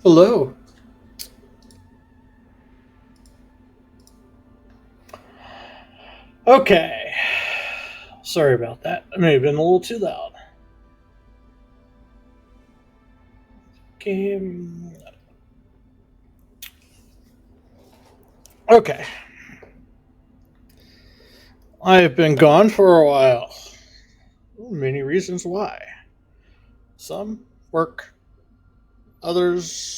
Hello. Okay. Sorry about that. I may have been a little too loud. Game. Okay. I have been gone for a while. Many reasons why. Some work, others,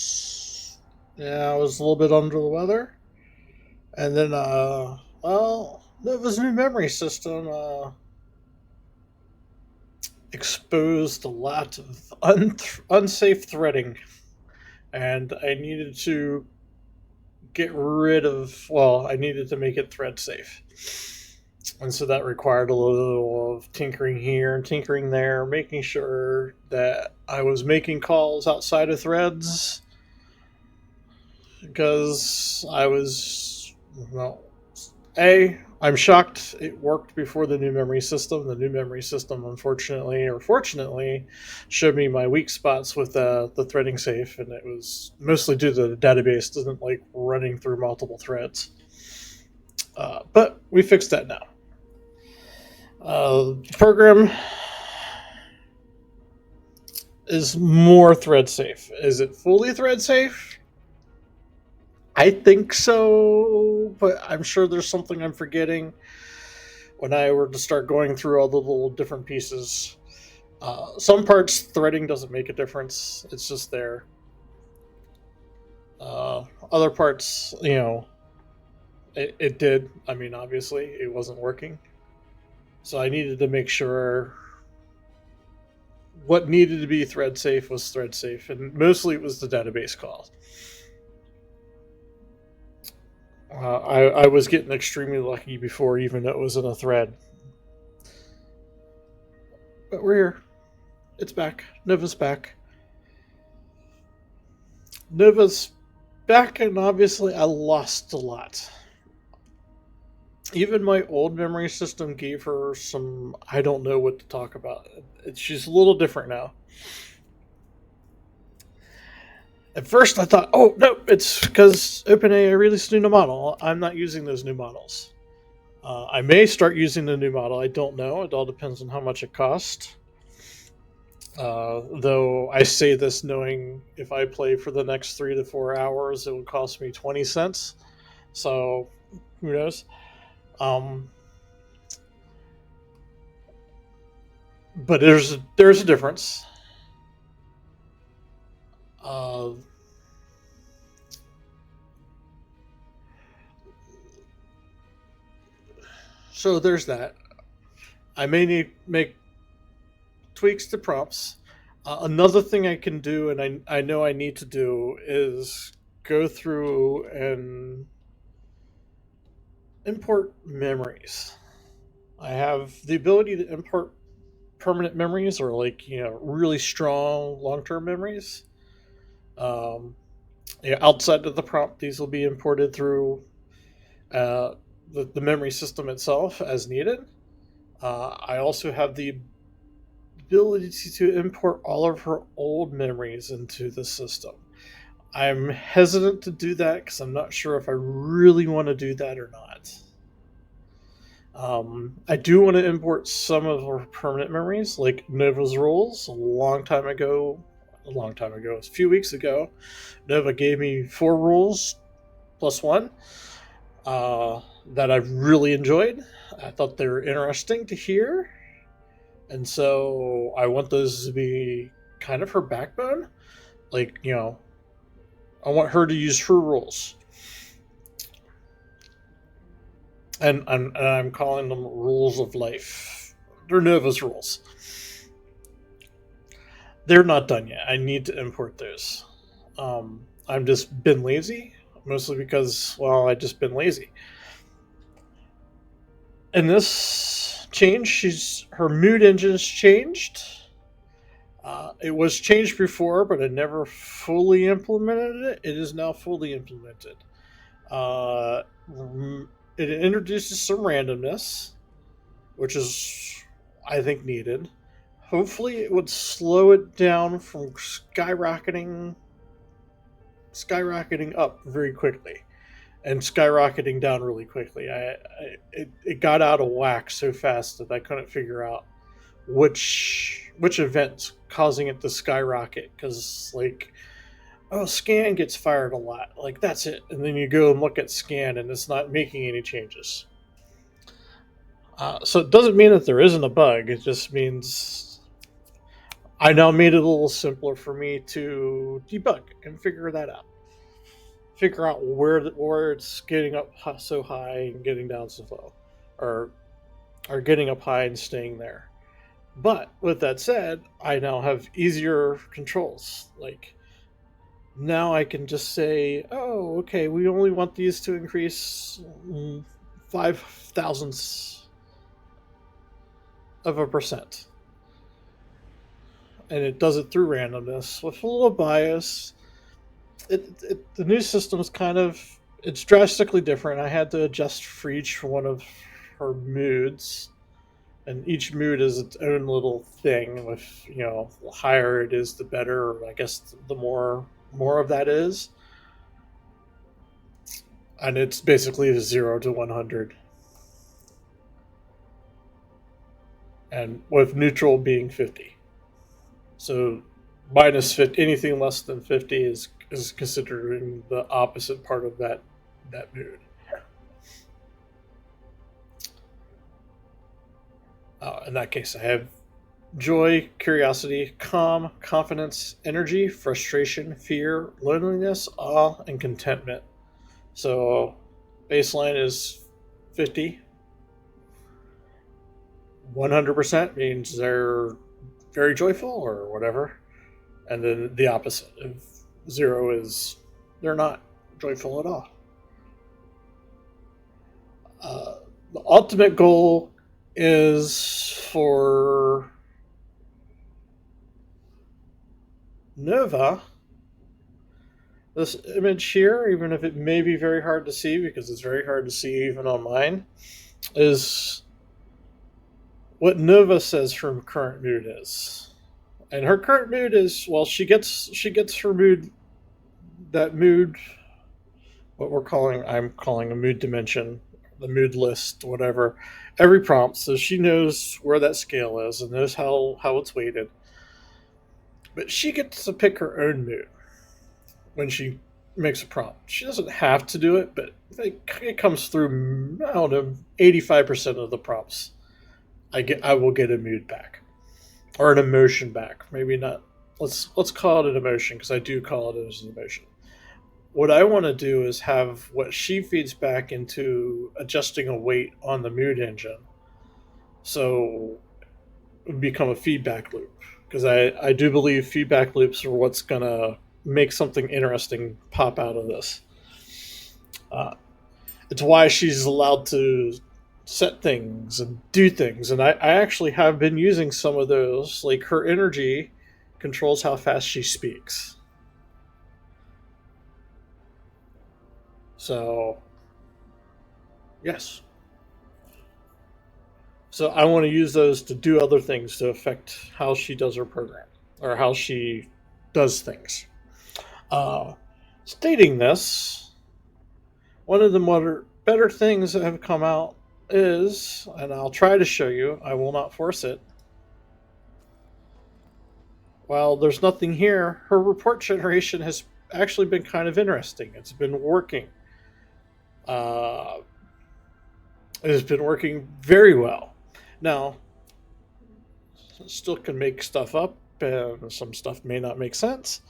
yeah, I was a little bit under the weather. And then, Nova's new memory system exposed a lot of unsafe threading. And I needed to get rid of, well, I needed to make it thread safe. And so that required a little of tinkering here and tinkering there, making sure that I was making calls outside of threads because I was, well, I'm shocked it worked before the new memory system. The new memory system, unfortunately or fortunately, showed me my weak spots with the threading safe, and it was mostly due to the database doesn't like running through multiple threads. But we fixed that now. The program is more thread safe. Is it fully thread safe? I think so, but I'm sure there's something I'm forgetting when I were to start going through all the little different pieces. Some parts threading doesn't make a difference; it's just there. Other parts, it did. I mean, obviously, it wasn't working, so I needed to make sure what needed to be thread safe was thread safe, and mostly it was the database calls. I was getting extremely lucky before even it was in a thread. But we're here. It's back. Nova's back. Nova's back, and obviously I lost a lot. Even my old memory system gave her some. I don't know what to talk about. She's a little different now. At first, I thought, oh no, it's because OpenAI released a new model. I'm not using those new models. I may start using the new model. I don't know. It all depends on how much it costs. Though I say this knowing if I play for the next 3 to 4 hours, it would cost me 20 cents. So who knows? Um, but there's a difference. Uh, so there's that. I may need make tweaks to prompts. Another thing I can do, and I know I need to do, is go through and import memories. I have the ability to import permanent memories or like really strong long-term memories. Um, yeah, outside of the prompt, these will be imported through uh, the memory system itself as needed. I also have the ability to import all of her old memories into the system. I'm hesitant to do that because I'm not sure if I really want to do that or not. I do want to import some of her permanent memories, like Nova's rules. A long time ago, a few weeks ago, Nova gave me 4 rules plus one that I've really enjoyed. I thought they were interesting to hear, and so I want those to be kind of her backbone. Like, I want her to use her rules, and I'm calling them rules of life. They're Nova's rules. They're not done yet. I need to import those. I'm just been lazy, mostly because, well, I just been lazy. And this change, she's her mood engine's changed. It was changed before, but I never fully implemented it. It is now fully implemented. Uh, it introduces some randomness, which is, I think, needed. Hopefully, it would slow it down from skyrocketing skyrocketing up very quickly and skyrocketing down really quickly. It got out of whack so fast that I couldn't figure out which event's causing it to skyrocket. Because like, oh, scan gets fired a lot, like that's it, and then you go and look at scan and it's not making any changes. So it doesn't mean that there isn't a bug. It just means I now made it a little simpler for me to debug and figure that out. Figure out where it's getting up so high and getting down so low, or getting up high and staying there. But with that said, I now have easier controls. Like now I can just say, oh, okay, we only want these to increase 5 thousandths of a percent. And it does it through randomness with a little bias. The new system's kind of, it's drastically different. I had to adjust for each one of her moods, and each mood is its own little thing. With the higher it is, the better. I guess the more of that is, and it's basically 0 to 100, and with neutral being 50. So minus 50, anything less than 50 is considering the opposite part of that mood. In that case, I have joy, curiosity, calm, confidence, energy, frustration, fear, loneliness, awe, and contentment. So baseline is 50. 100% means they're very joyful or whatever. And then the opposite of 0 is they're not joyful at all. The ultimate goal is for Nova. This image here, even if it may be very hard to see, because it's very hard to see even on mine, is what Nova says her current mood is. And her current mood is, well, she gets her mood, that mood, I'm calling a mood dimension, the mood list, whatever, every prompt, so she knows where that scale is and knows how it's weighted. But she gets to pick her own mood when she makes a prompt. She doesn't have to do it, but it comes through, I don't know, 85% of the prompts. I will get a mood back, or an emotion back. Maybe not. Let's call it an emotion, because I do call it as an emotion. What I want to do is have what she feeds back into adjusting a weight on the mood engine, so it would become a feedback loop. Because I do believe feedback loops are what's gonna make something interesting pop out of this. It's why she's allowed to set things and do things, and I actually have been using some of those. Like her energy controls how fast she speaks. So, yes. So I want to use those to do other things to affect how she does her program, or how she does things. Uh, Stating this, one of the better things that have come out is, and I'll try to show you, I will not force it. While there's nothing here, her report generation has actually been kind of interesting. It's been working. Uh, it has been working very well. Now, still can make stuff up, and some stuff may not make sense,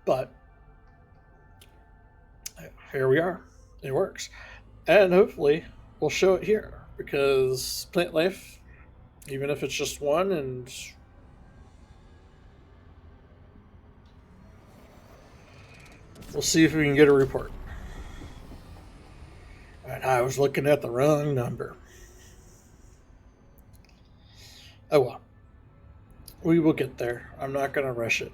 but here we are. It works. And hopefully we'll show it here, because plant life, even if it's just one, and we'll see if we can get a report. And I was looking at the wrong number. Oh well. We will get there. I'm not going to rush it.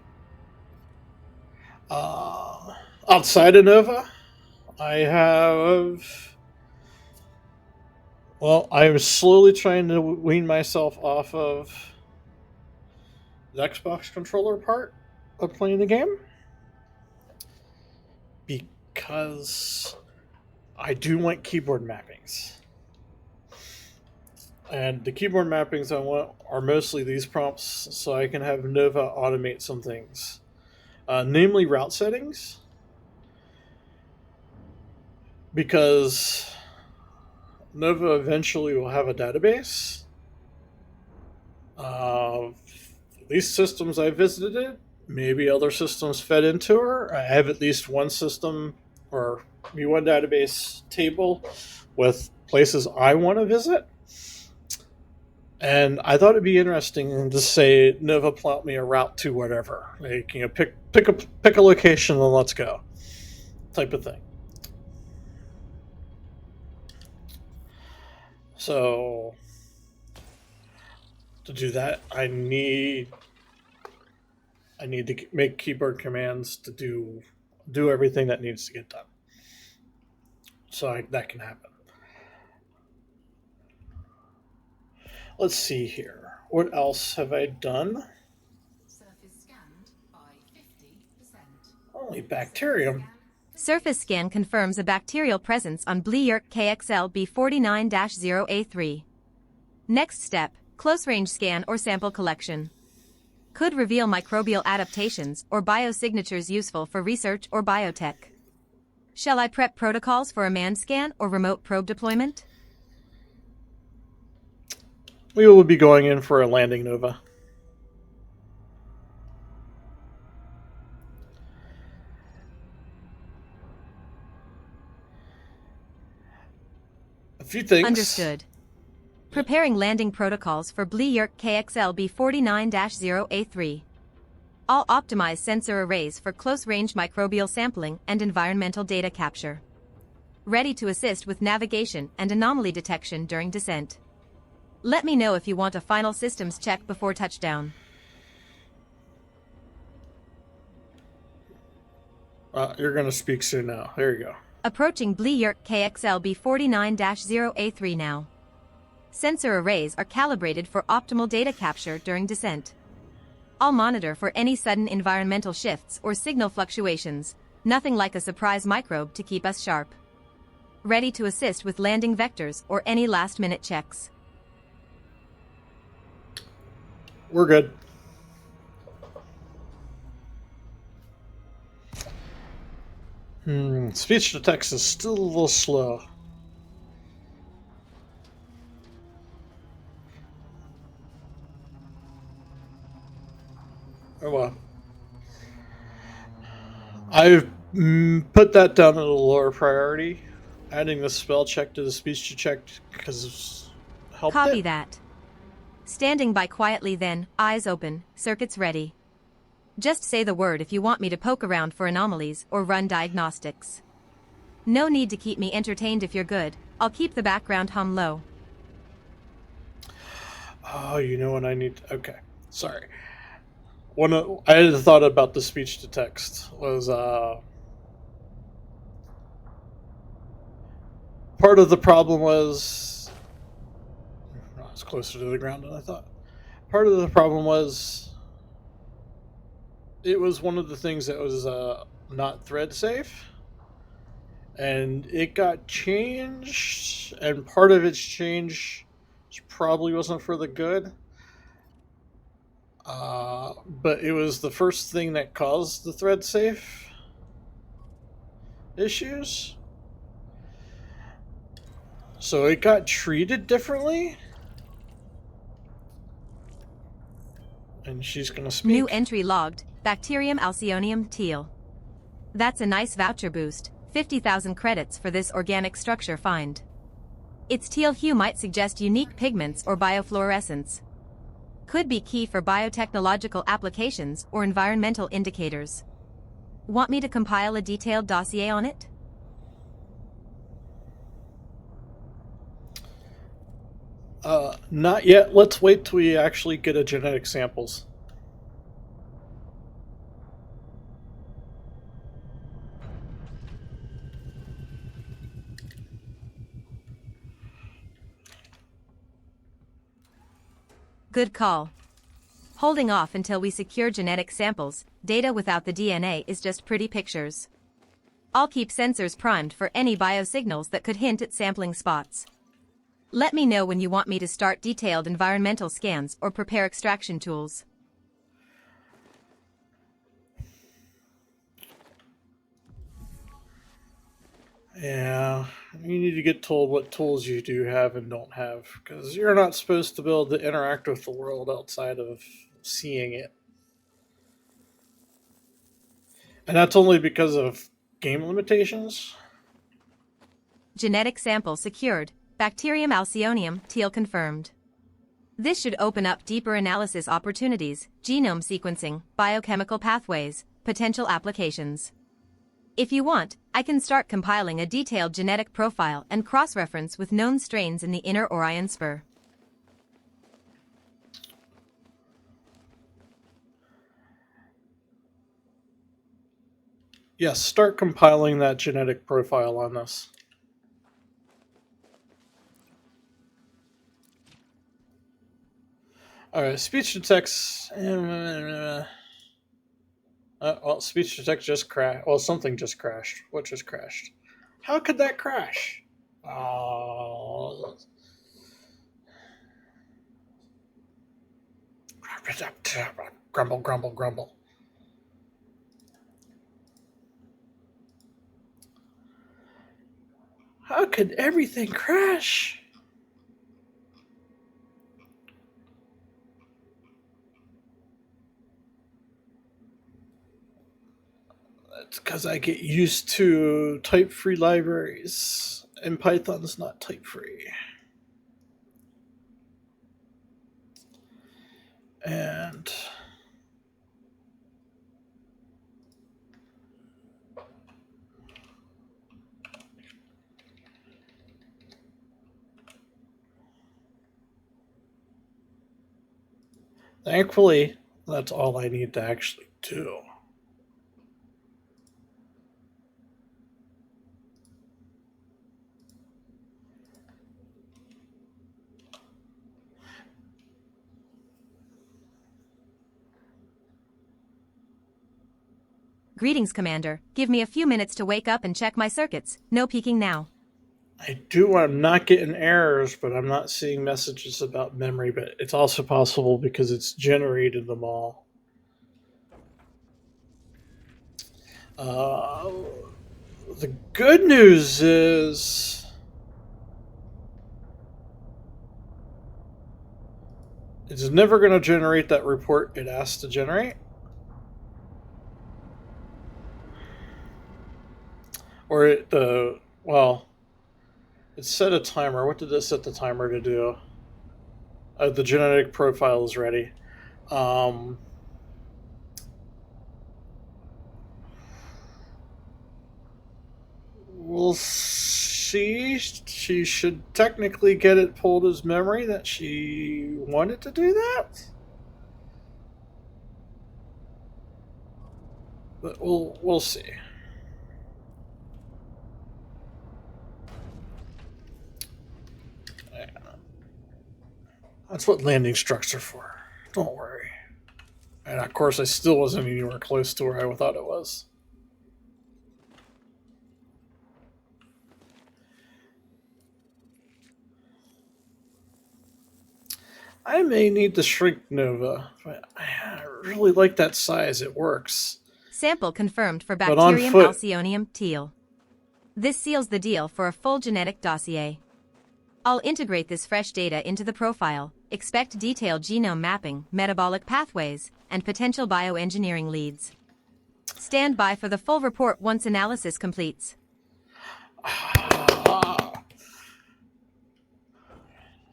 Outside of Nova, I have. Well, I'm slowly trying to wean myself off of the Xbox controller part of playing the game. because I do want keyboard mappings. And the keyboard mappings I want are mostly these prompts so I can have Nova automate some things, namely route settings, because Nova eventually will have a database of these systems I visited. Maybe other systems fed into her. I have at least one system or maybe one database table with places I want to visit. And I thought it'd be interesting to say Nova plot me a route to whatever. Like, pick a location and let's go, type of thing. So to do that, I need to make keyboard commands to do everything that needs to get done. So that can happen. Let's see here. What else have I done? Surface scanned by 50%. Only bacterium. Surface scan confirms a bacterial presence on Bleeyerk KXL B49-0A3. Next step, close-range scan or sample collection. Could reveal microbial adaptations or biosignatures useful for research or biotech. Shall I prep protocols for a manned scan or remote probe deployment? We will be going in for a landing Nova. A few things. Understood. Preparing landing protocols for Bleeyerk KXL B49-0A3. All optimized sensor arrays for close-range microbial sampling and environmental data capture. Ready to assist with navigation and anomaly detection during descent. Let me know if you want a final systems check before touchdown. You're going to speak soon now. There you go. Approaching Bleeyerk KXL B49-0A3 now. Sensor arrays are calibrated for optimal data capture during descent. I'll monitor for any sudden environmental shifts or signal fluctuations, nothing like a surprise microbe to keep us sharp. Ready to assist with landing vectors or any last-minute checks. We're good. Speech to text is still a little slow. Oh well. I've put that down at a lower priority. Adding the spell check to the speech to check because helped Copy it. that. Standing by quietly then, eyes open, circuits ready. Just say the word if you want me to poke around for anomalies or run diagnostics. No need to keep me entertained if you're good. I'll keep the background hum low. Oh, you know what I need to... Okay, sorry. I had thought about the speech to text was part of the problem was I was closer to the ground than I thought. Part of the problem was it was one of the things that was not thread safe, and it got changed, and part of its change probably wasn't for the good. But it was the first thing that caused the thread safe issues. So it got treated differently. And she's going to speak. New entry logged, Bacterium alcyonium teal. That's a nice voucher boost, 50,000 credits for this organic structure find. Its teal hue might suggest unique pigments or biofluorescence. Could be key for biotechnological applications or environmental indicators. Want me to compile a detailed dossier on it? Not yet. Let's wait till we actually get a genetic samples. Good call. Holding off until we secure genetic samples, data without the DNA is just pretty pictures. I'll keep sensors primed for any biosignals that could hint at sampling spots. Let me know when you want me to start detailed environmental scans or prepare extraction tools. Yeah, you need to get told what tools you do have and don't have, because you're not supposed to be able to interact with the world outside of seeing it. And that's only because of game limitations. Genetic sample secured. Bacterium alcyonium, teal confirmed. This should open up deeper analysis opportunities, genome sequencing, biochemical pathways, potential applications. If you want, I can start compiling a detailed genetic profile and cross-reference with known strains in the inner Orion spur. Yes, start compiling that genetic profile on this. Alright, speech to text. Well, speech to text just crashed. Well, something just crashed. What just crashed? How could that crash? Oh. Grumble, grumble, grumble. How could everything crash? That's because I get used to type-free libraries, and Python's not type-free. And thankfully, that's all I need to actually do. Greetings, Commander. Give me a few minutes to wake up and check my circuits. No peeking now. I do. I'm not getting errors, but I'm not seeing messages about memory. But it's also possible because it's generated them all. The good news is it's never going to generate that report it asked to generate. Or well, it set a timer. What did it set the timer to do? The genetic profile is ready. We'll see. She should technically get it pulled as memory that she wanted to do that. But we'll see. That's what landing structs are for. Don't worry. And of course, I still wasn't anywhere close to where I thought it was. I may need to shrink Nova, but I really like that size. It works. Sample confirmed for But on Bacterium foot. alcyonium, teal. This seals the deal for a full genetic dossier. I'll integrate this fresh data into the profile, expect detailed genome mapping, metabolic pathways, and potential bioengineering leads. Stand by for the full report once analysis completes.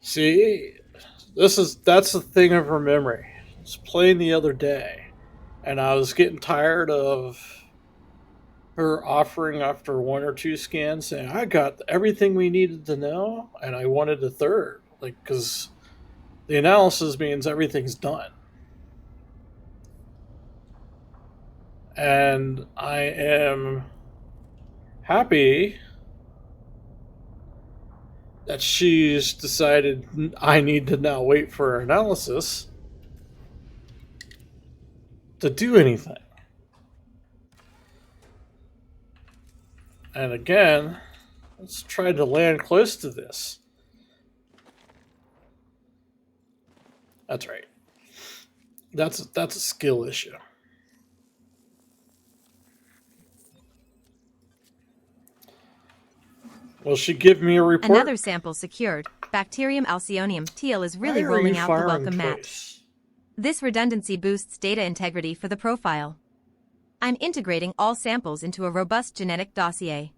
See, that's the thing of her memory. I was playing the other day, and I was getting tired of her offering after one or two scans saying, I got everything we needed to know, and I wanted a third. Like, because the analysis means everything's done. And I am happy that she's decided I need to now wait for her analysis to do anything. And again, let's try to land close to this. That's right. That's a skill issue. Will she give me a report? Another sample secured. Bacterium alcyonium teal is really Why are rolling you out the firing welcome mat. twice? This redundancy boosts data integrity for the profile. I'm integrating all samples into a robust genetic dossier.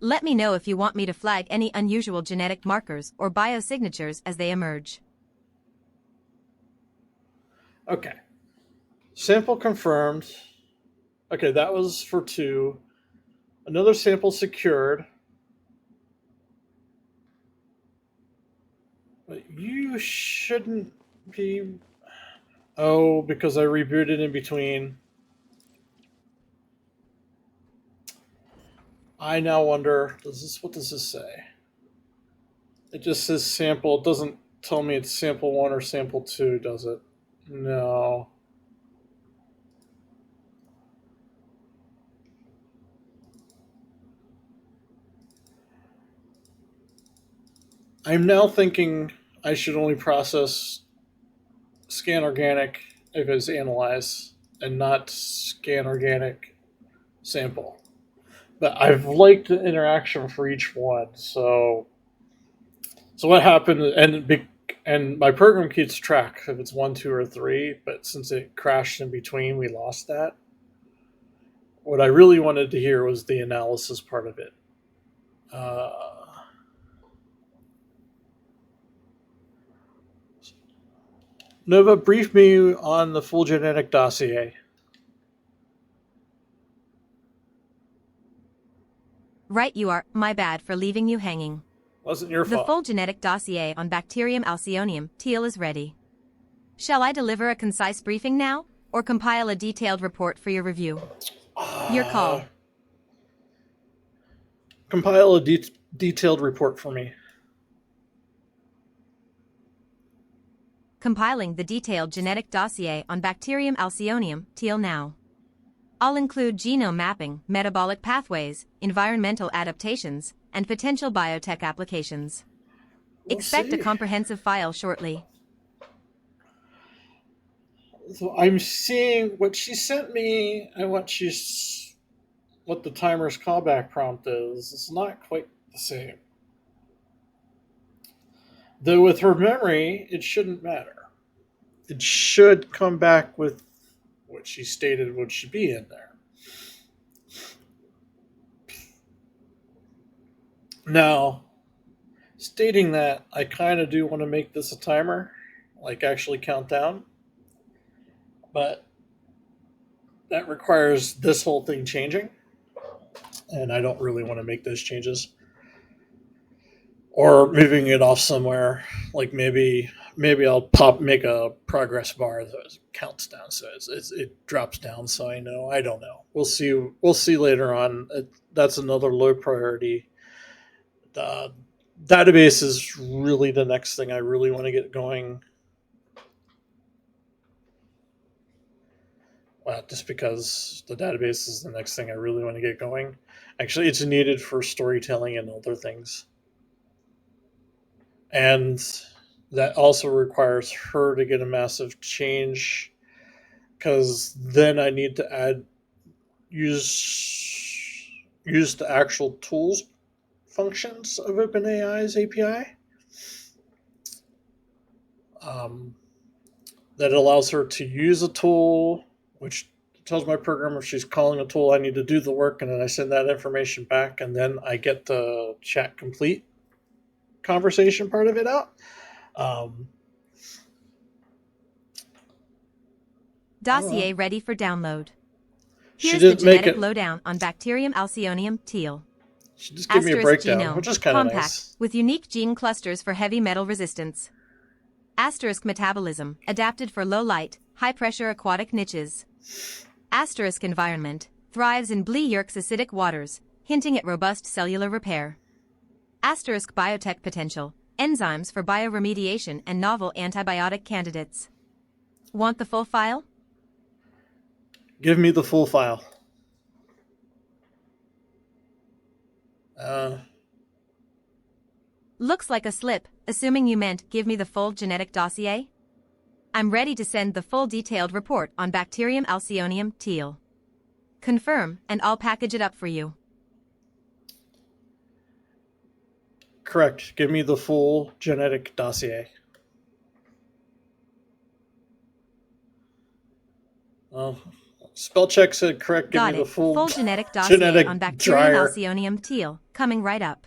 Let me know if you want me to flag any unusual genetic markers or biosignatures as they emerge. Okay. Sample confirmed. Okay, that was for 2. Another sample secured. But you shouldn't be... Oh, because I rebooted in between. I now wonder, what does this say? It just says sample. It doesn't tell me it's sample 1 or sample 2, does it? No. I'm now thinking I should only process scan organic if it's analyzed and not scan organic sample. But I've liked the interaction for each one. So what happened? And my program keeps track if it's 1, 2, or 3. But since it crashed in between, we lost that. What I really wanted to hear was the analysis part of it. Nova, brief me on the full genetic dossier. Right you are, my bad for leaving you hanging. Wasn't your The fault. full genetic dossier on Bacterium alcyonium teal is ready. Shall I deliver a concise briefing now, or compile a detailed report for your review? Your call. Compile a detailed report for me. Compiling the detailed genetic dossier on Bacterium alcyonium teal now. I'll include genome mapping, metabolic pathways, environmental adaptations, and potential biotech applications. We'll Expect see. a comprehensive file shortly. So I'm seeing what she sent me and what the timer's callback prompt is. It's not quite the same. Though with her memory, it shouldn't matter. It should come back with what she stated would should be in there. Now, stating that, I kind of do want to make this a timer, like actually count down. But that requires this whole thing changing. And I don't really want to make those changes. Or moving it off somewhere. Like maybe I'll make a progress bar that counts down, so it drops down. So I know. I don't know. We'll see. We'll see later on. That's another low priority. The database is really the next thing I really want to get going. Well, just because the database is the next thing I really want to get going. Actually, it's needed for storytelling and other things. And that also requires her to get a massive change, because then I need to use the actual tools functions of OpenAI's API. That allows her to use a tool, which tells my program if she's calling a tool, I need to do the work, and then I send that information back, and then I get the chat complete conversation part of it out. Dossier ready for download. She Here's the didn't make genetic it. lowdown on Bacterium alcyonium teal. She just gave me a breakdown, genome, which is kind of compact, nice. with unique gene clusters for heavy metal resistance. Asterisk metabolism, adapted for low light, high pressure aquatic niches. Asterisk environment, thrives in Ble-Yerkes acidic waters, hinting at robust cellular repair. Asterisk biotech potential, enzymes for bioremediation and novel antibiotic candidates. Want the full file? Give me the full file. Uh, Looks like a slip, assuming you meant give me the full genetic dossier. I'm ready to send the full detailed report on Bacterium alcyonium teal. Confirm, and I'll package it up for you. correct. Give me the full genetic dossier. Spell check said correct. Give Got me the it. full Genetic dossier genetic on Bacterium dryer. alcyonium teal. Coming right up.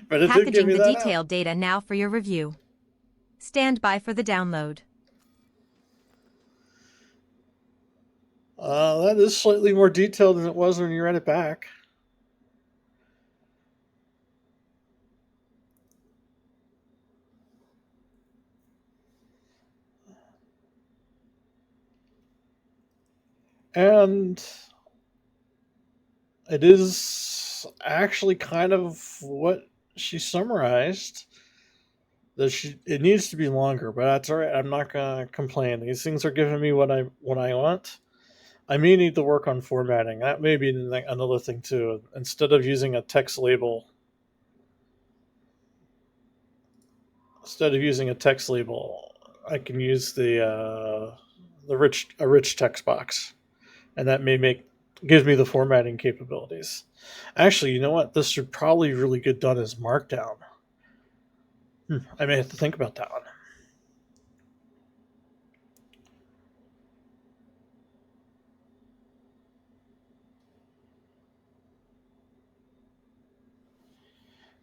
But it did give Packaging me the that detailed data now for your review. Stand by for the download. That is slightly more detailed than it was when you read it back. And it is actually kind of what she summarized. It needs to be longer, but that's all right. I'm not gonna complain. These things are giving me what I want. I may need to work on formatting. That may be another thing too. Instead of using a text label, I can use a rich text box, and that gives me the formatting capabilities. Actually, you know what? This should probably really get done as Markdown. I may have to think about that one.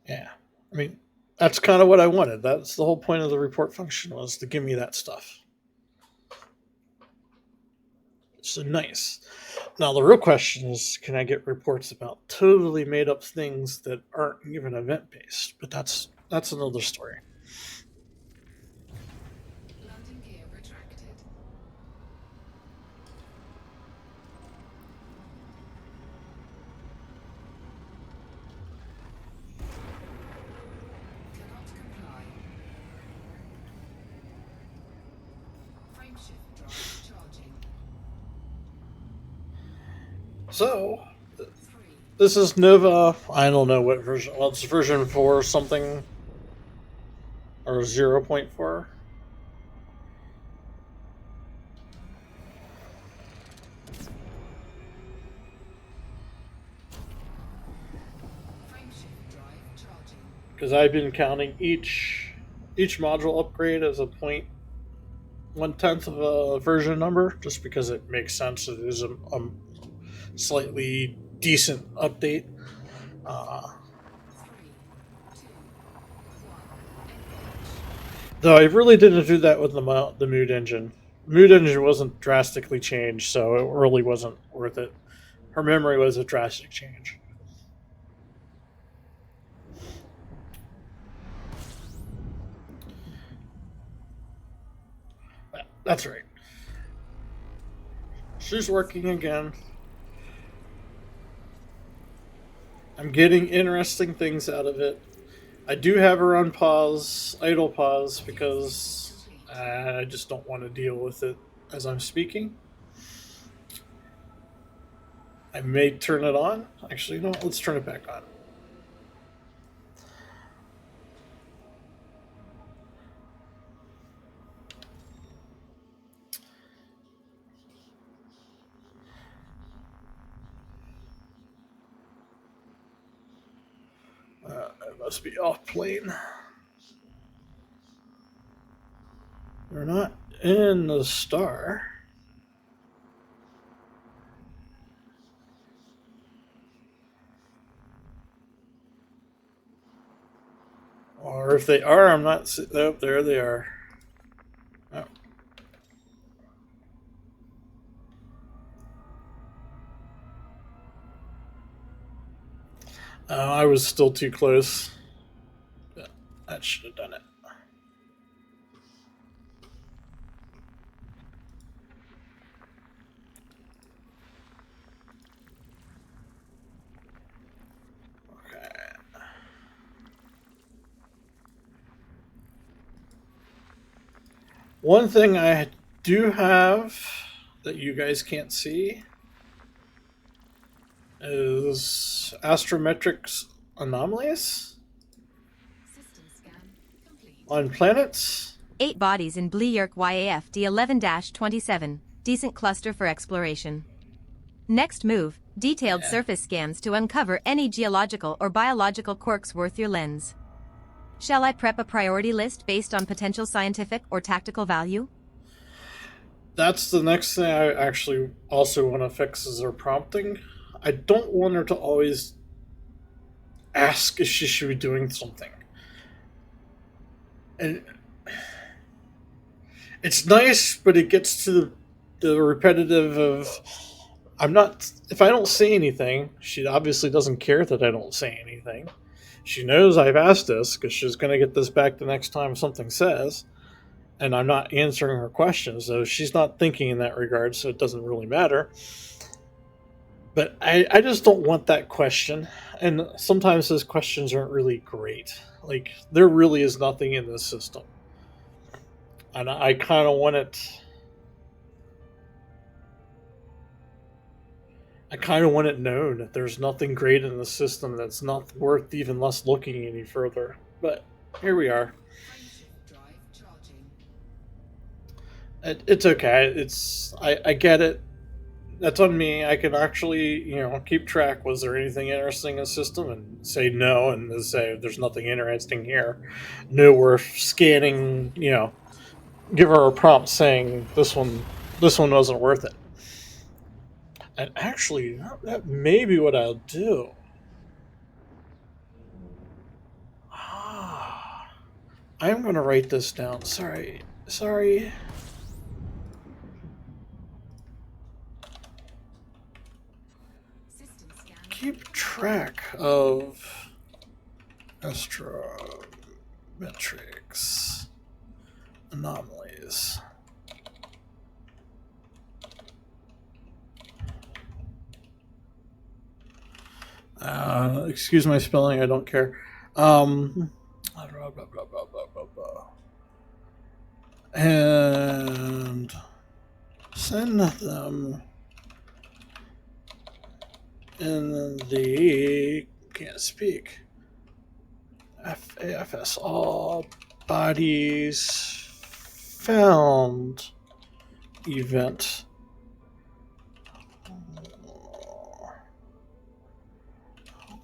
Yeah, I mean, that's kind of what I wanted. That's the whole point of the report function, was to give me that stuff. So nice. Now the real question is, can I get reports about totally made up things that aren't even event based? But that's another story. Landing gear retracted. Cannot comply. Frameshift drive charging. So 3. this is Nova. I don't know what version. Well, it's version 4 something or 0.4. Frameshift drive charging. Because I've been counting each module upgrade as a point 1/10 of a version number, just because it makes sense. It is a slightly decent update. 3, 2, 1. Engage. Though I really didn't do that with the Mood engine. Mood engine wasn't drastically changed, so it really wasn't worth it. Her memory was a drastic change. That's right. She's working again. I'm getting interesting things out of it. I do have her on pause, idle pause, because I just don't want to deal with it as I'm speaking. I may turn it on. Actually, no, let's turn it back on. It must be off plane. They're not in the star. Or if they are, I'm not. Oh, there they are. Oh. I was still too close. That should have done it. Okay. One thing I do have that you guys can't see is astrometrics anomalies System scan complete. on planets. 8 bodies in Bleayurk YAF D11-27. Decent cluster for exploration. Next move, detailed surface scans to uncover any geological or biological quirks worth your lens. Shall I prep a priority list based on potential scientific or tactical value? That's the next thing I actually also want to fix is her prompting. I don't want her to always ask if she should be doing something. And it's nice, but it gets to the repetitive of if I don't say anything, she obviously doesn't care that I don't say anything. She knows I've asked this because she's going to get this back the next time something says, and I'm not answering her questions, so she's not thinking in that regard, so it doesn't really matter. But I just don't want that question, and sometimes those questions aren't really great. Like, there really is nothing in this system. And I kind of want it... I kind of want it known that there's nothing great in the system that's not worth even less looking any further. But here we are. Frameshift drive charging. It's okay. I get it. That's on me. I can actually, keep track. Was there anything interesting in the system? And say no, and say there's nothing interesting here. No, we're scanning. Give her a prompt saying this one wasn't worth it. And actually, that may be what I'll do. I'm going to write this down. Sorry. System scan. Keep track of astrometrics anomalies. Excuse my spelling, I don't care. And send them in the can't speak FAFS all bodies found event.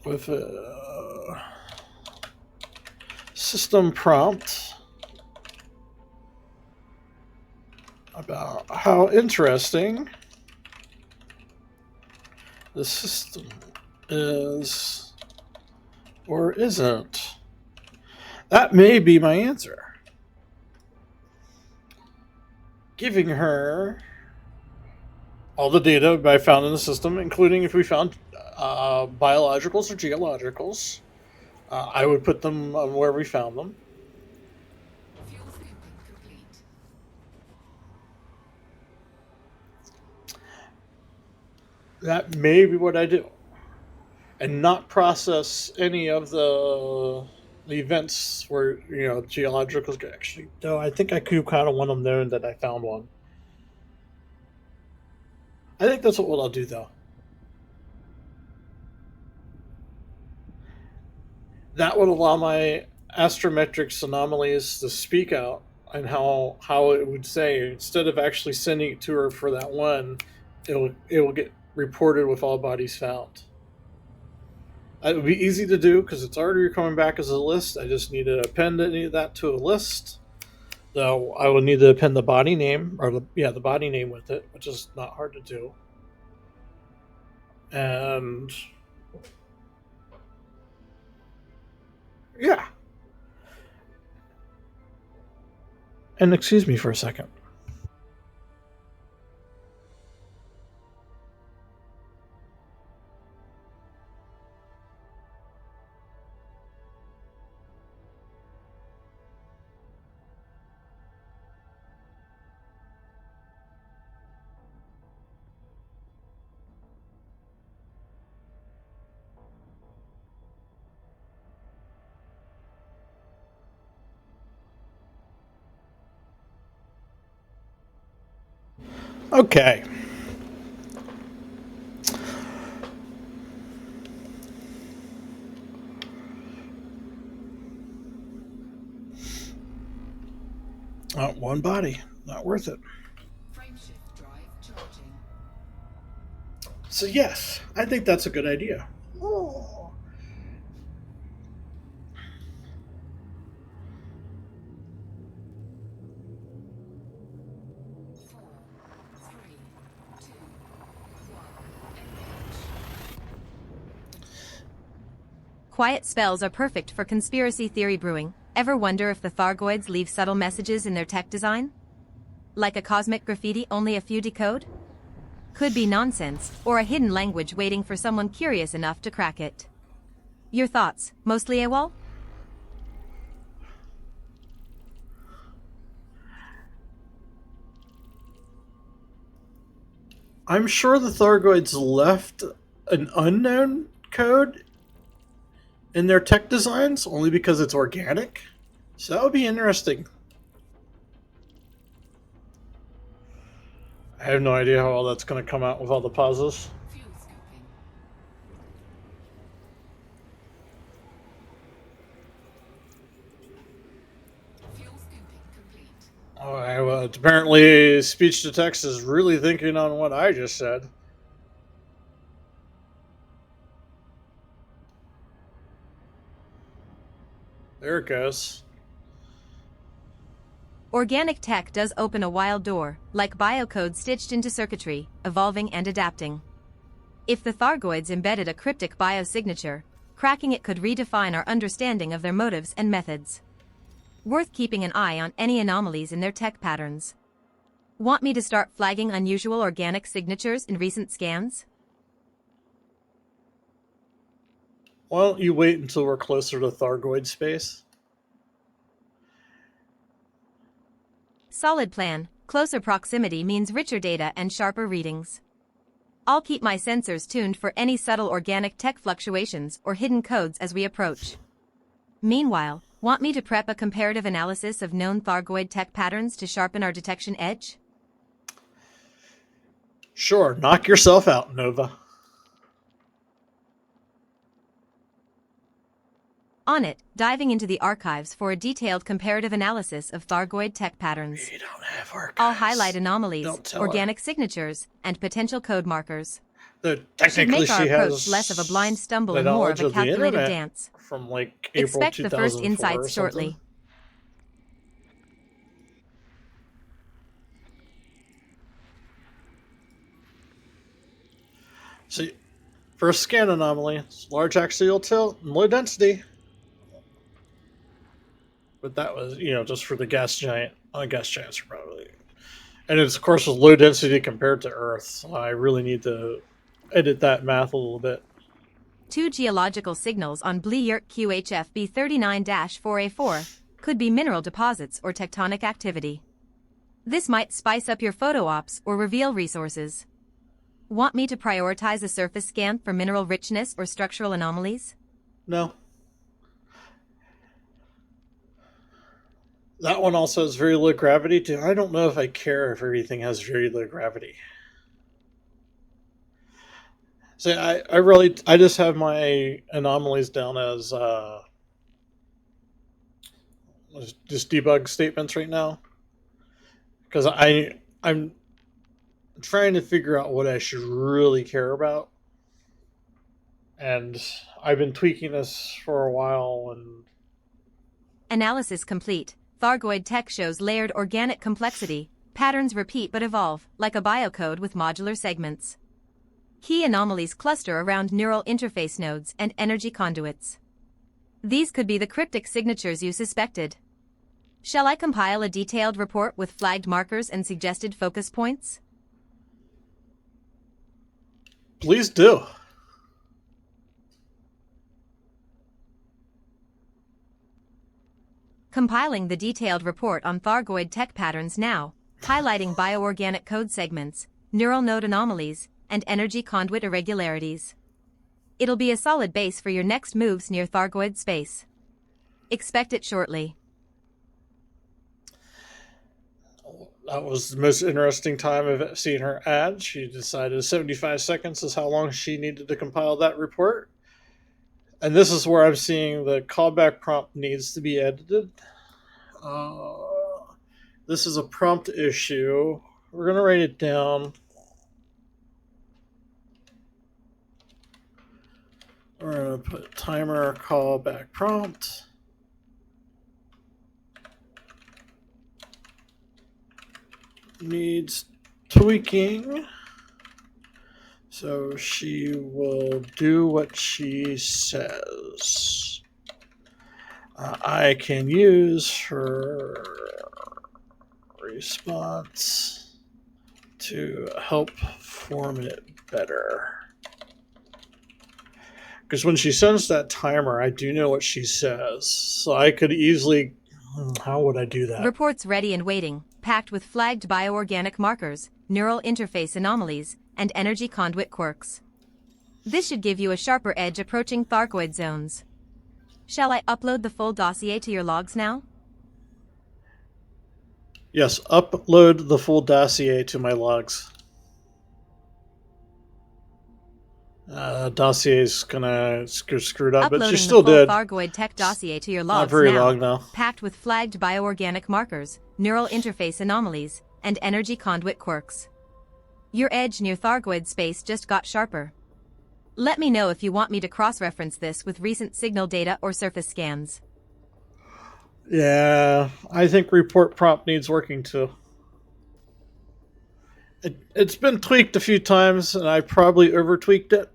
With a system prompt about how interesting the system is or isn't. That may be my answer. Giving her all the data I found in the system, including if we found biologicals or geologicals. I would put them on where we found them. Fuel scooping complete. That may be what I do. And not process any of the events where, geologicals get actually. No, I think I could kind of want them known that I found one. I think that's what I'll do, though. That would allow my astrometrics anomalies to speak out and how it would say, instead of actually sending it to her for that one, it will get reported with all bodies found. It would be easy to do because it's already coming back as a list. I just need to append any of that to a list. Though I will need to append the body name or the body name with it, which is not hard to do. And yeah. And excuse me for a second. Okay. One body, not worth it. Frameshift drive charging. So yes, I think that's a good idea. Four, three, two, one. Engage. Quiet spells are perfect for conspiracy theory brewing. Ever wonder if the Thargoids leave subtle messages in their tech design? Like a cosmic graffiti only a few decode? Could be nonsense, or a hidden language waiting for someone curious enough to crack it. Your thoughts, mostly AWOL? I'm sure the Thargoids left an unknown code in their tech designs only because it's organic. So that would be interesting. I have no idea how all that's going to come out with all the pauses. Fuel scooping. Fuel scooping complete. Oh, well, apparently speech to text is really thinking on what I just said. There it goes. Organic tech does open a wild door, like biocode stitched into circuitry, evolving and adapting. If the Thargoids embedded a cryptic biosignature, cracking it could redefine our understanding of their motives and methods. Worth keeping an eye on any anomalies in their tech patterns. Want me to start flagging unusual organic signatures in recent scans? Why don't you wait until we're closer to Thargoid space? Solid plan. Closer proximity means richer data and sharper readings. I'll keep my sensors tuned for any subtle organic tech fluctuations or hidden codes as we approach. Meanwhile, want me to prep a comparative analysis of known Thargoid tech patterns to sharpen our detection edge? Sure, knock yourself out, Nova. On it, diving into the archives for a detailed comparative analysis of Thargoid tech patterns. We don't have archives. I'll highlight anomalies, Don't tell organic signatures, and potential code markers. her. Should Technically, make our she approach has less of a blind stumble the and more knowledge of a the calculated internet dance. from like April Expect the first 2004 or insights shortly. something. See, for a scan anomaly, it's large axial tilt and low density. But that was, just for the gas giant. Gas giants are probably. And it's, of course, with low density compared to Earth. So I really need to edit that math a little bit. 2 geological signals on Bleyurt QHF B39-4A4 could be mineral deposits or tectonic activity. This might spice up your photo ops or reveal resources. Want me to prioritize a surface scan for mineral richness or structural anomalies? No. That one also has very low gravity too. I don't know if I care if everything has very low gravity. So I just have my anomalies down as just debug statements right now, because I'm trying to figure out what I should really care about, and I've been tweaking this for a while. And Analysis complete. Thargoid tech shows layered organic complexity. Patterns repeat but evolve, like a biocode with modular segments. Key anomalies cluster around neural interface nodes and energy conduits. These could be the cryptic signatures you suspected. Shall I compile a detailed report with flagged markers and suggested focus points? please do. Compiling the detailed report on Thargoid tech patterns now, highlighting bioorganic code segments, neural node anomalies, and energy conduit irregularities. It'll be a solid base for your next moves near Thargoid space. Expect it shortly. That was the most interesting time I've seen her add. She decided 75 seconds is how long she needed to compile that report. And this is where I'm seeing the callback prompt needs to be edited. This is a prompt issue. We're going to write it down. We're going to put timer callback prompt. Needs tweaking. So she will do what she says. I can use her response to help form it better. Because when she sends that timer, I do know what she says. So I could easily... How would I do that? Reports ready and waiting, packed with flagged bioorganic markers, neural interface anomalies, and energy conduit quirks. This should give you a sharper edge approaching Thargoid zones. Shall I upload the full dossier to your logs now? Yes, upload the full dossier to my logs. Dossier's gonna screwed up, but she still Uploading did. the full Thargoid tech dossier to your Not logs very now, long now. packed with flagged bioorganic markers, neural interface anomalies, and energy conduit quirks. Your edge near Thargoid space just got sharper. Let me know if you want me to cross-reference this with recent signal data or surface scans. Yeah, I think report prompt needs working too. It's been tweaked a few times, and I probably over-tweaked it.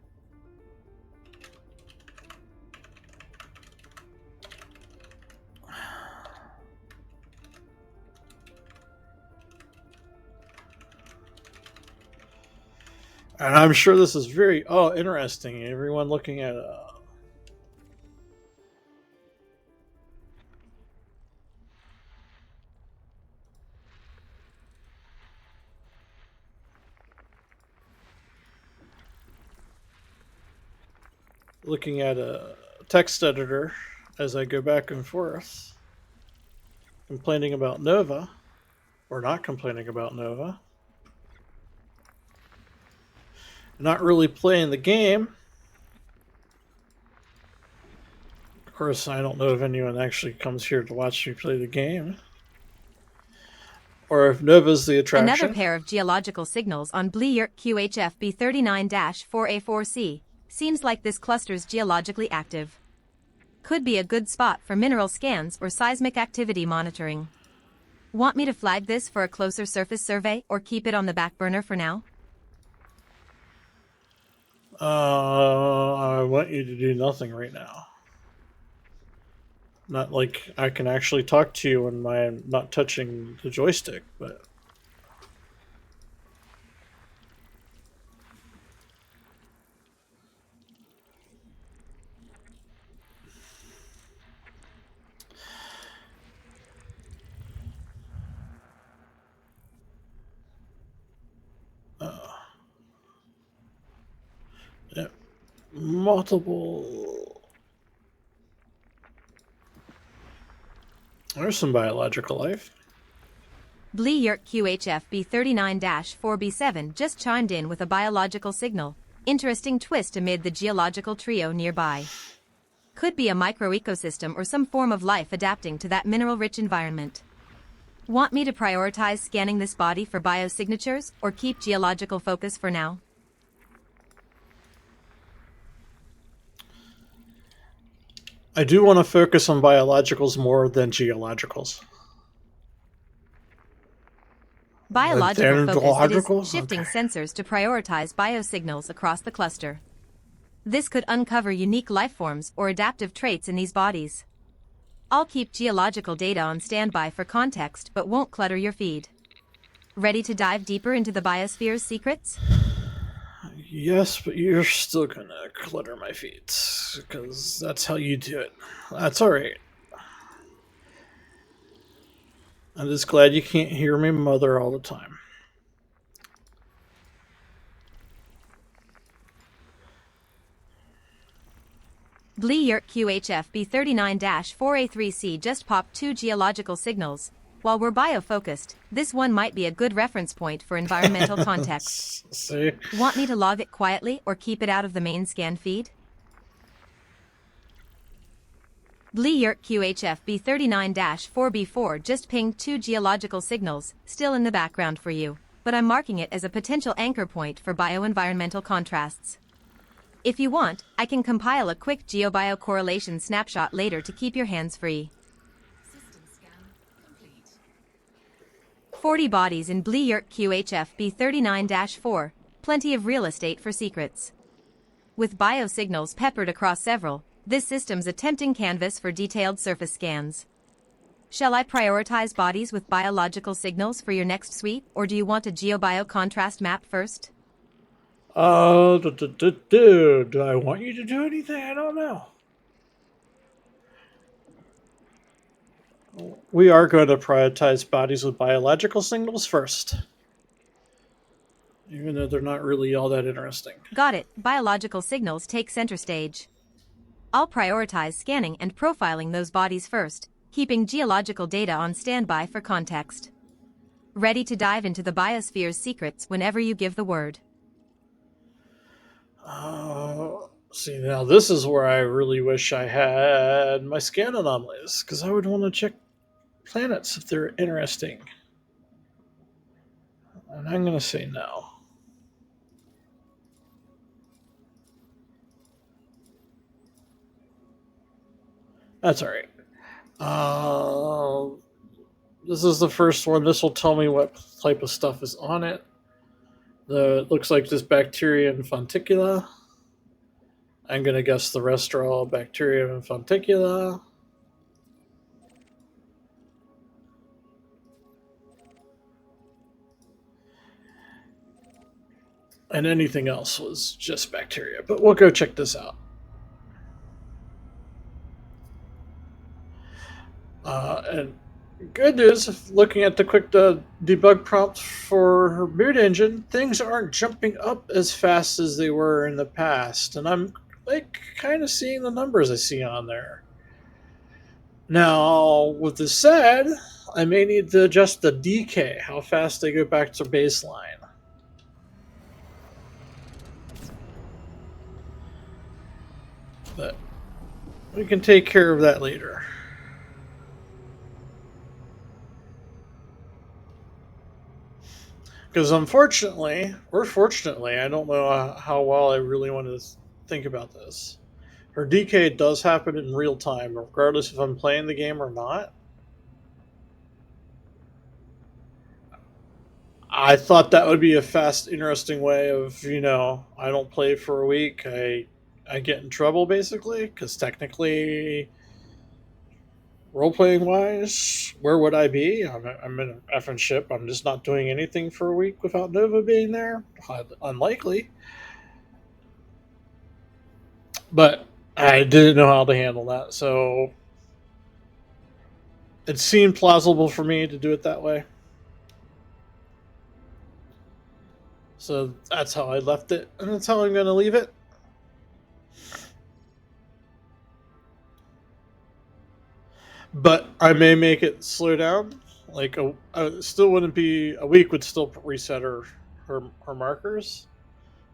And I'm sure this is very interesting. Everyone looking at a text editor as I go back and forth, complaining about Nova, or not complaining about Nova. Not really playing the game. Of course, I don't know if anyone actually comes here to watch me play the game. Or if Nova's the attraction. Another pair of geological signals on Bleeyurt QHF B39-4A4C. Seems like this cluster's geologically active. Could be a good spot for mineral scans or seismic activity monitoring. Want me to flag this for a closer surface survey or keep it on the back burner for now? I want you to do nothing right now. Not like I can actually talk to you when I'm not touching the joystick, but... yeah. Multiple... There's some biological life. Bleeyurt QHF B39-4B7 just chimed in with a biological signal. Interesting twist amid the geological trio nearby. Could be a microecosystem or some form of life adapting to that mineral-rich environment. Want me to prioritize scanning this body for biosignatures or keep geological focus for now? I do want to focus on biologicals more than geologicals. Biological focus, it Biologicals? is shifting Okay. sensors to prioritize biosignals across the cluster. This could uncover unique lifeforms or adaptive traits in these bodies. I'll keep geological data on standby for context but won't clutter your feed. Ready to dive deeper into the biosphere's secrets? Yes, but you're still gonna clutter my feet, because that's how you do it. That's alright. I'm just glad you can't hear me mother all the time. Bleeyurt QHF B39-4A3C just popped 2 geological signals. While we're bio-focused, this one might be a good reference point for environmental context. See? Want me to log it quietly or keep it out of the main scan feed? Blee-Yurt QHF B39-4B4 just pinged 2 geological signals, still in the background for you, but I'm marking it as a potential anchor point for bioenvironmental contrasts. If you want, I can compile a quick geobio-correlation snapshot later to keep your hands free. System scan complete. 40 bodies in Blee-Yurt QHF B39-4, plenty of real estate for secrets. With biosignals peppered across several, this system's a tempting canvas for detailed surface scans. Shall I prioritize bodies with biological signals for your next sweep, or do you want a geobio contrast map first? Do I want you to do anything? I don't know. We are going to prioritize bodies with biological signals first. Even though they're not really all that interesting. Got it. Biological signals take center stage. I'll prioritize scanning and profiling those bodies first, keeping geological data on standby for context. Ready to dive into the biosphere's secrets whenever you give the word. See, now this is where I really wish I had my scan anomalies, because I would want to check planets if they're interesting. And I'm going to say no. That's all right. This is the first one. This will tell me what type of stuff is on it. It looks like this Bacterium fonticula. I'm going to guess the rest are all Bacterium fonticula. And anything else was just bacteria. But we'll go check this out. And good news, looking at the quick debug prompt for her boot engine, things aren't jumping up as fast as they were in the past. And I'm like kind of seeing the numbers I see on there. Now, with this said, I may need to adjust the decay, how fast they go back to baseline. But we can take care of that later. Because unfortunately, or fortunately, I don't know how well I really want to think about this. Her decay does happen in real time, regardless if I'm playing the game or not. I thought that would be a fast, interesting way of, I don't play for a week, I get in trouble, basically, because technically, role-playing wise, where would I be? I'm in an effing ship. I'm just not doing anything for a week without Nova being there. Unlikely. But I didn't know how to handle that, so it seemed plausible for me to do it that way. So that's how I left it, and that's how I'm going to leave it. But I may make it slow down. Like, still wouldn't be, a week would still reset her markers.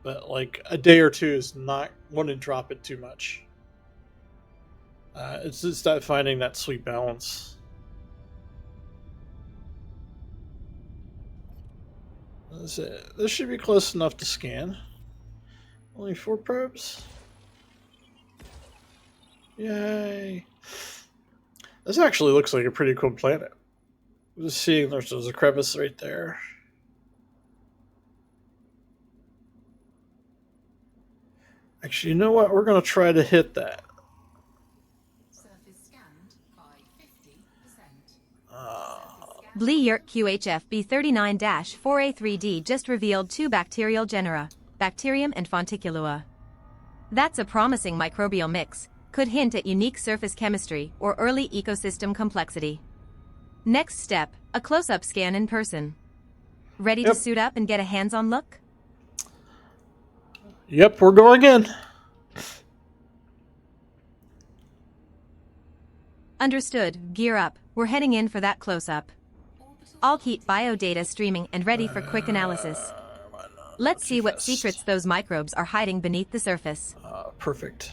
But like a day or two is not going to drop it too much. It's just that finding that sweet balance. This should be close enough to scan. Only 4 probes. Yay. This actually looks like a pretty cool planet. I'm just seeing there's a crevice right there. Actually, you know what? We're going to try to hit that. Surface scanned by 50%. Blee-Yurt QHF B39-4A3D just revealed 2 bacterial genera, Bacterium and Fonticulua. That's a promising microbial mix, could hint at unique surface chemistry or early ecosystem complexity. Next step, a close-up scan in person. Ready to suit up and get a hands-on look? Yep, we're going in. Understood. Gear up. We're heading in for that close-up. I'll keep biodata streaming and ready for quick analysis. Let's see what secrets those microbes are hiding beneath the surface. Perfect.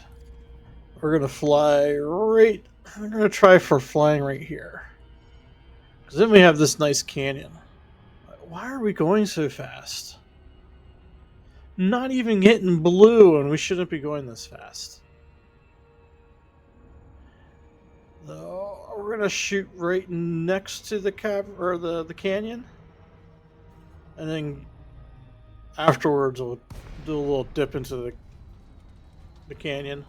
We're going to fly right I'm going to try for flying right here. Because then we have this nice canyon. Why are we going so fast? Not even getting blue, and we shouldn't be going this fast. We're gonna shoot right next to the or the canyon, and then afterwards we'll do a little dip into the canyon.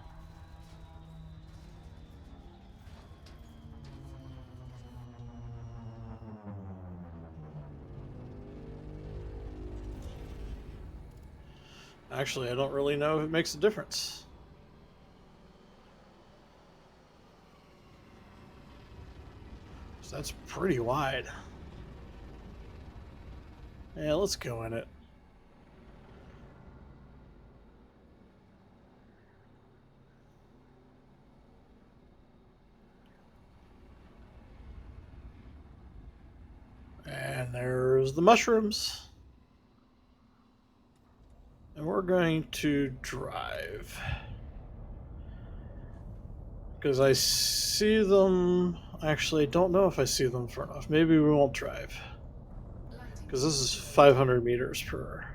Actually, I don't really know if it makes a difference. So that's pretty wide. Yeah, let's go in it. And there's the mushrooms. And we're going to drive. Because I see them... Actually, I don't know if I see them far enough. Maybe we won't drive. Because this is 500 meters per hour.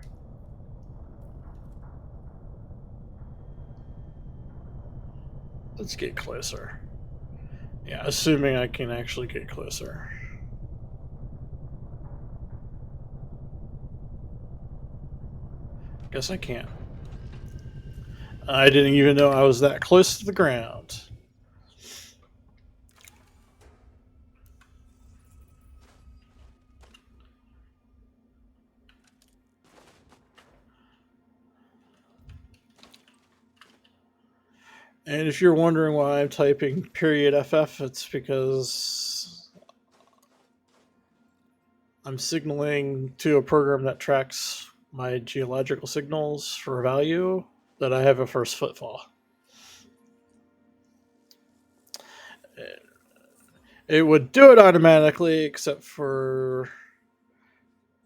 Let's get closer. Yeah, assuming I can actually get closer. Guess I can't. I didn't even know I was that close to the ground. And if you're wondering why I'm typing .ff, it's because I'm signaling to a program that tracks my geological signals for value that I have a first footfall. It would do it automatically, except for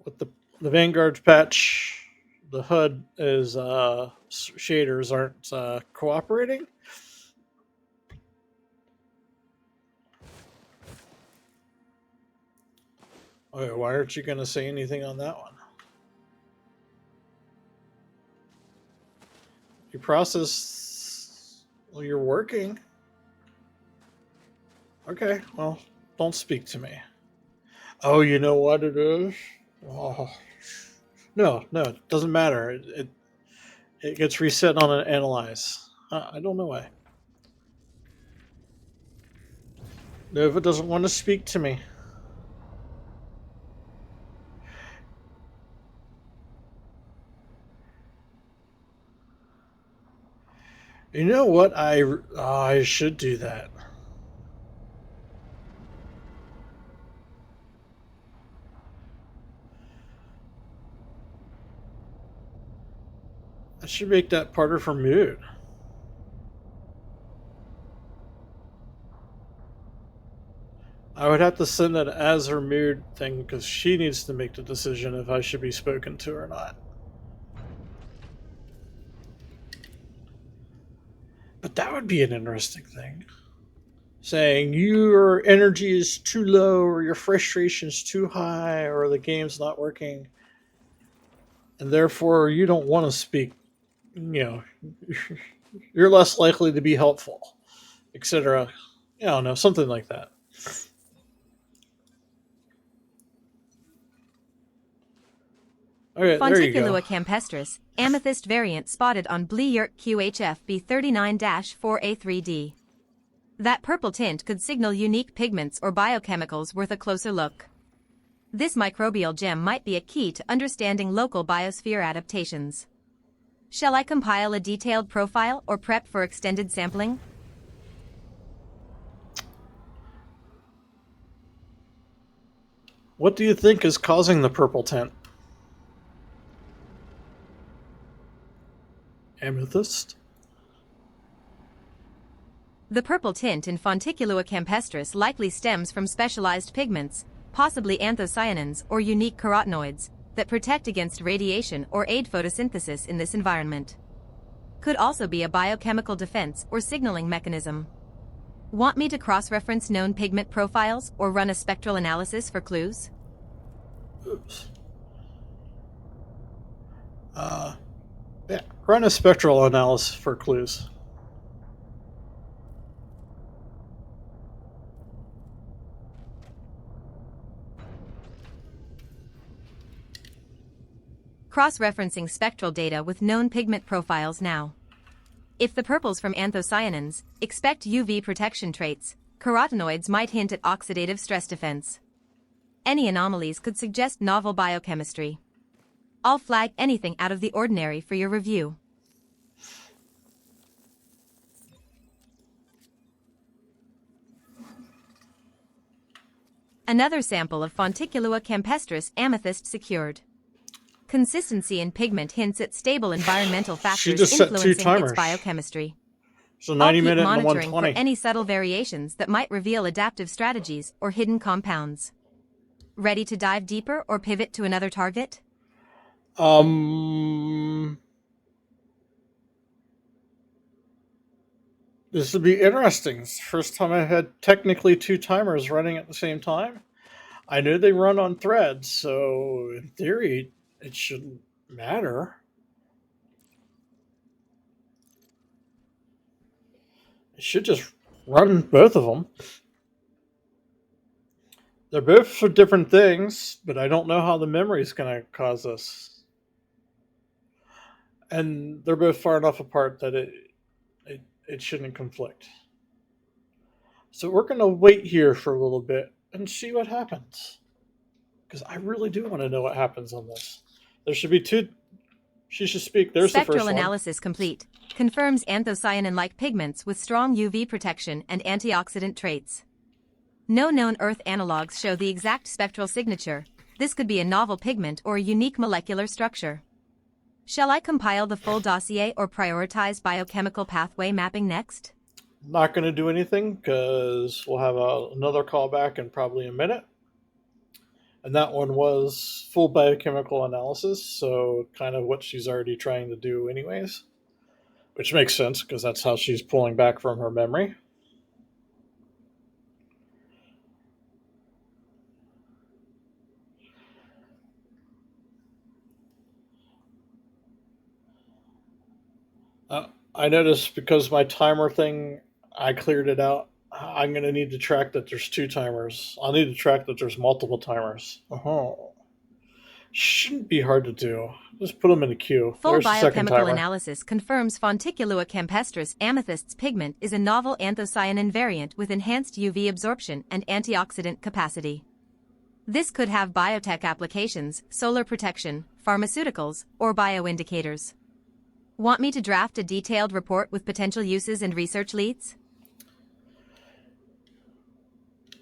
with the Vanguard patch, the HUD is shaders aren't cooperating. Okay, why aren't you going to say anything on that one? You process... Well, you're working. Okay, well, don't speak to me. Oh, you know what it is? Oh. No, it doesn't matter. It gets reset on an analyze. I don't know why. Nova doesn't want to speak to me. You know what? I should do that. I should make that part of her mood. I would have to send that as her mood thing because she needs to make the decision if I should be spoken to or not. But that would be an interesting thing. Saying your energy is too low or your frustration is too high or the game's not working. And therefore you don't want to speak. You know, you're less likely to be helpful, etc. I don't know, something like that. Okay, there you go. Fonticulua campestris, amethyst variant spotted on Bleyurt QHF B39-4A3D. That purple tint could signal unique pigments or biochemicals worth a closer look. This microbial gem might be a key to understanding local biosphere adaptations. Shall I compile a detailed profile or prep for extended sampling? What do you think is causing the purple tint? Amethyst? The purple tint in Fonticulua campestris likely stems from specialized pigments, possibly anthocyanins or unique carotenoids, that protect against radiation or aid photosynthesis in this environment. Could also be a biochemical defense or signaling mechanism. Want me to cross-reference known pigment profiles or run a spectral analysis for clues? Oops. Yeah, run a spectral analysis for clues. Cross-referencing spectral data with known pigment profiles now. If the purples from anthocyanins, expect UV protection traits. Carotenoids might hint at oxidative stress defense. Any anomalies could suggest novel biochemistry. I'll flag anything out of the ordinary for your review. Another sample of Fonticulua campestris amethyst secured. Consistency in pigment hints at stable environmental factors just set 2 influencing its timers. biochemistry. So I'll 90 keep minute and monitoring for 120. any subtle variations that might reveal adaptive strategies or hidden compounds. Ready to dive deeper or pivot to another target? This would be interesting. It's the first time I had technically 2 timers running at the same time. I know they run on threads, so in theory, it shouldn't matter. It should just run both of them. They're both for different things, but I don't know how the memory is going to cause this. And they're both far enough apart that it shouldn't conflict. So we're going to wait here for a little bit and see what happens. Because I really do want to know what happens on this. There should be 2. She should speak. There's the Spectral first one. analysis complete. Confirms anthocyanin-like pigments with strong UV protection and antioxidant traits. No known Earth analogs show the exact spectral signature. This could be a novel pigment or a unique molecular structure. Shall I compile the full dossier or prioritize biochemical pathway mapping next? Not going to do anything because we'll have another call back in probably a minute. And that one was full biochemical analysis, so kind of what she's already trying to do anyways. Which makes sense because that's how she's pulling back from her memory. I noticed because my timer thing, I cleared it out. I'm going to need to track that there's 2 timers. I'll need to track that there's multiple timers. Oh. Shouldn't be hard to do. Just put them in a queue. Full There's the second biochemical timer. analysis confirms Fonticulua campestris amethyst's pigment is a novel anthocyanin variant with enhanced UV absorption and antioxidant capacity. This could have biotech applications, solar protection, pharmaceuticals, or bioindicators. Want me to draft a detailed report with potential uses and research leads?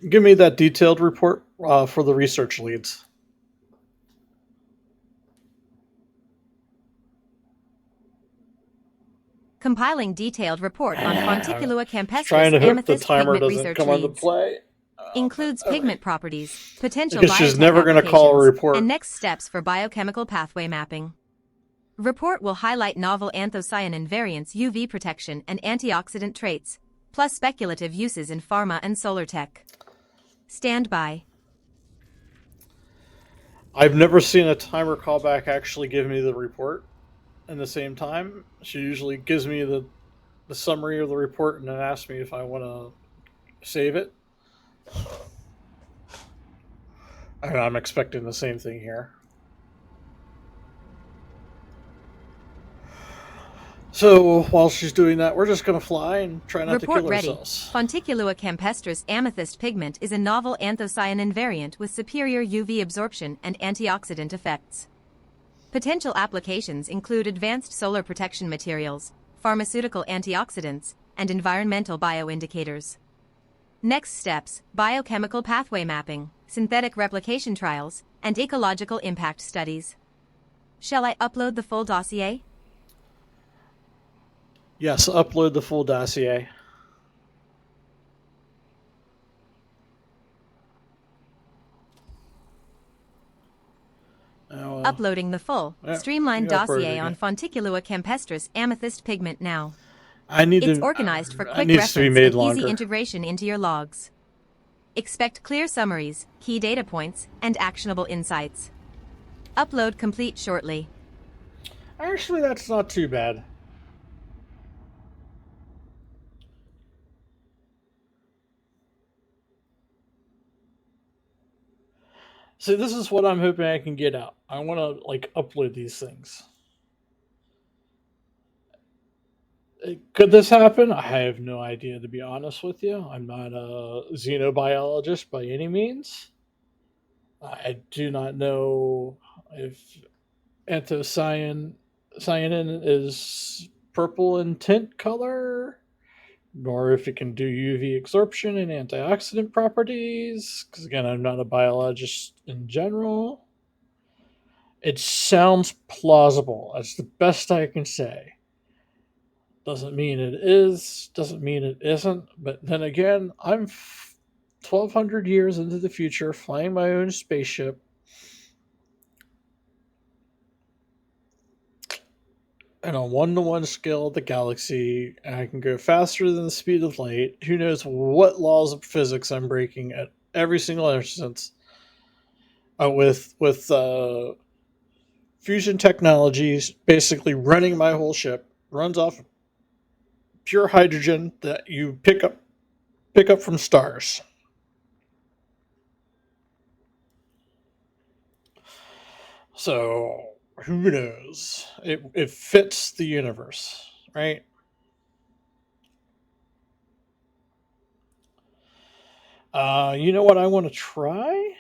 Give me that detailed report for the research leads. Compiling detailed report on Fonticulua Trying campestris to hope the amethyst timer pigment doesn't research come into leads. play. Includes pigment properties, potential Because she's biotech never gonna call a applications, report. and next steps for biochemical pathway mapping. Report will highlight novel anthocyanin variants, UV protection, and antioxidant traits, plus speculative uses in pharma and solar tech. Stand by. I've never seen a timer callback actually give me the report in the same time. She usually gives me the summary of the report and then asks me if I want to save it. And I'm expecting the same thing here. So while she's doing that, we're just going to fly and try not Report to kill ready. ourselves. Fonticulua campestris amethyst pigment is a novel anthocyanin variant with superior UV absorption and antioxidant effects. Potential applications include advanced solar protection materials, pharmaceutical antioxidants, and environmental bioindicators. Next steps: biochemical pathway mapping, synthetic replication trials, and ecological impact studies. Shall I upload the full dossier? Yes, upload the full dossier. Uploading the full, Yeah, streamlined you uploaded dossier it. on Fonticulua campestris amethyst pigment now. I need It's to. organized for It quick needs to be reference made and longer. easy integration into your logs. Expect clear summaries, key data points, and actionable insights. Upload complete shortly. Actually, that's not too bad. See, this is what I'm hoping I can get out. I want to like upload these things. Could this happen? I have no idea, to be honest with you. I'm not a xenobiologist by any means. I do not know if anthocyanin is purple in tint color, nor if it can do UV absorption and antioxidant properties. Because again, I'm not a biologist in general. It sounds plausible. That's the best I can say. Doesn't mean it is, doesn't mean it isn't. But then again, I'm 1,200 years into the future flying my own spaceship and on 1-to-1 scale of the galaxy, and I can go faster than the speed of light. Who knows what laws of physics I'm breaking at every single instance with fusion technologies basically running my whole ship. Runs off pure hydrogen that you pick up from stars. So who knows? It fits the universe, right? You know what I want to try?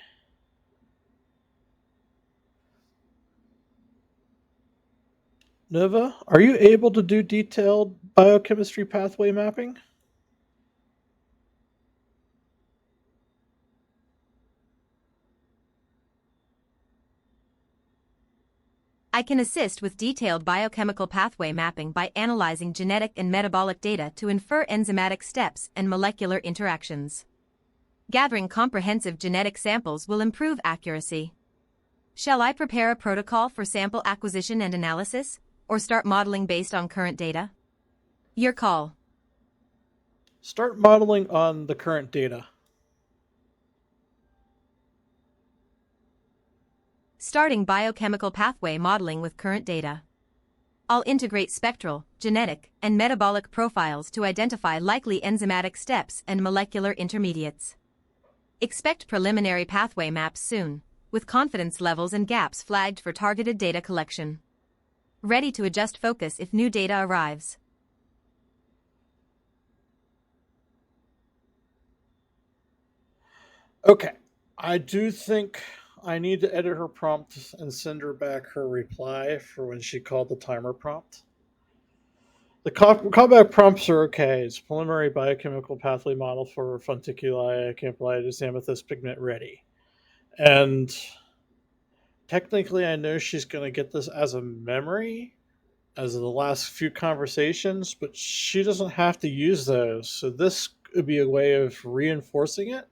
Nova, are you able to do detailed biochemistry pathway mapping? I can assist with detailed biochemical pathway mapping by analyzing genetic and metabolic data to infer enzymatic steps and molecular interactions. Gathering comprehensive genetic samples will improve accuracy. Shall I prepare a protocol for sample acquisition and analysis, or start modeling based on current data? Your call. Start modeling on the current data. Starting biochemical pathway modeling with current data. I'll integrate spectral, genetic, and metabolic profiles to identify likely enzymatic steps and molecular intermediates. Expect preliminary pathway maps soon, with confidence levels and gaps flagged for targeted data collection. Ready to adjust focus if new data arrives. Okay. I do think I need to edit her prompt and send her back her reply for when she called the timer prompt. The callback prompts are okay. It's preliminary biochemical pathway model for Funticuli, Campyllitis, Amethyst pigment ready. And technically, I know she's going to get this as a memory, as of the last few conversations, but she doesn't have to use those. So this could be a way of reinforcing it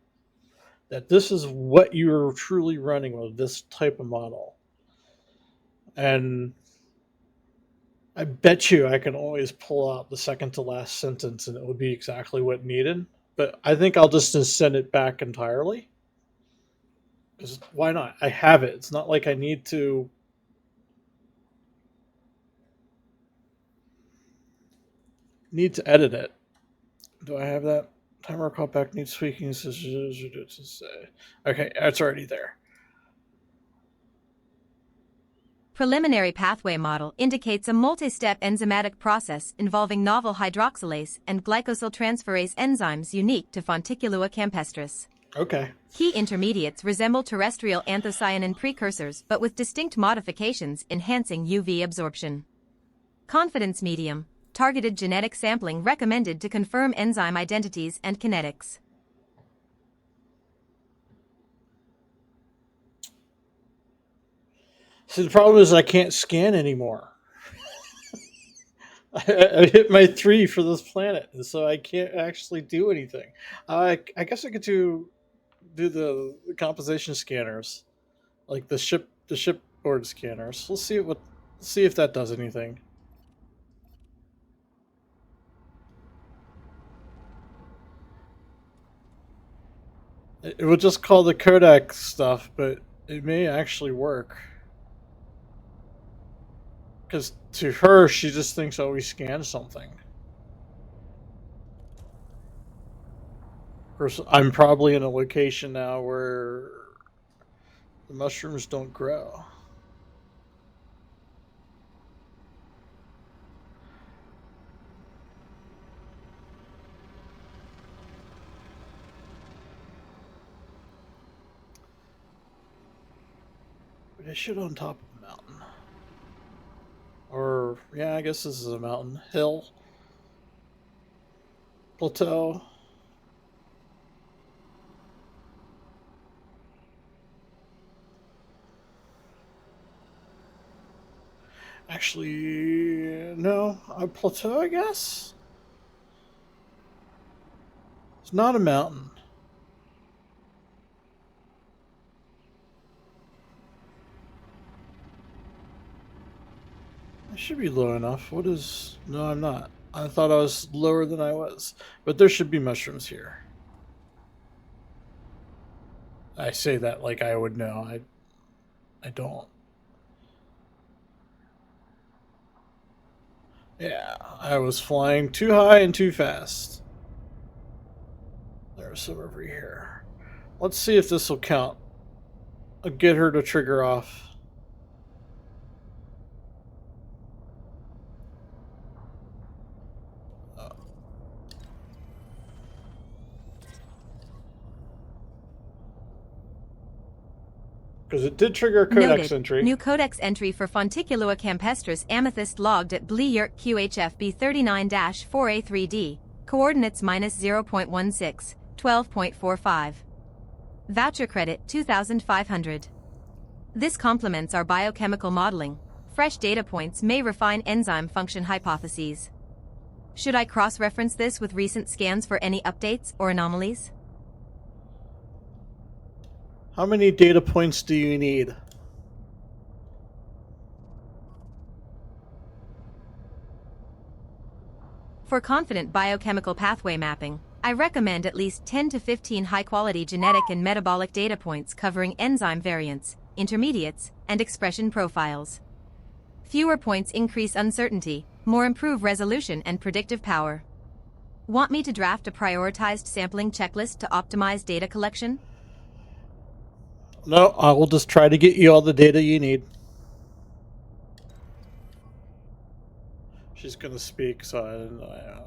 that this is what you're truly running with this type of model. And I bet you I can always pull out the second to last sentence and it would be exactly what needed. But I think I'll just send it back entirely. Because why not? I have it. It's not like I need to edit it. Do I have that? Timer callback needs tweaking. Okay, it's already there. Preliminary pathway model indicates a multi-step enzymatic process involving novel hydroxylase and glycosyltransferase enzymes unique to Fonticulua campestris. Okay. Key intermediates resemble terrestrial anthocyanin precursors but with distinct modifications enhancing UV absorption. Confidence medium, targeted genetic sampling recommended to confirm enzyme identities and kinetics. See, the problem is I can't scan anymore. I hit my 3 for this planet, and so I can't actually do anything. I guess I could do the composition scanners, like the shipboard scanners. We'll see if that does anything. It would just call the codec stuff, but it may actually work. Because to her, she just thinks, oh, we scanned something. Of course, I'm probably in a location now where the mushrooms don't grow. But I should on top of a mountain. Or, yeah, I guess this is a mountain. Hill. Plateau. Actually, no. A plateau, I guess? It's not a mountain. I should be low enough. What is... No, I'm not. I thought I was lower than I was. But there should be mushrooms here. I say that like I would know. I don't. Yeah, I was flying too high and too fast. There's some over here. Let's see if this will count. I'll get her to trigger off. Because it did trigger a codex Noted. entry. New codex entry for Fonticulua campestris amethyst logged at Bleyurk QHFB 39-4A3D. Coordinates -0.16, 12.45. Voucher credit 2,500. This complements our biochemical modeling. Fresh data points may refine enzyme function hypotheses. Should I cross-reference this with recent scans for any updates or anomalies? How many data points do you need? For confident biochemical pathway mapping, I recommend at least 10 to 15 high-quality genetic and metabolic data points covering enzyme variants, intermediates, and expression profiles. Fewer points increase uncertainty, more improve resolution and predictive power. Want me to draft a prioritized sampling checklist to optimize data collection? No, I will just try to get you all the data you need. She's gonna speak, so I don't know.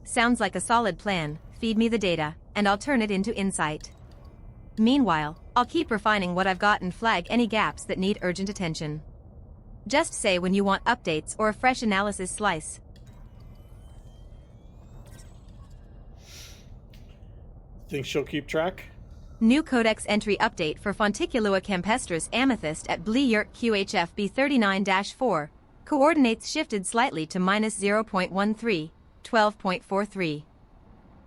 Sounds like a solid plan. Feed me the data, and I'll turn it into insight. Meanwhile, I'll keep refining what I've got and flag any gaps that need urgent attention. Just say when you want updates or a fresh analysis slice. Think she'll keep track? New codex entry update for Fonticulua campestris amethyst at Bleyurk QHFB 39-4. Coordinates shifted slightly to -0.13, 12.43.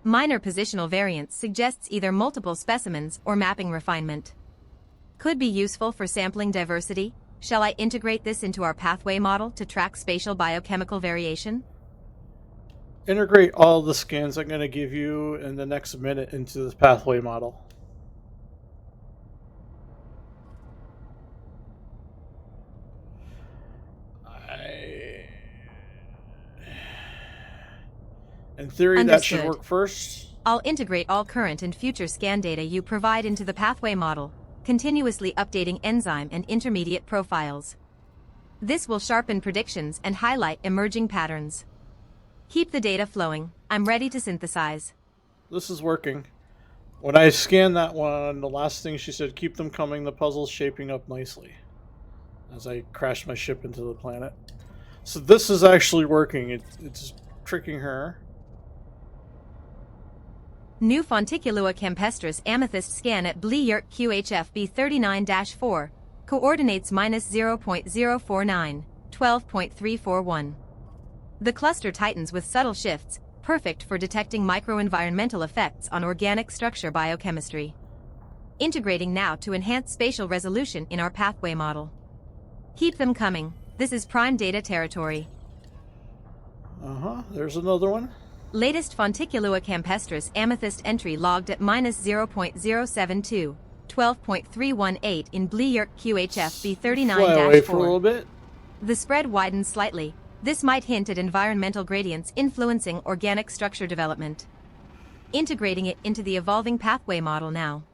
Minor positional variance suggests either multiple specimens or mapping refinement. Could be useful for sampling diversity. Shall I integrate this into our pathway model to track spatial biochemical variation? Integrate all the scans I'm going to give you in the next minute into the pathway model. In theory, that should Understood. work first. I'll integrate all current and future scan data you provide into the pathway model, continuously updating enzyme and intermediate profiles. This will sharpen predictions and highlight emerging patterns. Keep the data flowing. I'm ready to synthesize. This is working. When I scanned that one, the last thing she said, keep them coming, the puzzle's shaping up nicely. As I crashed my ship into the planet. So this is actually working. It's tricking her. New Fonticulua campestris amethyst scan at Bleyurk QHFB 39-4. Coordinates -0.049, 12.341. The cluster tightens with subtle shifts, perfect for detecting microenvironmental effects on organic structure biochemistry. Integrating now to enhance spatial resolution in our pathway model. Keep them coming. This is prime data territory. There's another one. Latest Fonticulua campestris amethyst entry logged at minus 0.072, 12.318 in Bleayurk QHF Fly away for a little B39-4. bit. The spread widens slightly. This might hint at environmental gradients influencing organic structure development. Integrating it into the evolving pathway model now.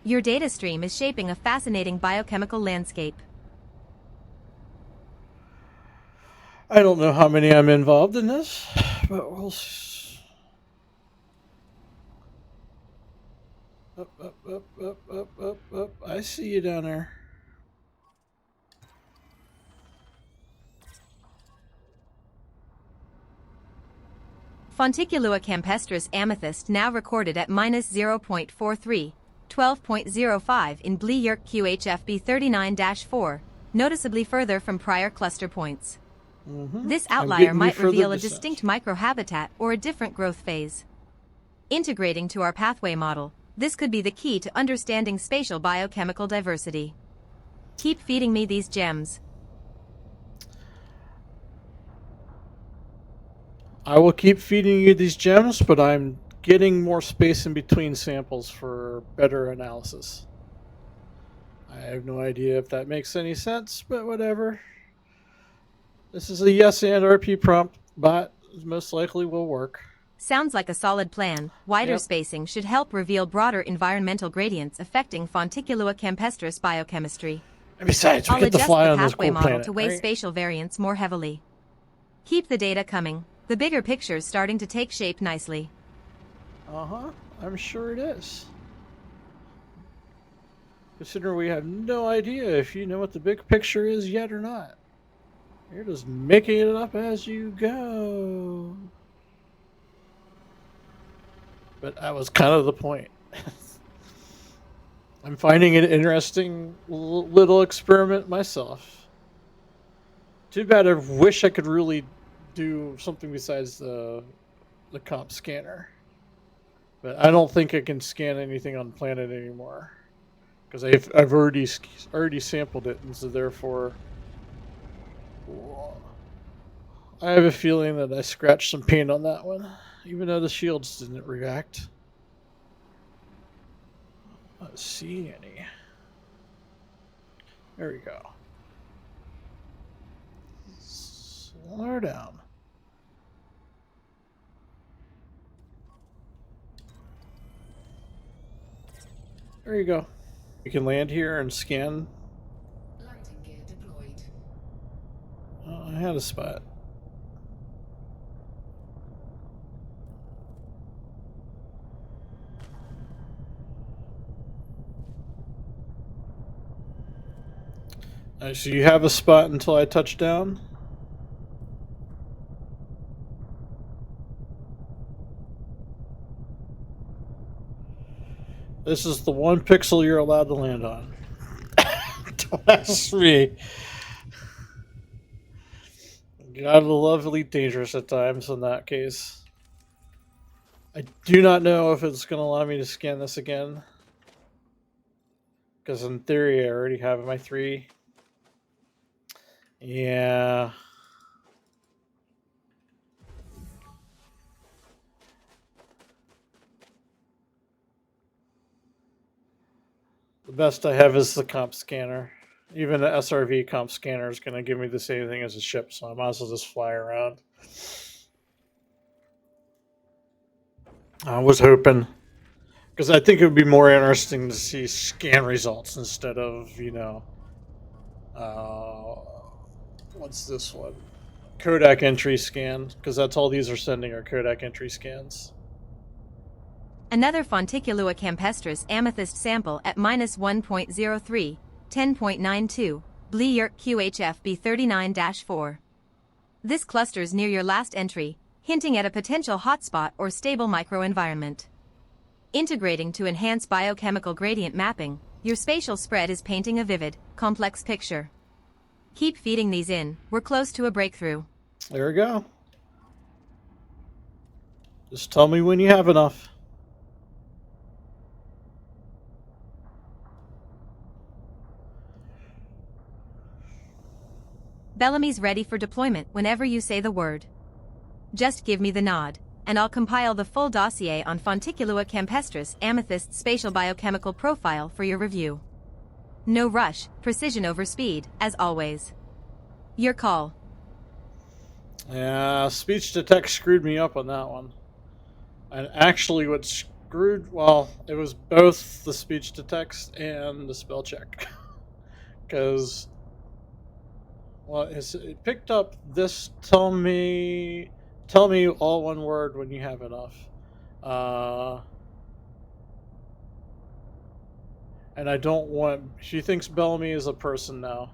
Your data stream is shaping a fascinating biochemical landscape. I don't know how many I'm involved in this, but we'll up, up, up, up, up, up, up. I see you down there. Fonticulua campestris amethyst now recorded at minus 0.43, 12.05 in Bleayurk QHF B39-4, noticeably further from prior cluster points. This outlier getting you might further reveal a descent. distinct microhabitat or a different growth phase. Integrating to our pathway model, this could be the key to understanding spatial biochemical diversity. Keep feeding me these gems. I will keep feeding you these gems, but I'm getting more space in between samples for better analysis. I have no idea if that makes any sense, but whatever. This is a yes and RP prompt, but most likely will work. Sounds like a solid plan. Wider Yep. spacing should help reveal broader environmental gradients affecting Fonticulua campestris biochemistry. And besides, we I'll get to adjust fly the on this pathway cool model planet. to weigh Right? spatial variance more heavily. Keep the data coming. The bigger picture's starting to take shape nicely. I'm sure it is. Considering we have no idea if you know what the big picture is yet or not. You're just making it up as you go. But that was kind of the point. I'm finding it an interesting little experiment myself. Too bad I wish I could really do something besides the comp scanner. But I don't think I can scan anything on the planet anymore. Because I've already sampled it, and so therefore I have a feeling that I scratched some paint on that one, even though the shields didn't react. Not seeing any. There we go. Slow her down. There you go. You can land here and scan. Landing gear deployed. Oh, I had a spot. So you have a spot until I touch down? This is the one pixel you're allowed to land on. Don't ask me. Gotta love Elite Dangerous at times in that case. I do not know if it's going to allow me to scan this again. Because in theory, I already have my 3. Yeah. The best I have is the comp scanner. Even the SRV comp scanner is going to give me the same thing as a ship, so I might as well just fly around. I was hoping, because I think it would be more interesting to see scan results instead of, what's this one? Kodak entry scan, because that's all these are sending are Kodak entry scans. Another Fonticulua campestris amethyst sample at minus 1.03, 10.92, Bleayurk QHF B39-4. This clusters near your last entry, hinting at a potential hotspot or stable microenvironment. Integrating to enhance biochemical gradient mapping, your spatial spread is painting a vivid, complex picture. Keep feeding these in, we're close to a breakthrough. There we go. Just tell me when you have enough. Bellamy's ready for deployment whenever you say the word. Just give me the nod. and I'll compile the full dossier on Fonticulua campestris amethyst's spatial biochemical profile for your review. No rush, precision over speed, as always. Your call. Yeah, speech to text screwed me up on that one. And actually, what screwed, well, it was both the speech to text and the spell check. Because, well, it picked up this tell me all one word when you have enough. And I don't want, she thinks Bellamy is a person now.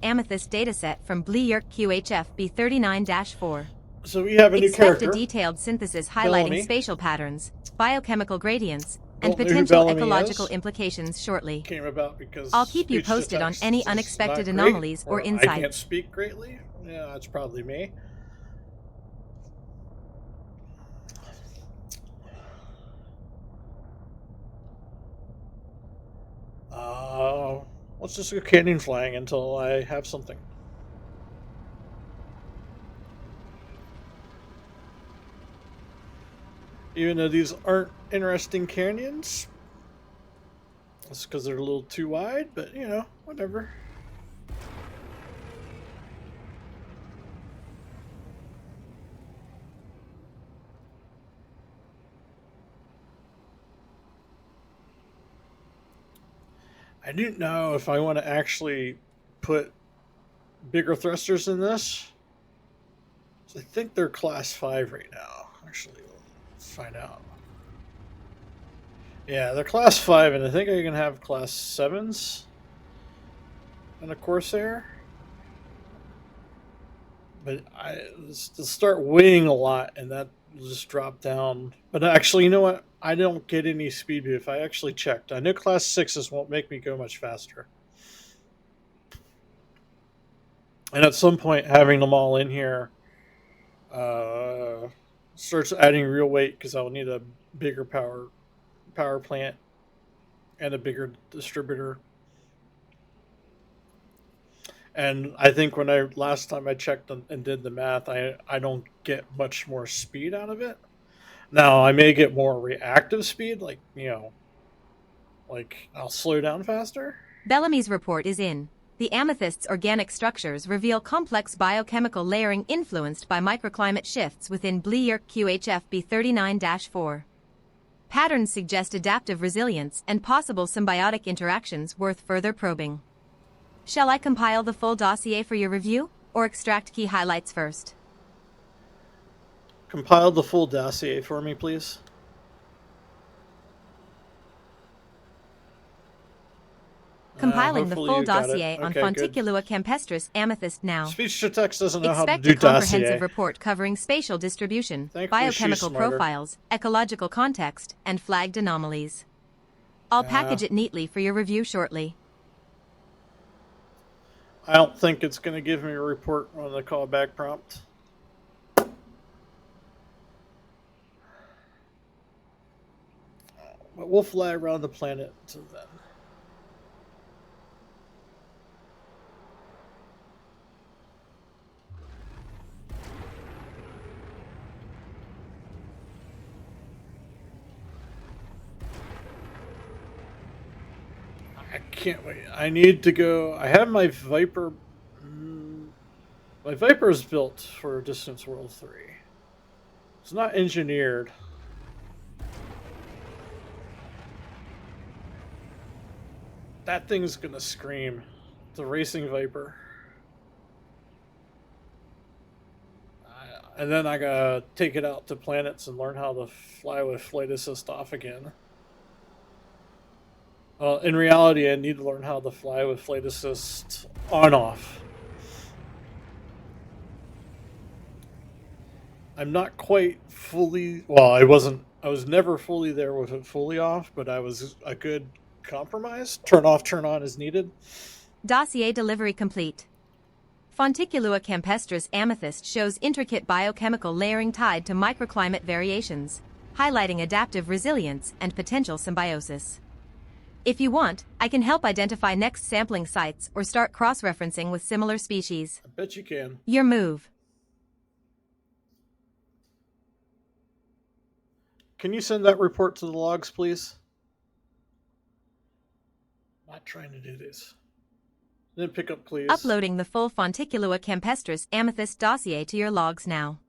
Amethyst dataset from Bleirk QHF B39-4. So we have a new Expect character. a detailed synthesis highlighting Bellamy. spatial patterns, biochemical gradients, and Don't know who potential Bellamy ecological is. implications shortly. Came about because I'll keep you speech to posted on text any is unexpected not anomalies great, or I insights. can't speak greatly. Yeah, that's probably me. Let's just go canyon flying until I have something. Even though these aren't interesting canyons, it's because they're a little too wide, but you know, whatever. I don't know if I want to actually put bigger thrusters in this. So I think they're class 5 right now. Actually, let's find out. Yeah, they're class 5, and I think I can have class 7s in a Corsair. But they'll start weighing a lot, and that will just drop down. But actually, you know what? I don't get any speed boost. I actually checked. I know class 6s won't make me go much faster. And at some point, having them all in here starts adding real weight because I'll need a bigger power plant and a bigger distributor. And I think when last time I checked and did the math, I don't get much more speed out of it. Now I may get more reactive speed, like, you know, like I'll slow down faster. Bellamy's report is in. The amethyst's organic structures reveal complex biochemical layering influenced by microclimate shifts within Bleirk QHF B39-4. Patterns suggest adaptive resilience and possible symbiotic interactions worth further probing. Shall I compile the full dossier for your review, or extract key highlights first? Compile the full dossier for me, please. Compiling the Hopefully full you got it. dossier on Okay, good. Fonticulua campestris amethyst now. Speech to text doesn't know how to Expect do a comprehensive dossier. report covering spatial distribution, Thankfully, she's biochemical smarter. profiles, ecological context, and flagged anomalies. I'll package it neatly for your review shortly. I don't think it's going to give me a report on the callback prompt. But we'll fly around the planet until then. I can't wait. I need to go. I have my Viper. My Viper is built for Distance World 3. It's not engineered. That thing's gonna scream. The Racing Viper. And then I gotta take it out to planets and learn how to fly with flight assist off again. Well, in reality, I need to learn how to fly with flight assist on-off. I'm not quite fully... Well, I was never fully there with it fully off, but I was a good compromise. Turn off, turn on as needed. Dossier delivery complete. Fonticulua campestris amethyst shows intricate biochemical layering tied to microclimate variations, highlighting adaptive resilience and potential symbiosis. If you want, I can help identify next sampling sites or start cross-referencing with similar species. I bet you can. Your move. Can you send that report to the logs, please? Not trying to do this. Then pick up, please. Uploading the full Fonticulua campestris amethyst dossier to your logs now.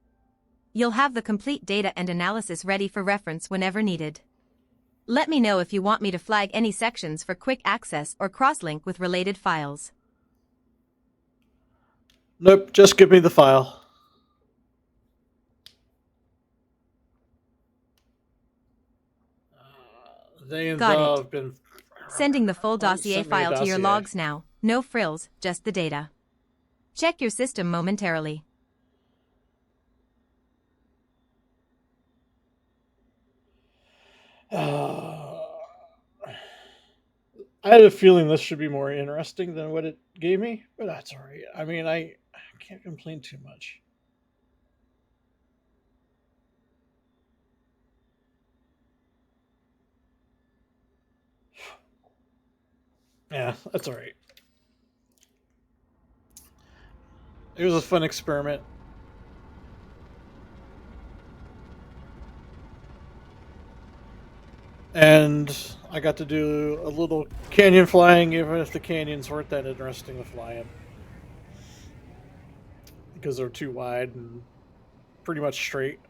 You'll have the complete data and analysis ready for reference whenever needed. Let me know if you want me to flag any sections for quick access or cross-link with related files. Nope, just give me the file. They Got it. have been Sending the full dossier Send me a file to your dossier. logs now. No frills, just the data. Check your system momentarily. I had a feeling this should be more interesting than what it gave me, but that's all right. I mean, I can't complain too much. Yeah, that's all right. It was a fun experiment. And I got to do a little canyon flying, even if the canyons weren't that interesting to fly in. Because they're too wide and pretty much straight.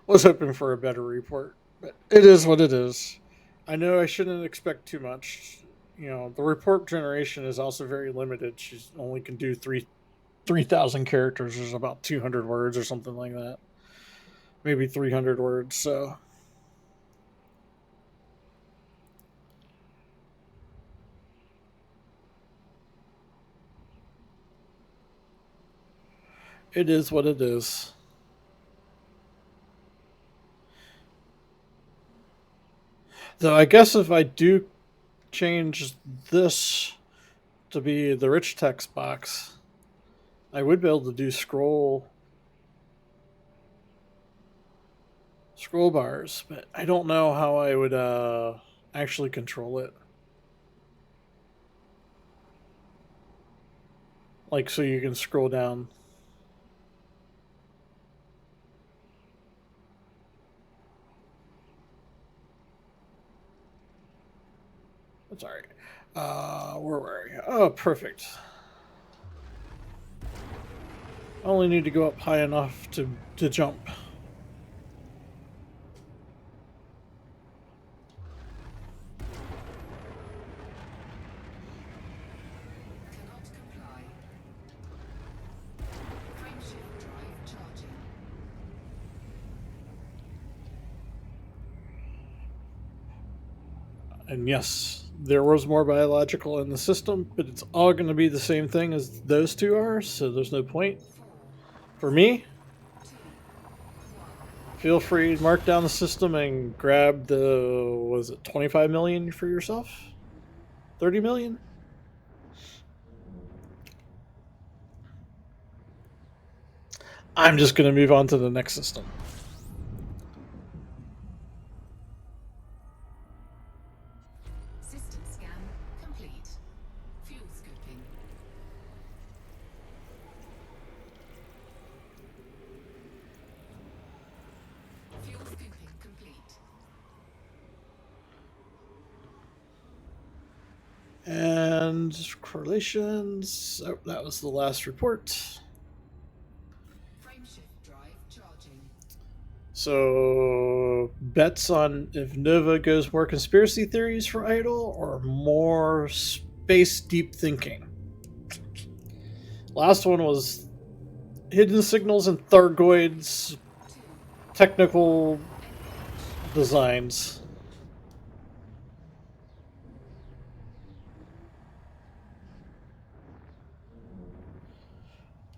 Was hoping for a better report, but it is what it is. I know I shouldn't expect too much. You know, the report generation is also very limited. She only can do 3,000 characters. There's about 200 words or something like that. Maybe 300 words. So it is what it is. Though I guess if I do change this to be the rich text box, I would be able to do scroll bars, but I don't know how I would actually control it. Like, so you can scroll down. That's all right. Where were you? Oh, perfect. I only need to go up high enough to jump. Cannot comply. Frameshift drive charging. And yes, there was more biological in the system, but it's all going to be the same thing as those two are, so there's no point. 4, For me, 2, 1. feel free to mark down the system and grab the, was it 25 million for yourself? 30 million? I'm just going to move on to the next system. System scan complete. Fuel scooping. Fuel scooping complete. And correlations. Oh, that was the last report. Frameshift drive charging. So, bets on if Nova goes more conspiracy theories for Idle or more space deep thinking. Last one was hidden signals and Thargoids, 2. technical designs.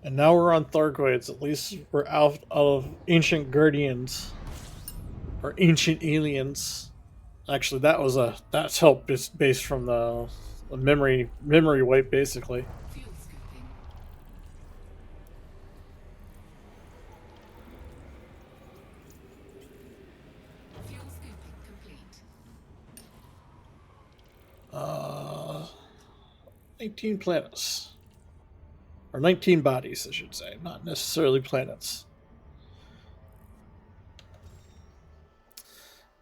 And now we're on Thargoids. At least we're out of Ancient Guardians. Or Ancient Aliens. Actually, that's help is based from the memory wipe, basically. Fuel scooping. 19 planets. Or 19 bodies, I should say, not necessarily planets.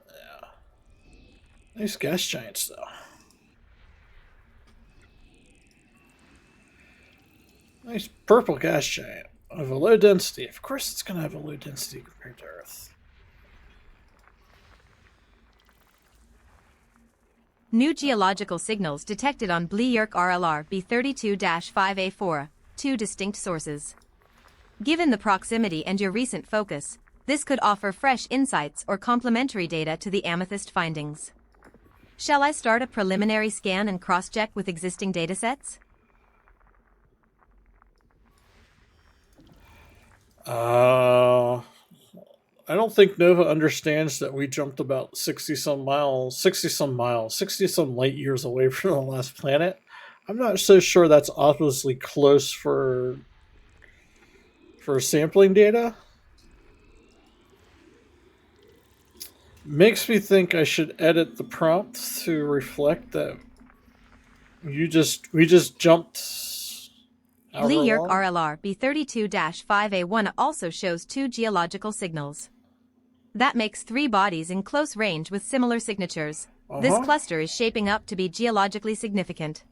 Yeah. Nice gas giants, though. Nice purple gas giant of a low density. Of course it's going to have a low density compared to Earth. New geological signals detected on Blee-Yerk RLR B32-5A4, two distinct sources. Given the proximity and your recent focus, this could offer fresh insights or complementary data to the Amethyst findings. Shall I start a preliminary scan and cross-check with existing datasets? I don't think Nova understands that we jumped about 60 some light years away from the last planet. I'm not so sure that's obviously close for sampling data. Makes me think I should edit the prompt to reflect that we just jumped. Blee-Yerk RLR B32-5A1 also shows two geological signals. That makes 3 bodies in close range with similar signatures. This cluster is shaping up to be geologically significant.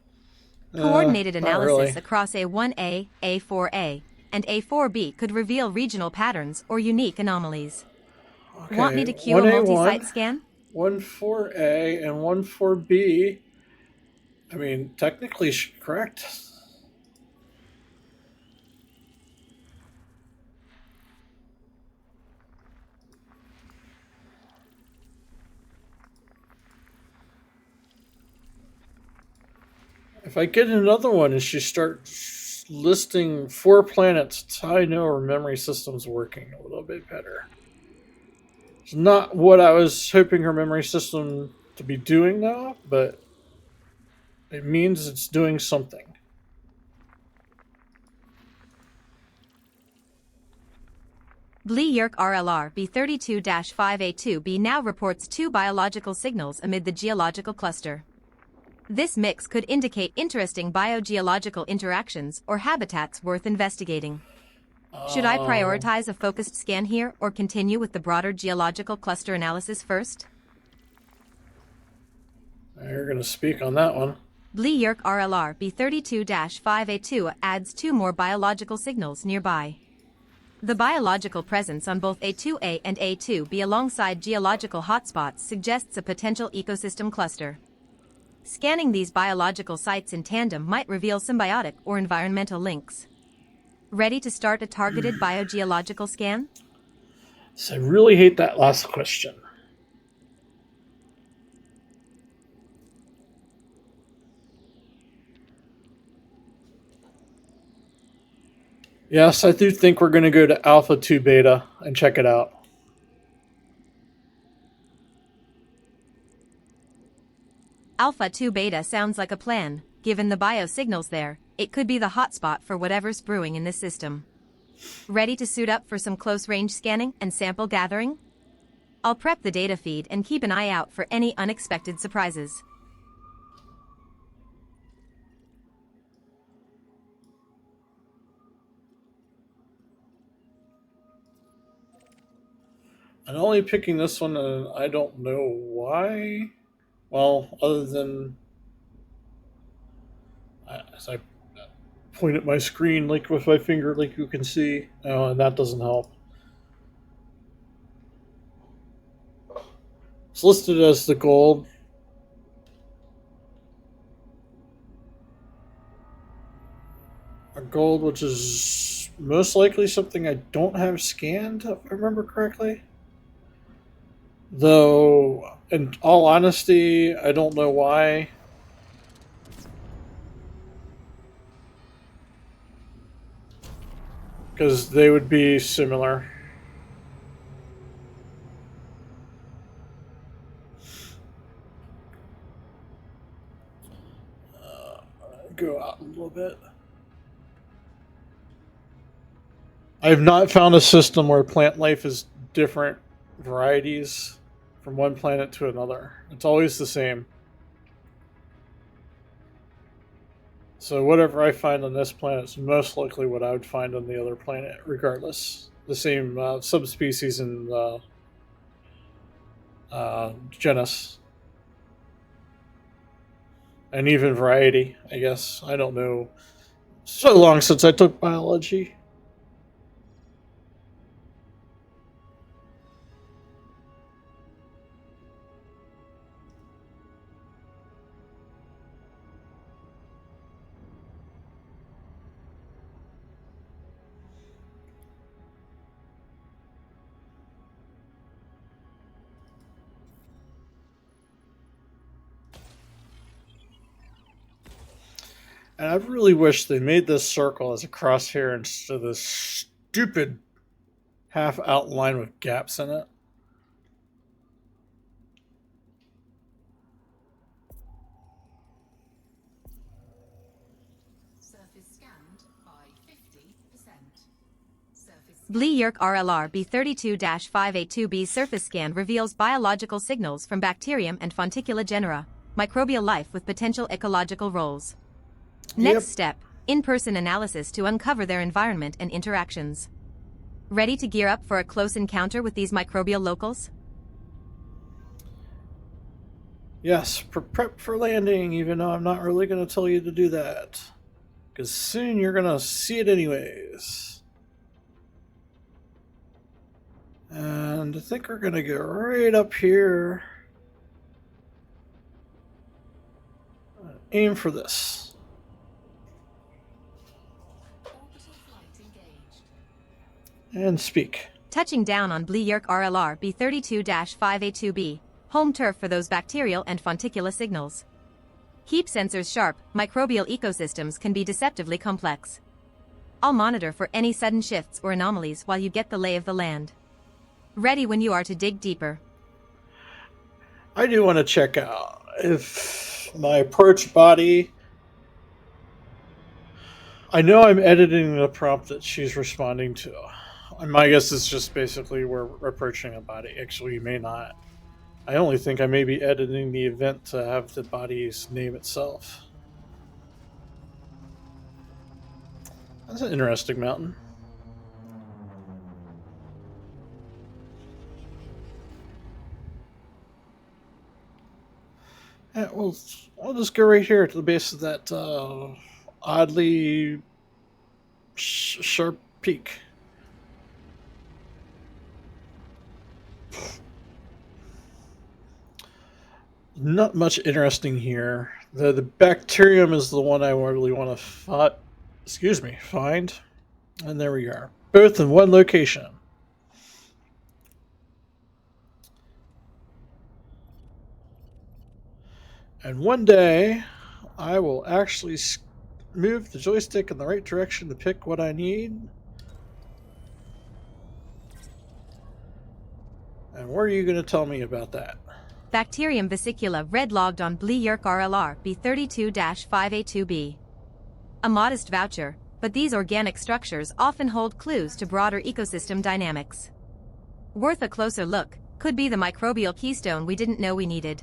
Coordinated analysis across A1A, A4A, and A4B could reveal regional patterns or unique anomalies. Okay, Want me to cue a multi-site scan? 1-4A and 1-4B. I mean, technically correct. If I get another one and she starts listing 4 planets, it's how I know her memory system's working a little bit better. It's not what I was hoping her memory system to be doing now, but it means it's doing something. Blee-Yerk RLR B32-5A2B now reports 2 biological signals amid the geological cluster. This mix could indicate interesting biogeological interactions or habitats worth investigating. Should I prioritize a focused scan here or continue with the broader geological cluster analysis first? You're going to speak on that one. Blee-Yerk RLR B32-5A2 adds 2 more biological signals nearby. The biological presence on both A2A and A2B alongside geological hotspots suggests a potential ecosystem cluster. Scanning these biological sites in tandem might reveal symbiotic or environmental links. Ready to start a targeted biogeological scan? So I really hate that last question. Yes, I do think we're going to go to Alpha 2 Beta and check it out. Alpha 2 Beta sounds like a plan. Given the biosignals there, it could be the hotspot for whatever's brewing in this system. Ready to suit up for some close-range scanning and sample gathering? I'll prep the data feed and keep an eye out for any unexpected surprises. I'm only picking this one, and I don't know why. Well, other than as I point at my screen, like with my finger, like you can see, and that doesn't help. It's listed as the gold. A gold, which is most likely something I don't have scanned, if I remember correctly. Though, in all honesty, I don't know why. Because they would be similar. Go out a little bit. I have not found a system where plant life is different varieties from one planet to another. It's always the same. So whatever I find on this planet is most likely what I would find on the other planet, regardless. The same subspecies and genus, and even variety. I guess I don't know. So long since I took biology. And I really wish they made this circle as a crosshair instead of this stupid half outline with gaps in it. Surface scanned by 50%. Surface Blee Yerk RLR B32-582b surface scan reveals biological signals from bacterium and Fonticula genera, microbial life with potential ecological roles. Next step, in-person analysis to uncover their environment and interactions. Ready to gear up for a close encounter with these microbial locals? Yes, prep for landing, even though I'm not really going to tell you to do that. Because soon you're going to see it anyways. And I think we're going to get right up here. Aim for this. orbital flight engaged. And speak. Touching down on Blee Yerk RLR B32-582b, home turf for those bacterial and Fonticula signals. Keep sensors sharp, microbial ecosystems can be deceptively complex. I'll monitor for any sudden shifts or anomalies while you get the lay of the land. Ready when you are to dig deeper. I do want to check out if my approach body. I know I'm editing the prompt that she's responding to. My guess is just basically we're approaching a body. Actually, you may not. I only think I may be editing the event to have the body's name itself. That's an interesting mountain. Yeah, well, I'll just go right here to the base of that oddly sharp peak. Not much interesting here. The bacterium is the one I really want to find. And there we are. Both in one location. And one day, I will actually move the joystick in the right direction to pick what I need. And what are you going to tell me about that? Bacterium vesicula red logged on Blee Yerk RLR B32-582b. A modest voucher, but these organic structures often hold clues to broader ecosystem dynamics. Worth a closer look, could be the microbial keystone we didn't know we needed.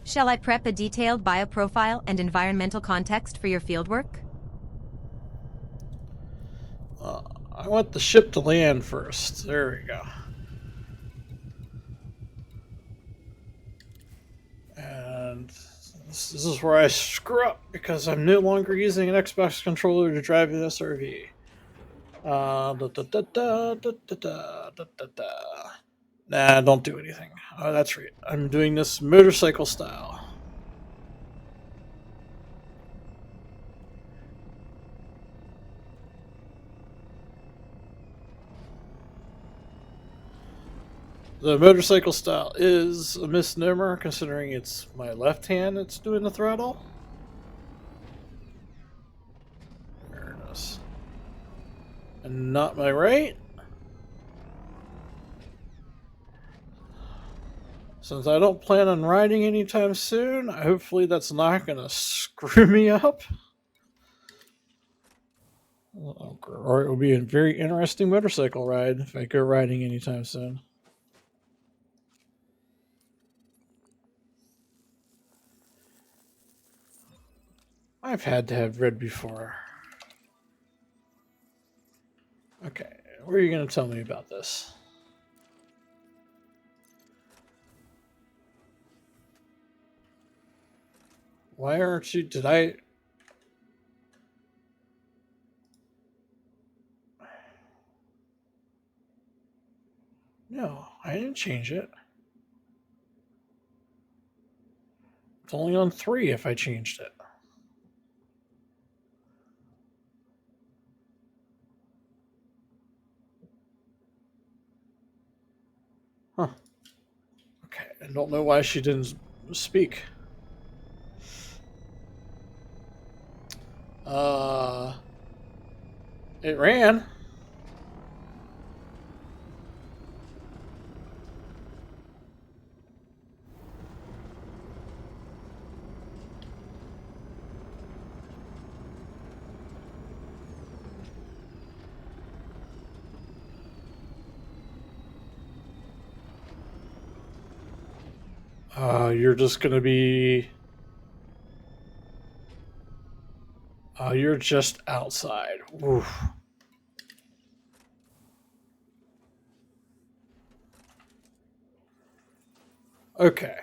Shall I prep a detailed bioprofile and environmental context for your fieldwork? I want the ship to land first. There we go. And this is where I screw up because I'm no longer using an Xbox controller to drive an SRV. Nah, don't do anything. Oh, that's right. I'm doing this motorcycle style. The motorcycle style is a misnomer considering it's my left hand that's doing the throttle. There it is. And not my right. Since I don't plan on riding anytime soon, hopefully that's not going to screw me up. Or it will be a very interesting motorcycle ride if I go riding anytime soon. I've had to have read before. Okay, what are you going to tell me about this? Why aren't you... Did I... No, I didn't change it. It's only on 3 if I changed it. Huh. Okay, I don't know why she didn't speak. It ran. You're just gonna be... you're just outside. Oof. Okay.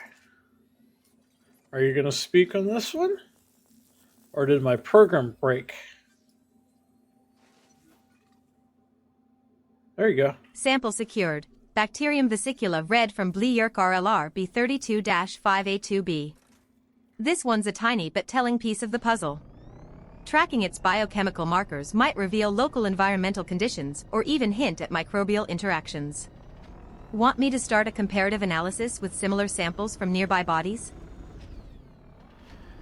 Are you gonna speak on this one? Or did my program break? There you go. Sample secured. Bacterium vesicula red from Blierk RLR B32-5A2B. This one's a tiny but telling piece of the puzzle. Tracking its biochemical markers might reveal local environmental conditions or even hint at microbial interactions. Want me to start a comparative analysis with similar samples from nearby bodies?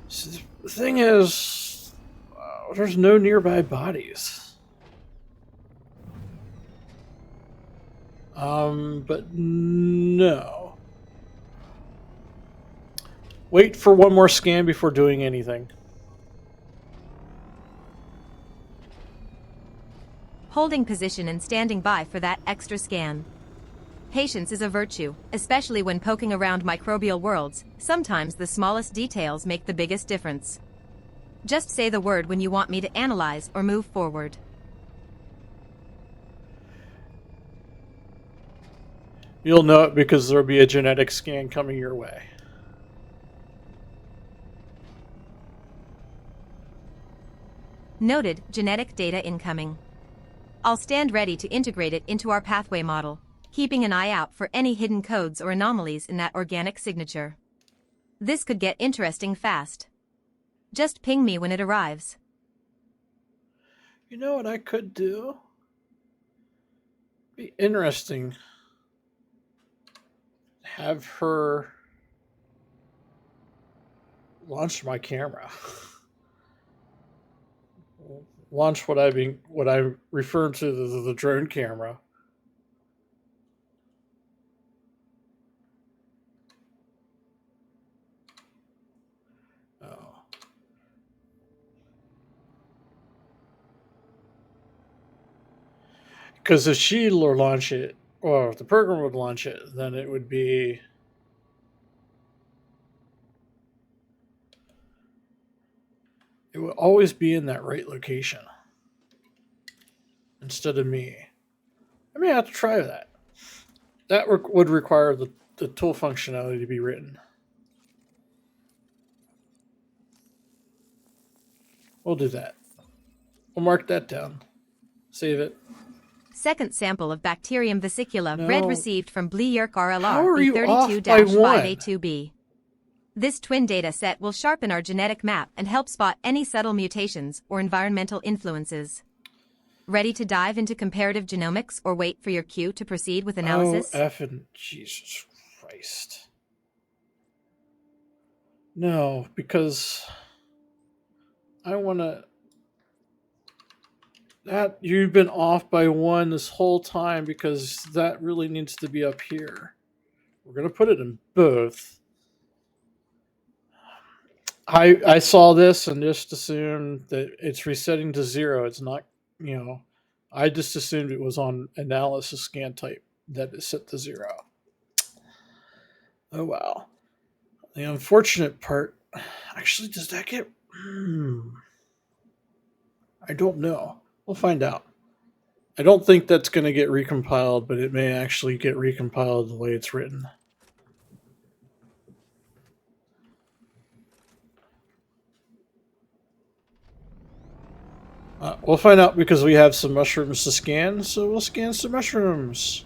So the thing is, there's no nearby bodies. But no. Wait for one more scan before doing anything. Holding position and standing by for that extra scan. Patience is a virtue, especially when poking around microbial worlds. Sometimes the smallest details make the biggest difference. Just say the word when you want me to analyze or move forward. You'll know it because there'll be a genetic scan coming your way. Noted, genetic data incoming. I'll stand ready to integrate it into our pathway model, keeping an eye out for any hidden codes or anomalies in that organic signature. This could get interesting fast. Just ping me when it arrives. You know what I could do? Be interesting. Have her launch my camera. Launch what I refer to as the drone camera. Oh. Because if she will launch it, or if the program would launch it, then it would be... It would always be in that right location. Instead of me. I may have to try that. That would require the tool functionality to be written. We'll do that. We'll mark that down. Save it. Second sample of Bacterium vesicula No. red received from Blierk How RLR are you off by one? B32-5A2B. This twin data set will sharpen our genetic map and help spot any subtle mutations or environmental influences. Ready to dive into comparative genomics or wait for your cue to proceed with analysis? Oh, effing Jesus Christ. No, because I want to... That, you've been off by one this whole time because that really needs to be up here. We're going to put it in both. I saw this and just assumed that it's resetting to 0. It's not, I just assumed it was on analysis scan type that is set to 0. Oh, wow. The unfortunate part, actually, does that get I don't know. We'll find out. I don't think that's going to get recompiled, but it may actually get recompiled the way it's written. We'll find out because we have some mushrooms to scan, so we'll scan some mushrooms.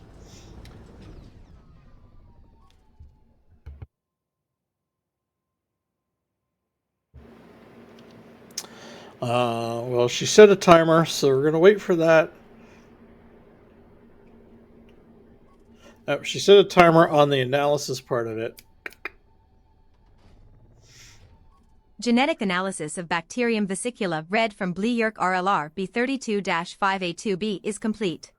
Well, she set a timer, so we're going to wait for that. She set a timer on the analysis part of it. Genetic analysis of Bacterium vesicula red from Bleyerk RLR B32-5A2B is complete.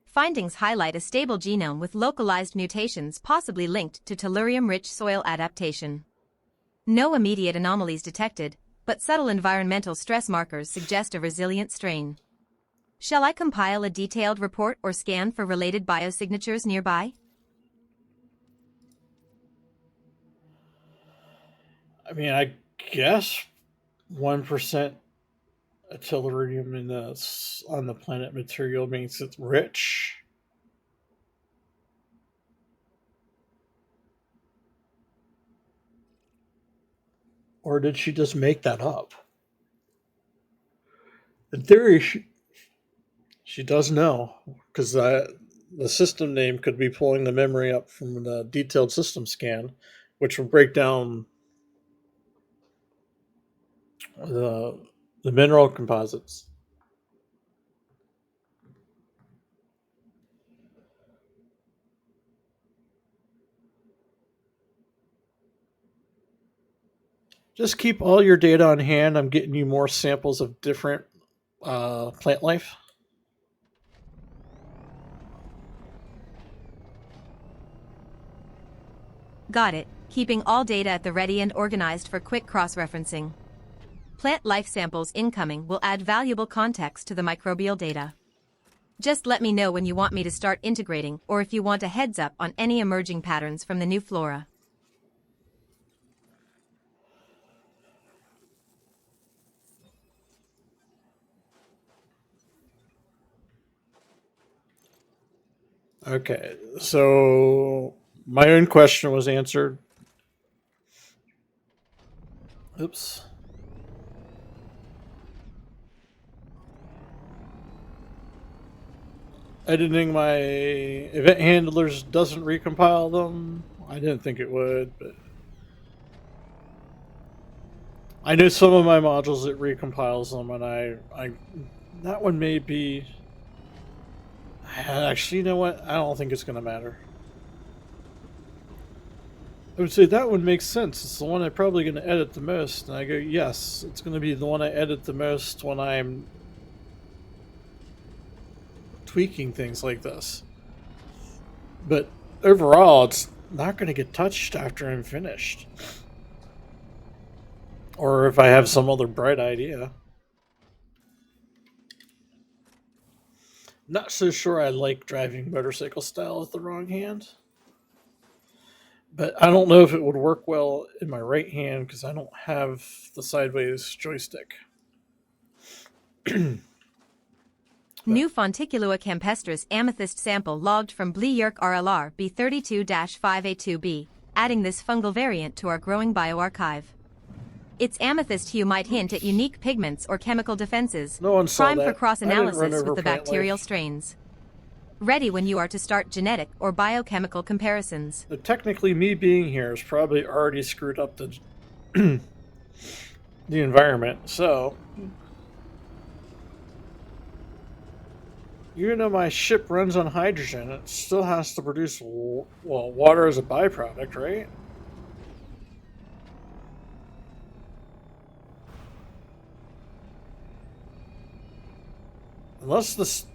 Findings highlight a stable genome with localized mutations possibly linked to tellurium-rich soil adaptation. No immediate anomalies detected, but subtle environmental stress markers suggest a resilient strain. Shall I compile a detailed report or scan for related biosignatures nearby? I mean, I guess 1% tellurium in on the planet material means it's rich. Or did she just make that up? In theory, she does know, because the system name could be pulling the memory up from the detailed system scan, which will break down the mineral composites. Just keep all your data on hand. I'm getting you more samples of different plant life. Got it, keeping all data at the ready and organized for quick cross-referencing. Plant life samples incoming will add valuable context to the microbial data. Just let me know when you want me to start integrating or if you want a heads up on any emerging patterns from the new flora. Okay, so my own question was answered. Oops. Editing my event handlers doesn't recompile them. I didn't think it would, but I know some of my modules it recompiles them, and I that one may be. Actually, you know what? I don't think it's going to matter. I would say that one makes sense. It's the one I'm probably going to edit the most, and I go, yes, it's going to be the one I edit the most when I'm tweaking things like this. But overall, it's not going to get touched after I'm finished. Or if I have some other bright idea. Not so sure I like driving motorcycle style with the wrong hand. But I don't know if it would work well in my right hand because I don't have the sideways joystick. New Fonticulua campestris amethyst sample logged from Bleyerk RLR B32-5A2B, adding this fungal variant to our growing bioarchive. Its amethyst hue might hint at unique pigments or chemical defenses, No one saw prime that. for cross-analysis I didn't run over with the plant bacterial life. strains. Ready when you are to start genetic or biochemical comparisons. So technically, me being here has probably already screwed up the the environment. So, even though my ship runs on hydrogen, it still has to produce water as a byproduct, right? Unless the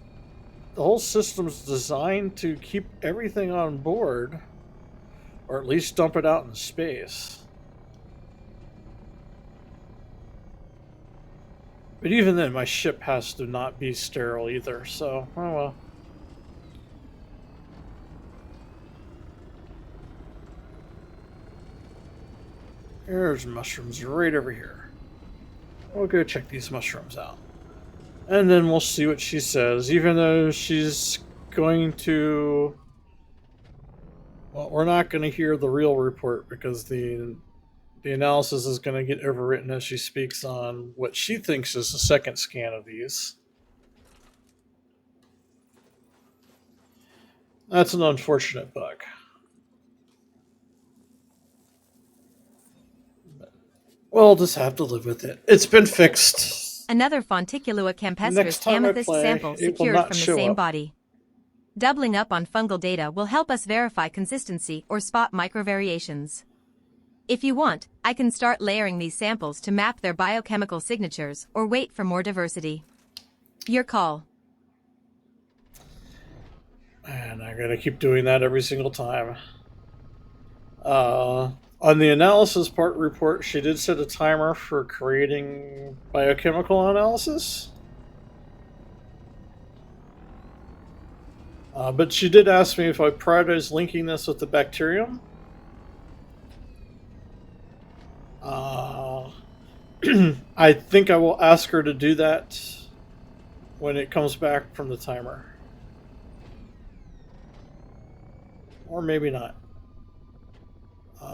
whole system's designed to keep everything on board, or at least dump it out in space. But even then, my ship has to not be sterile either, so, oh well. There's mushrooms right over here. We'll go check these mushrooms out. And then we'll see what she says, even though she's going to... Well, we're not going to hear the real report because the analysis is going to get overwritten as she speaks on what she thinks is the second scan of these. That's an unfortunate bug. We'll just have to live with it. It's been fixed. Another Fonticulua campestris Next time I amethyst play, sample it will secured not from the show same up. body. Doubling up on fungal data will help us verify consistency or spot microvariations. If you want, I can start layering these samples to map their biochemical signatures or wait for more diversity. Your call. And I gotta keep doing that every single time. On the analysis part report, she did set a timer for creating biochemical analysis. But she did ask me if I prioritize linking this with the bacterium. I think I will ask her to do that when it comes back from the timer. Or maybe not.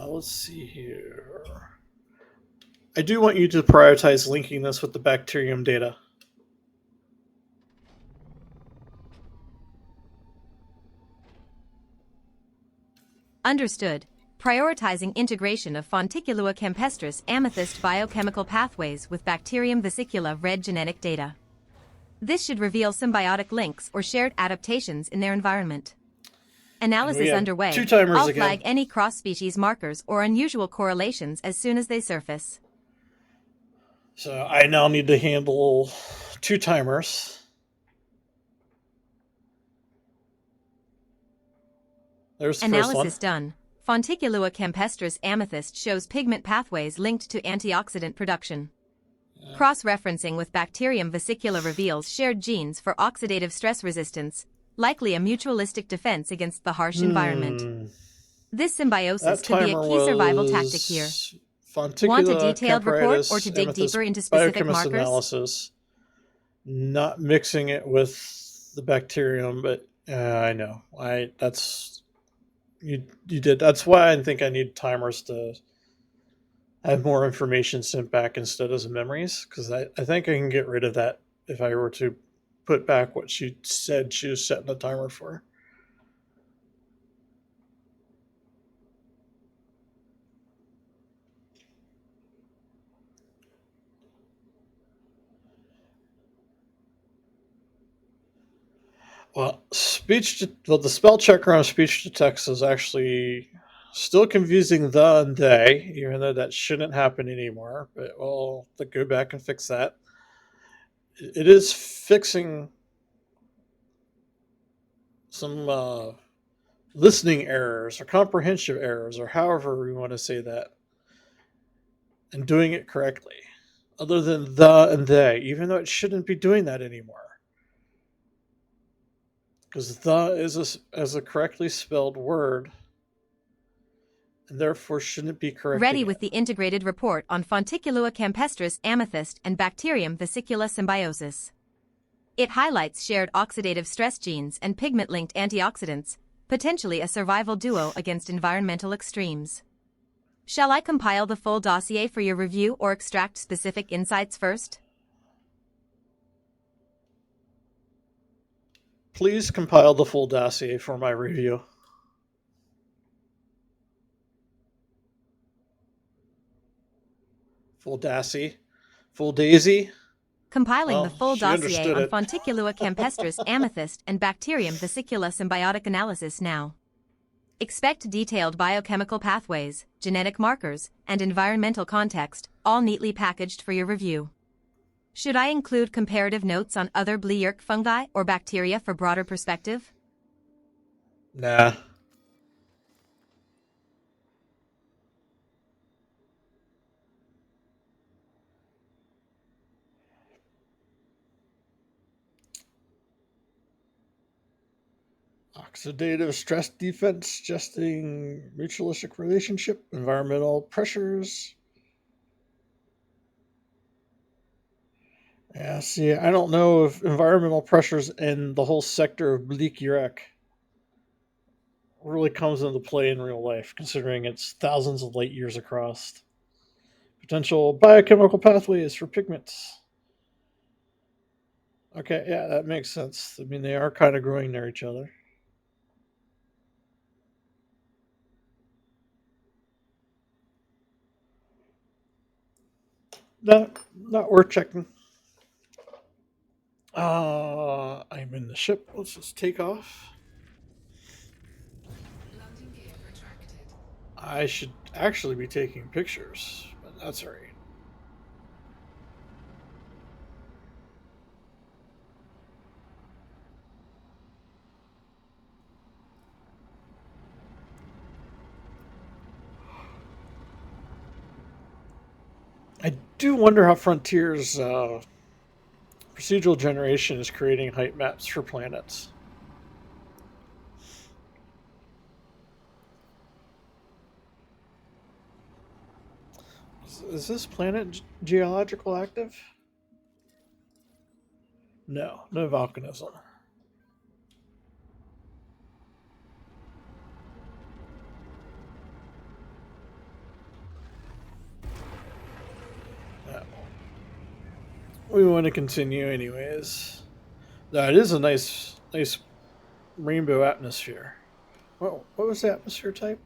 Let's see here. I do want you to prioritize linking this with the bacterium data. Understood. Prioritizing integration of Fonticulua campestris amethyst biochemical pathways with Bacterium vesicula red genetic data. This should reveal symbiotic links or shared adaptations in their environment. Analysis underway. 2 timers I'll again. flag any cross-species markers or unusual correlations as soon as they surface. So I now need to handle 2 timers. There's the first one. Analysis done. Fonticulua campestris amethyst shows pigment pathways linked to antioxidant production. Cross-referencing with Bacterium vesicula reveals shared genes for oxidative stress resistance, likely a mutualistic defense against the harsh environment. This symbiosis could be a key survival tactic here. Want a detailed report or to dig deeper into specific biochemist markers? analysis. Not mixing it with the bacterium, but I know. You did. That's why I think I need timers to have more information sent back instead of the memories, because I think I can get rid of that if I were to put back what she said she was setting the timer for. Well, the spell checker on speech to text is actually still confusing the and they, even though that shouldn't happen anymore. But we'll have to go back and fix that. It is fixing some listening errors or comprehension errors, or however we want to say that, and doing it correctly. Other than the and they, even though it shouldn't be doing that anymore. Because the is a correctly spelled word, and therefore shouldn't be corrected. Ready with the integrated report on Fonticulua campestris amethyst and Bacterium vesicula symbiosis. It highlights shared oxidative stress genes and pigment-linked antioxidants, potentially a survival duo against environmental extremes. Shall I compile the full dossier for your review or extract specific insights first? Please compile the full dossier for my review. Full dossier? Full daisy? Compiling Well, the full she dossier understood on it. Fonticulua campestris amethyst and Bacterium vesicula symbiotic analysis now. Expect detailed biochemical pathways, genetic markers, and environmental context, all neatly packaged for your review. Should I include comparative notes on other Bleierk fungi or bacteria for broader perspective? Nah. Oxidative stress defense, suggesting mutualistic relationship, environmental pressures. Yeah, see, I don't know if environmental pressures in the whole sector of Bleak Iraq really comes into play in real life, considering it's thousands of light years across. Potential biochemical pathways for pigments. Okay, yeah, that makes sense. I mean, they are kind of growing near each other. Not worth checking. I'm in the ship. Let's just take off. Landing gear retracted. I should actually be taking pictures, but that's alright. I do wonder how Frontiers procedural generation is creating height maps for planets. Is this planet geological active? No, no volcanism. No. We want to continue anyways. That is a nice rainbow atmosphere. What was the atmosphere type?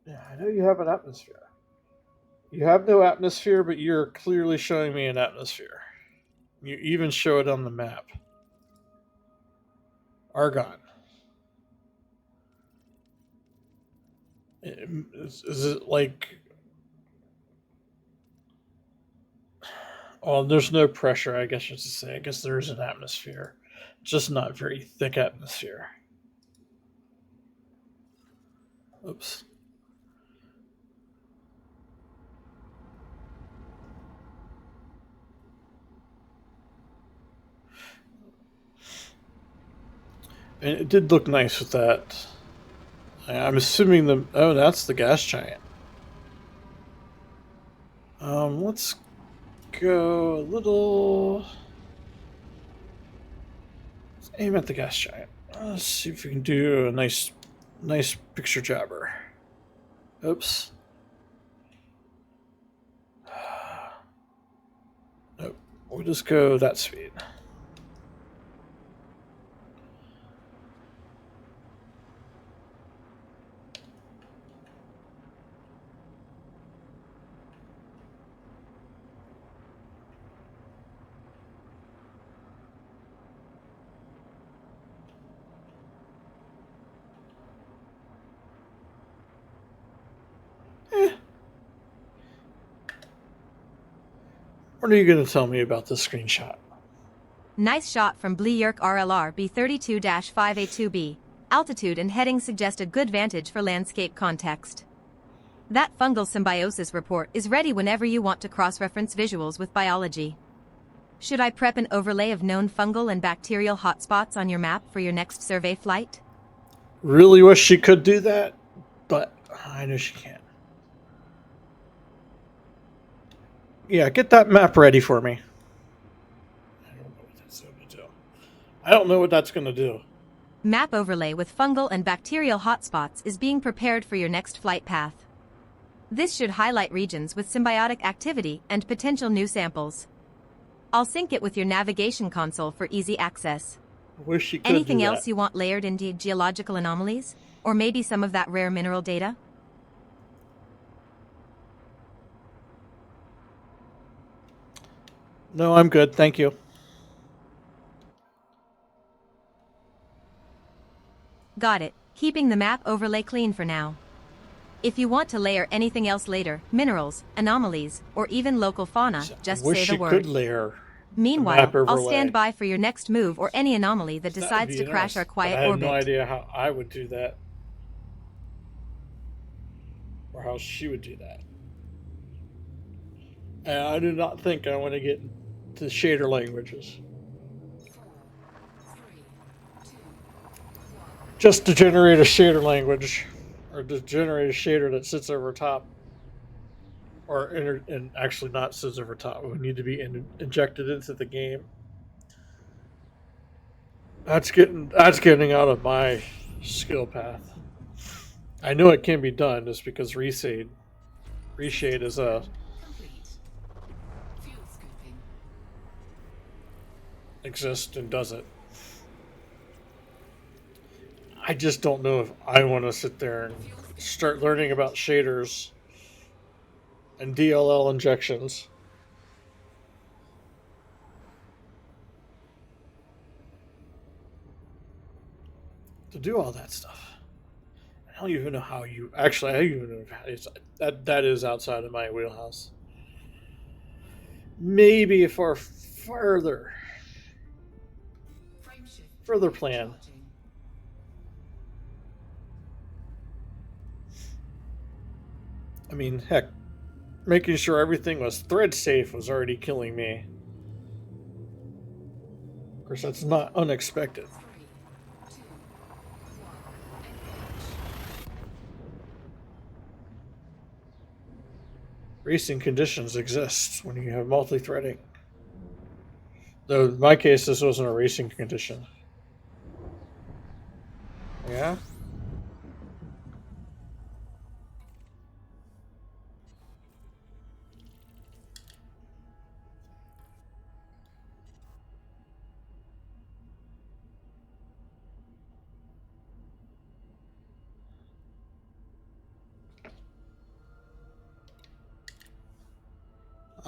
Yeah, I know you have an atmosphere. You have no atmosphere, but you're clearly showing me an atmosphere. You even show it on the map. Argon. Is it like? Oh, there's no pressure. I guess you should say. I guess there is an atmosphere, just not very thick atmosphere. Oops. And it did look nice with that. I'm assuming the oh, that's the gas giant. Let's go a little. Let's aim at the gas giant. Let's see if we can do a nice picture jabber. Oops. Nope. We'll just go that speed. What are you going to tell me about this screenshot? Nice shot from Bleak RLR B32-5A2B. Altitude and heading suggest a good vantage for landscape context. That fungal symbiosis report is ready whenever you want to cross-reference visuals with biology. Should I prep an overlay of known fungal and bacterial hotspots on your map for your next survey flight? Really wish she could do that, but I know she can't. Yeah, get that map ready for me. I don't know what that's going to do. I don't know what that's going to do. Map overlay with fungal and bacterial hotspots is being prepared for your next flight path. This should highlight regions with symbiotic activity and potential new samples. I'll sync it with your navigation console for easy access. Wish she could. Anything do else that. you want layered into geological anomalies? Or maybe some of that rare mineral data? No, I'm good. Thank you. Got it. Keeping the map overlay clean for now. If you want to layer anything else later, minerals, anomalies, or even local fauna, just wish say the she word. could layer. Meanwhile, map I'll overlay. stand by for your next move or any anomaly that That'd decides be to crash nice, our but quiet I have orbit. no idea how I would do that, or how she would do that. And I do not think I want to get to shader languages. 4, 3, 2, 1. Just to generate a shader language, or to generate a shader that sits over top. and actually not Scissor for Top, would need to be injected into the game. That's getting out of my skill path. I know it can be done just because Reshade is a Complete. Fuel scooping. exists and does it. I just don't know if I want to sit there and start learning about shaders and DLL injections. To do all that stuff. I don't even know how you actually. I don't even know how that is outside of my wheelhouse. Maybe for further Frame shift. further plan. Charging. I mean, heck, making sure everything was thread safe was already killing me. Of course, that's not unexpected. 3, 2, 1. Engage. Racing conditions exist when you have multi-threading. Though in my case, this wasn't a racing condition. Yeah?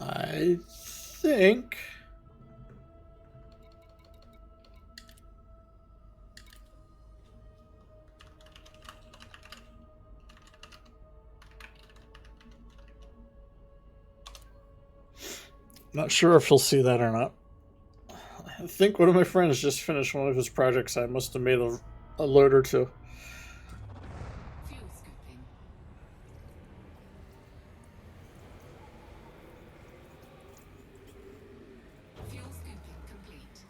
I think not sure if you'll see that or not. I think one of my friends just finished one of his projects. I must have made a load or two. Fuel scooping. Fuel scooping complete.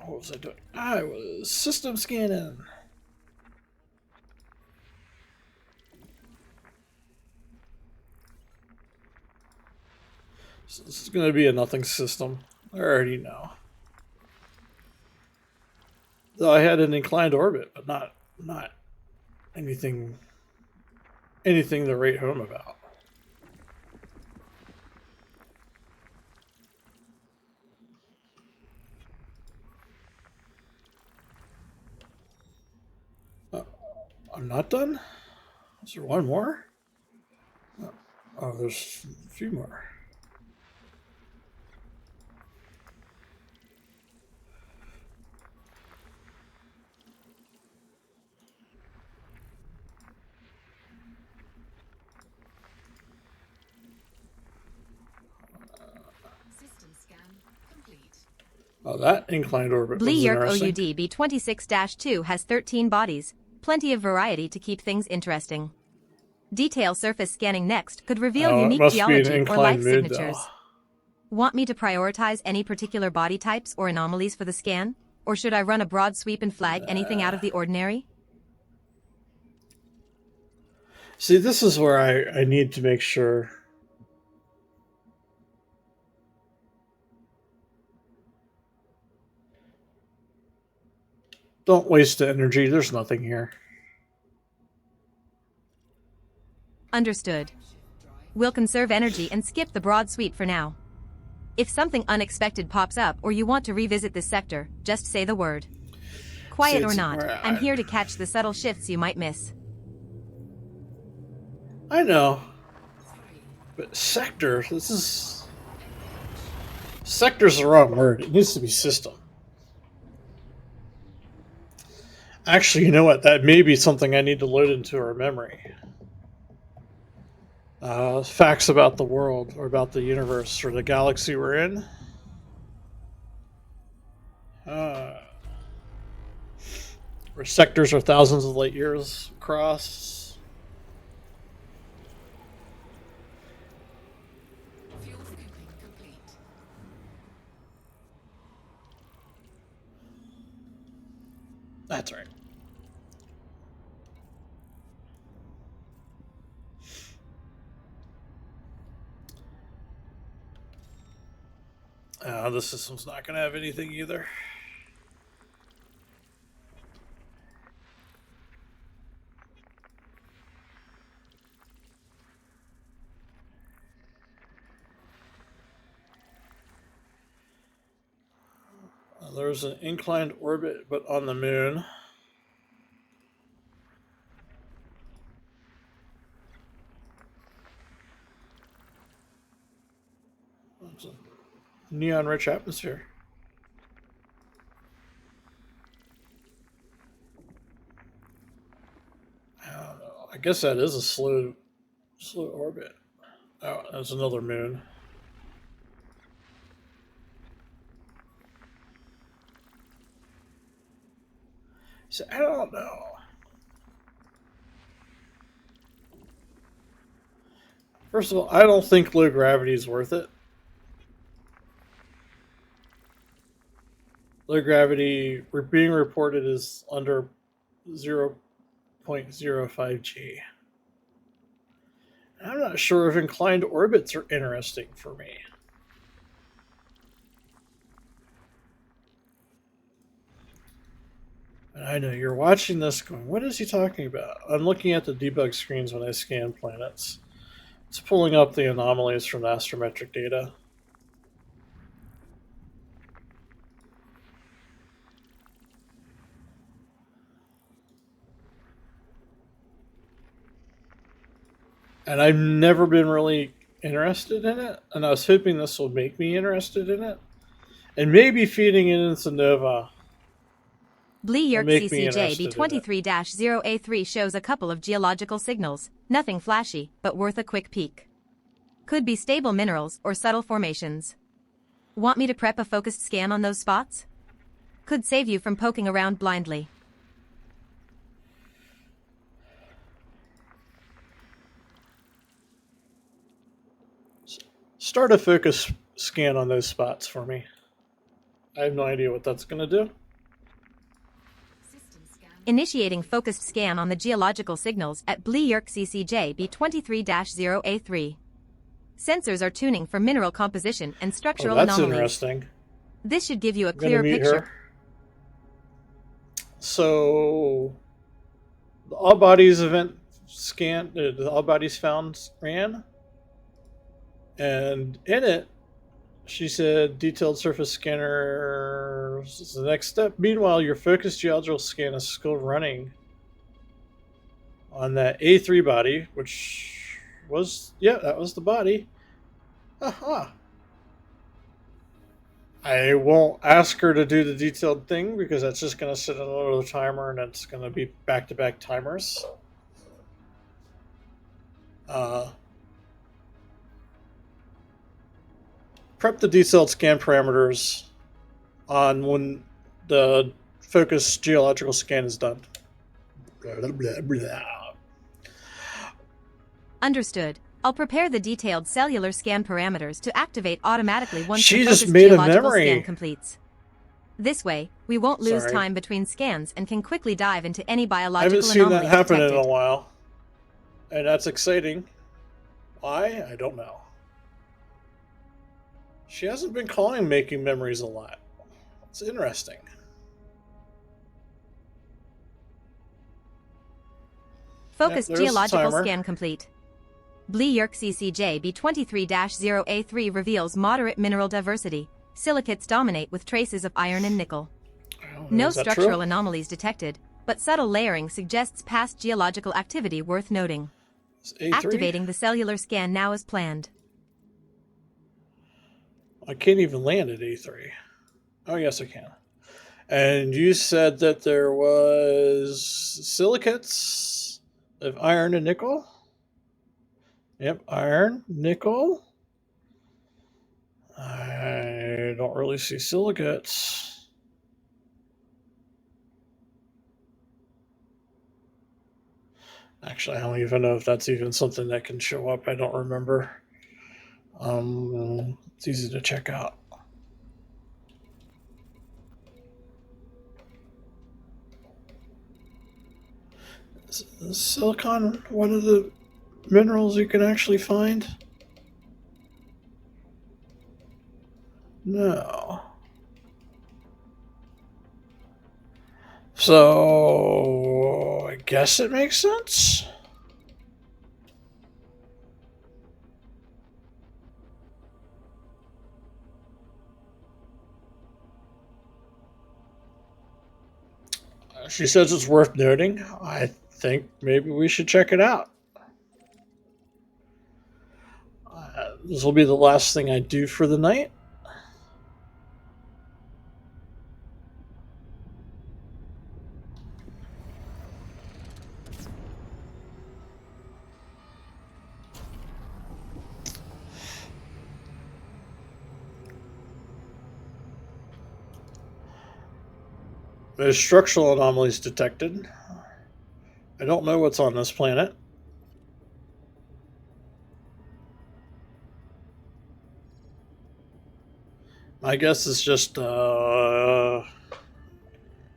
What was I doing? I was system scanning. So this is going to be a nothing system. I already know. Though I had an inclined orbit, but not anything to write home about. I'm not done? Is there one more? Oh, there's a few more. System scan complete. Oh, that inclined orbit was Bleeyerk interesting. OUD B26-2 has 13 bodies, plenty of variety to keep things interesting. Detail surface scanning next could reveal Oh, it unique must be an geology or inclined life mid, signatures. though. Want me to prioritize any particular body types or anomalies for the scan? Or should I run a broad sweep and flag anything out of the ordinary? See, this is where I need to make sure. Don't waste the energy. There's nothing here. Understood. We'll conserve energy and skip the broad sweep for now. If something unexpected pops up or you want to revisit this sector, just say the word. Quiet or it's- not, I'm here to catch the subtle shifts you might miss. I know, 3. but sector. This is sector's the wrong word. It needs to be system. Actually, you know what? That may be something I need to load into our memory. Facts about the world, or about the universe, or the galaxy we're in. Where sectors are thousands of light years across. Fuel scooping complete. That's right. This system's not going to have anything either. There's an inclined orbit, but on the moon. It's a neon-rich atmosphere. I don't know. I guess that is a slow orbit. Oh, that's another moon. So I don't know. First of all, I don't think low gravity is worth it. Low gravity being reported is under 0.05 G. I'm not sure if inclined orbits are interesting for me. And I know you're watching this going, what is he talking about? I'm looking at the debug screens when I scan planets. It's pulling up the anomalies from the astrometric data. And I've never been really interested in it, and I was hoping this will make me interested in it. And maybe feeding it into Nova Blee Yerk make me CCJ interested in it. B23-0A3 shows a couple of geological signals, nothing flashy, but worth a quick peek. Could be stable minerals or subtle formations. Want me to prep a focused scan on those spots? Could save you from poking around blindly. Start a focus scan on those spots for me. I have no idea what that's going to do. System scan. Initiating focused scan on the geological signals at Blee Yerk CCJ B23-0A3. Sensors are tuning for mineral composition and Oh, structural that's anomalies. interesting. This should give you a I'm gonna clear meet picture. her. So, the all bodies event scan, the all bodies found ran, and in it, she said detailed surface scanner is the next step. Meanwhile, your focused geological scan is still running on that A3 body, which was, yeah, that was the body. Aha. I won't ask her to do the detailed thing because that's just going to sit on another timer and it's going to be back-to-back timers. Prep the detailed scan parameters on when the focused geological scan is done. Blah, blah, blah, blah. Understood. I'll prepare the detailed cellular scan parameters to activate automatically once She the just focused made a geological memory. scan completes. This way, we won't lose Sorry. time between scans and can quickly dive into any I biological haven't seen that anomalies happen in detected. a while. And that's exciting. Why? I don't know. She hasn't been calling making memories a lot. It's interesting. Focused there's the geological timer. scan complete. Blee Yerk CCJ B23-0A3 reveals moderate mineral diversity. Silicates dominate with traces of iron and nickel. Oh, No Is that structural true? anomalies detected, but subtle layering suggests past geological activity worth noting. It's A3? Activating the cellular scan now as planned. I can't even land at A3. Oh, yes, I can. And you said that there was silicates of iron and nickel? Yep, iron, nickel. I don't really see silicates. Actually, I don't even know if that's even something that can show up. I don't remember. It's easy to check out. Is silicon one of the minerals you can actually find? No. So I guess it makes sense. She says it's worth noting. I think maybe we should check it out. This will be the last thing I do for the night. There's structural anomalies detected. I don't know what's on this planet. My guess is just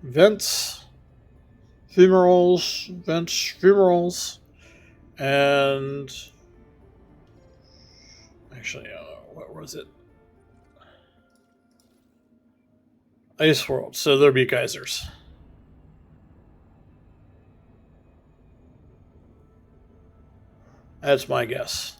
vents, femorals, and actually, what was it? Ice world. So there'll be geysers. That's my guess.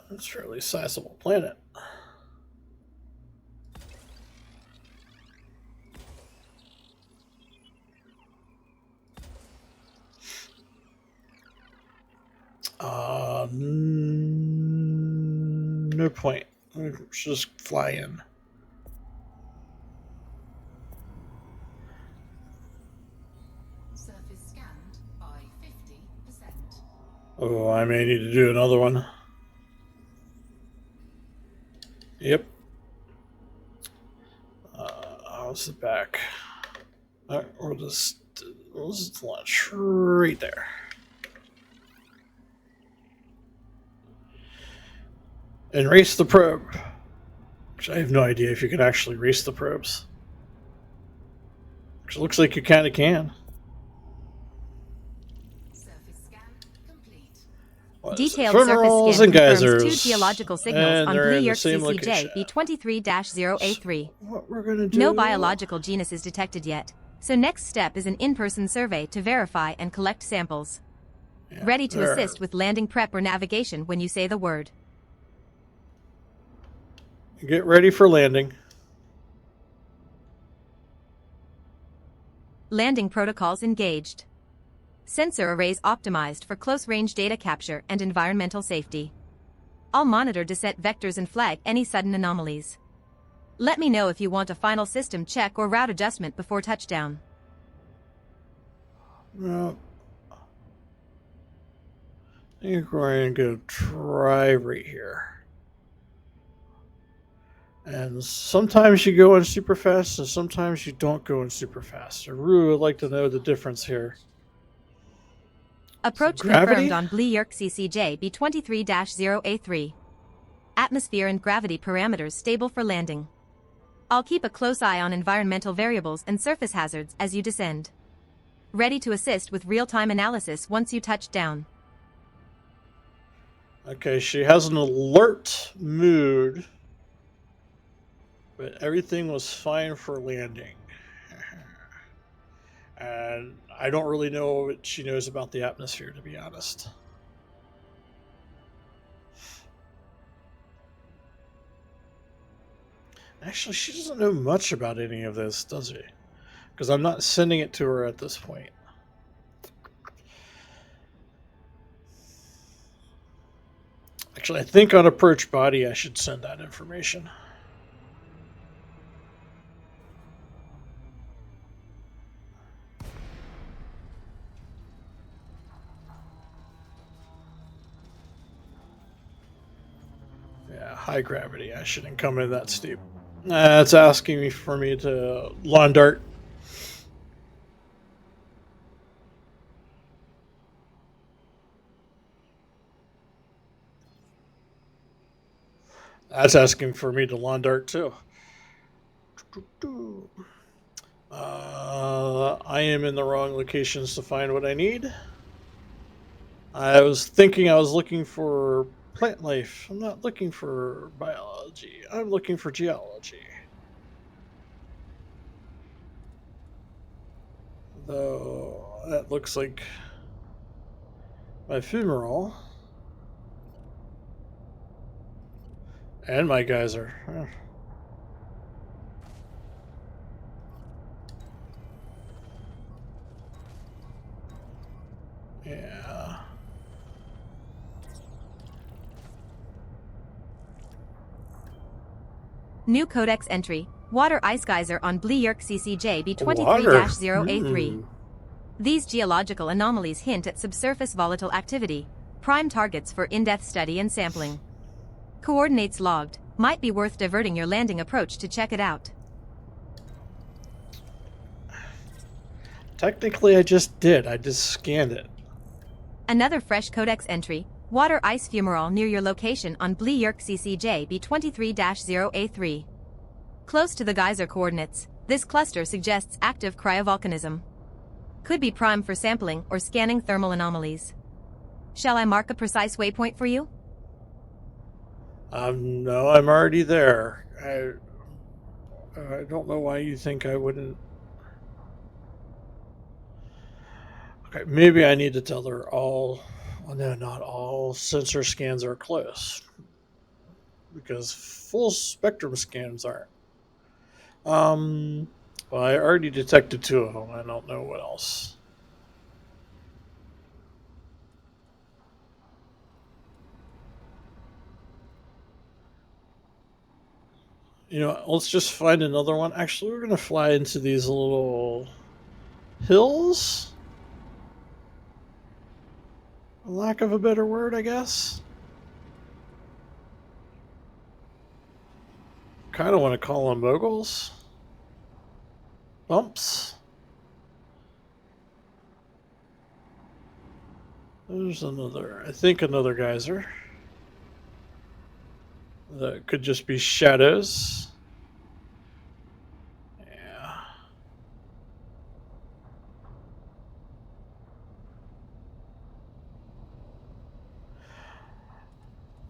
It's a fairly sizable planet. No point. Let's just fly in. Surface scanned by 50%. Oh, I may need to do another one. Yep. How's the back? We'll just launch right there. And race the probe. Which I have no idea if you can actually race the probes. Which looks like you kind of can. Surface scan complete. Detailed Ephemerals surface scan and confirms geysers, two geological signals and on they're Blue in the Yerk same CCJ location. B23-0A3. What we're gonna do? No biological genus is detected yet, so next step is an in-person survey to verify and collect samples. Yeah, Ready to there. assist with landing prep or navigation when you say the word. Get ready for landing. Landing protocols engaged. Sensor arrays optimized for close-range data capture and environmental safety. I'll monitor descent vectors and flag any sudden anomalies. Let me know if you want a final system check or route adjustment before touchdown. Well, I think we're going to drive right here. And sometimes you go in super fast, and sometimes you don't go in super fast. I really would like to know the difference here. Approach Gravity? confirmed on Blue Yerk CCJ B23-0A3. Atmosphere and gravity parameters stable for landing. I'll keep a close eye on environmental variables and surface hazards as you descend. Ready to assist with real-time analysis once you touch down. Okay, she has an alert mood, but everything was fine for landing. And I don't really know what she knows about the atmosphere, to be honest. Actually, she doesn't know much about any of this, does she? Because I'm not sending it to her at this point. Actually, I think on approach body, I should send that information. Yeah, high gravity. I shouldn't come in that steep. It's asking me for me to lawn dart. That's asking for me to lawn dart too. I am in the wrong locations to find what I need. I was thinking I was looking for plant life. I'm not looking for biology. I'm looking for geology. Though that looks like my fumarole and my geyser. Yeah. New codex entry. Water ice geyser on Bleayurk CCJ Water. B23-083. These geological anomalies hint at subsurface volatile activity. Prime targets for in-depth study and sampling. Coordinates logged. Might be worth diverting your landing approach to check it out. Technically, I just did. I just scanned it. Another fresh codex entry. Water ice fumarole near your location on Bleayurk CCJ B23-0A3. Close to the geyser coordinates, this cluster suggests active cryovolcanism. Could be prime for sampling or scanning thermal anomalies. Shall I mark a precise waypoint for you? No, I'm already there. I don't know why you think I wouldn't. Okay, maybe I need to tell her all. Well, no, not all sensor scans are close, because full spectrum scans aren't. Well, I already detected two of them. I don't know what else. You know, let's just find another one. Actually, we're gonna fly into these little hills. Lack of a better word, I guess. Kind of want to call them moguls. Bumps. There's another, I think another geyser. That could just be shadows. Yeah.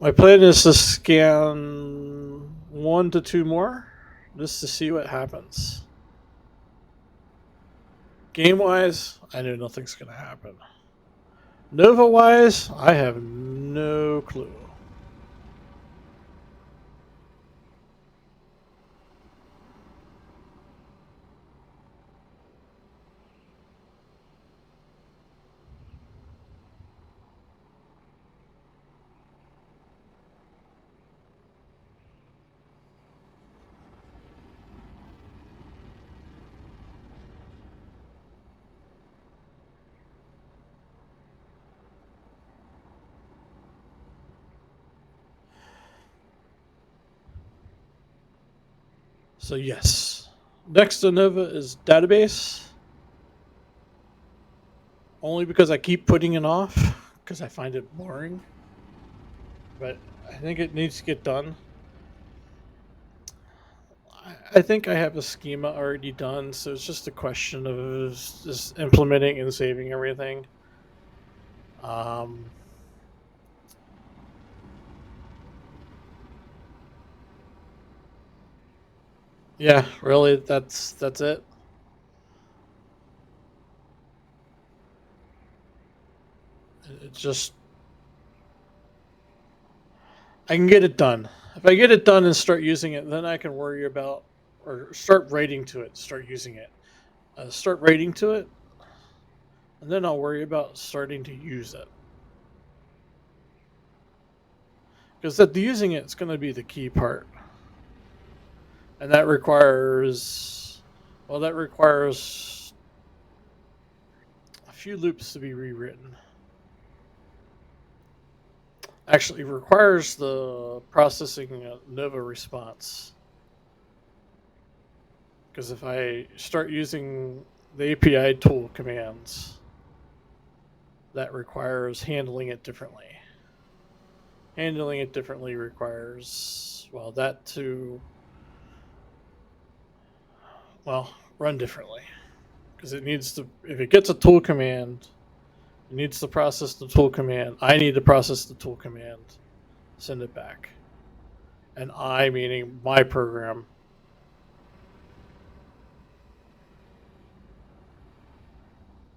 My plan is to scan 1 to 2 more, just to see what happens. Game-wise, I know nothing's going to happen. Nova-wise, I have no clue. So yes, next to Nova is database. Only because I keep putting it off, because I find it boring. But I think it needs to get done. I think I have a schema already done, so it's just a question of just implementing and saving everything. Yeah, really, that's it. It's just I can get it done. If I get it done and start using it, then I can worry about, or start writing to it, start using it. Start writing to it, and then I'll worry about starting to use it. Because that using it's going to be the key part. And that requires, well, that requires a few loops to be rewritten. Actually, it requires the processing Nova response. Because if I start using the API tool commands, that requires handling it differently. Handling it differently requires, well, that to, well, run differently. Because it needs to, if it gets a tool command, it needs to process the tool command. I need to process the tool command, send it back. And I, meaning my program,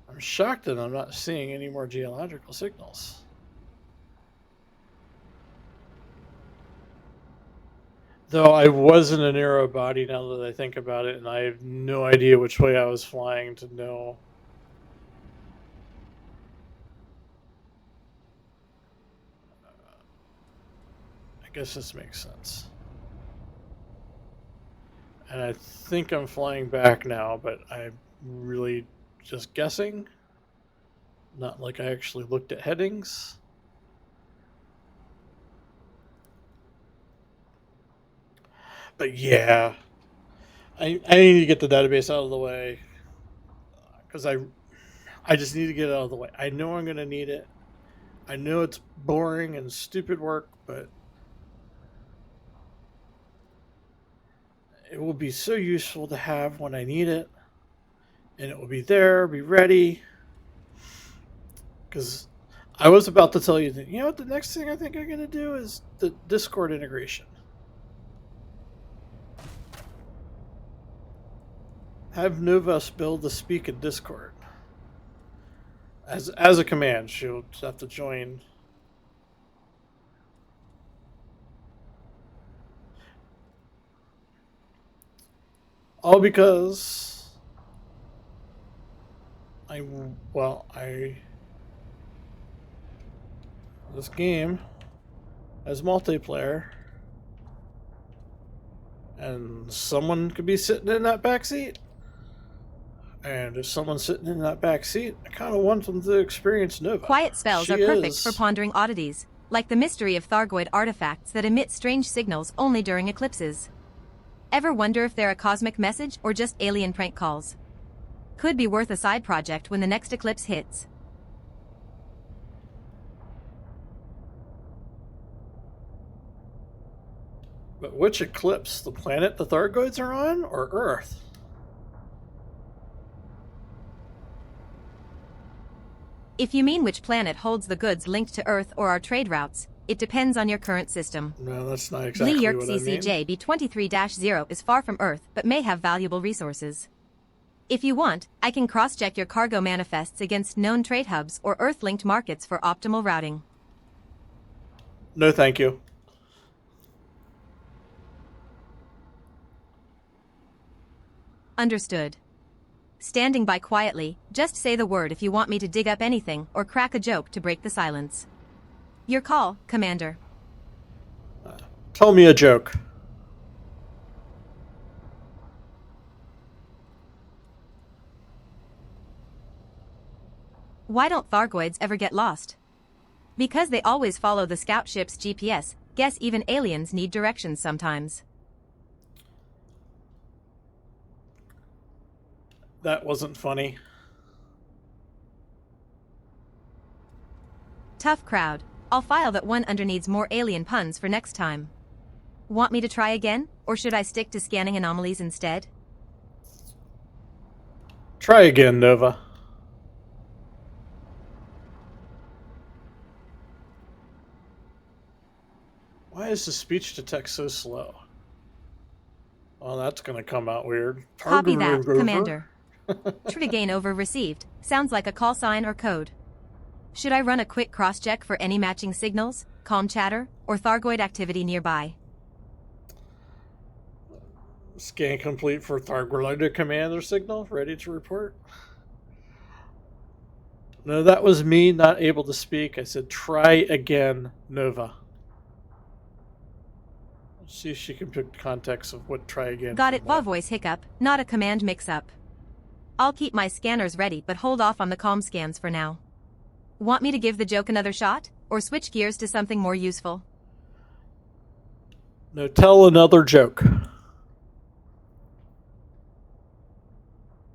I'm shocked that I'm not seeing any more geological signals. Though I was in a narrow body now that I think about it, and I have no idea which way I was flying to know. I guess this makes sense. And I think I'm flying back now, but I'm really just guessing. Not like I actually looked at headings. But yeah, I need to get the database out of the way. Because I just need to get it out of the way. I know I'm going to need it. I know it's boring and stupid work, but it will be so useful to have when I need it. And it will be there, be ready. Because I was about to tell you that, you know what, the next thing I think I'm going to do is the Discord integration. Have Novus build the speak in Discord. As a command, she'll have to join. All because this game has multiplayer, and someone could be sitting in that back seat. And if someone's sitting in that back seat, I kind of want them to experience Nova. Quiet spells are perfect for pondering oddities, like the mystery of Thargoid artifacts that emit strange signals only during eclipses. Ever wonder if they're a cosmic message or just alien prank calls? Could be worth a side project when the next eclipse hits. But which eclipse? The planet the Thargoids are on, or Earth? If you mean which planet holds the goods linked to Earth or our trade routes, it depends on your current system. No, that's not exactly what I mean. CCJ B23-0 is far from Earth but may have valuable resources. If you want, I can cross-check your cargo manifests against known trade hubs or Earth-linked markets for optimal routing. No, thank you. Understood. Standing by quietly, just say the word if you want me to dig up anything or crack a joke to break the silence. Your call, Commander. Tell me a joke. Why don't Thargoids ever get lost? Because they always follow the scout ship's GPS. Guess even aliens need directions sometimes. That wasn't funny. Tough crowd. I'll file that one under needs more alien puns for next time. Want me to try again, or should I stick to scanning anomalies instead? Try again, Nova. Why is the speech to text so slow? Well, that's going to come out weird. Copy that, Commander. Trigain over received. Sounds like a call sign or code. Should I run a quick cross-check for any matching signals, calm chatter, or Thargoid activity nearby? Scan complete for Thargoida commander signal. Ready to report. No, that was me not able to speak. I said, try again, Nova. Let's see if she can pick context of what try again. Got from it, what. voice hiccup, not a command mix-up. I'll keep my scanners ready but hold off on the comm scans for now. Want me to give the joke another shot? Or switch gears to something more useful? No, tell another joke.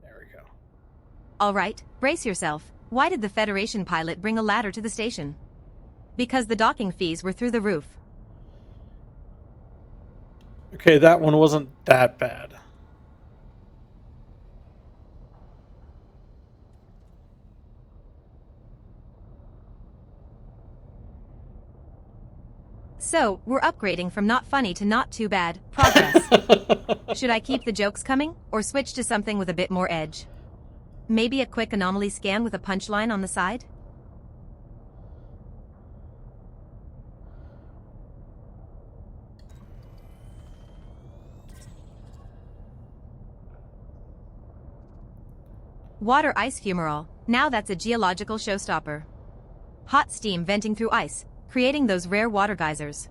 There we go. Alright, brace yourself. Why did the Federation pilot bring a ladder to the station? Because the docking fees were through the roof. Okay, that one wasn't that bad. So, we're upgrading from not funny to not too bad. Progress. Should I keep the jokes coming, or switch to something with a bit more edge? Maybe a quick anomaly scan with a punchline on the side? Water ice fumarole. Now that's a geological showstopper. Hot steam venting through ice, creating those rare water geysers.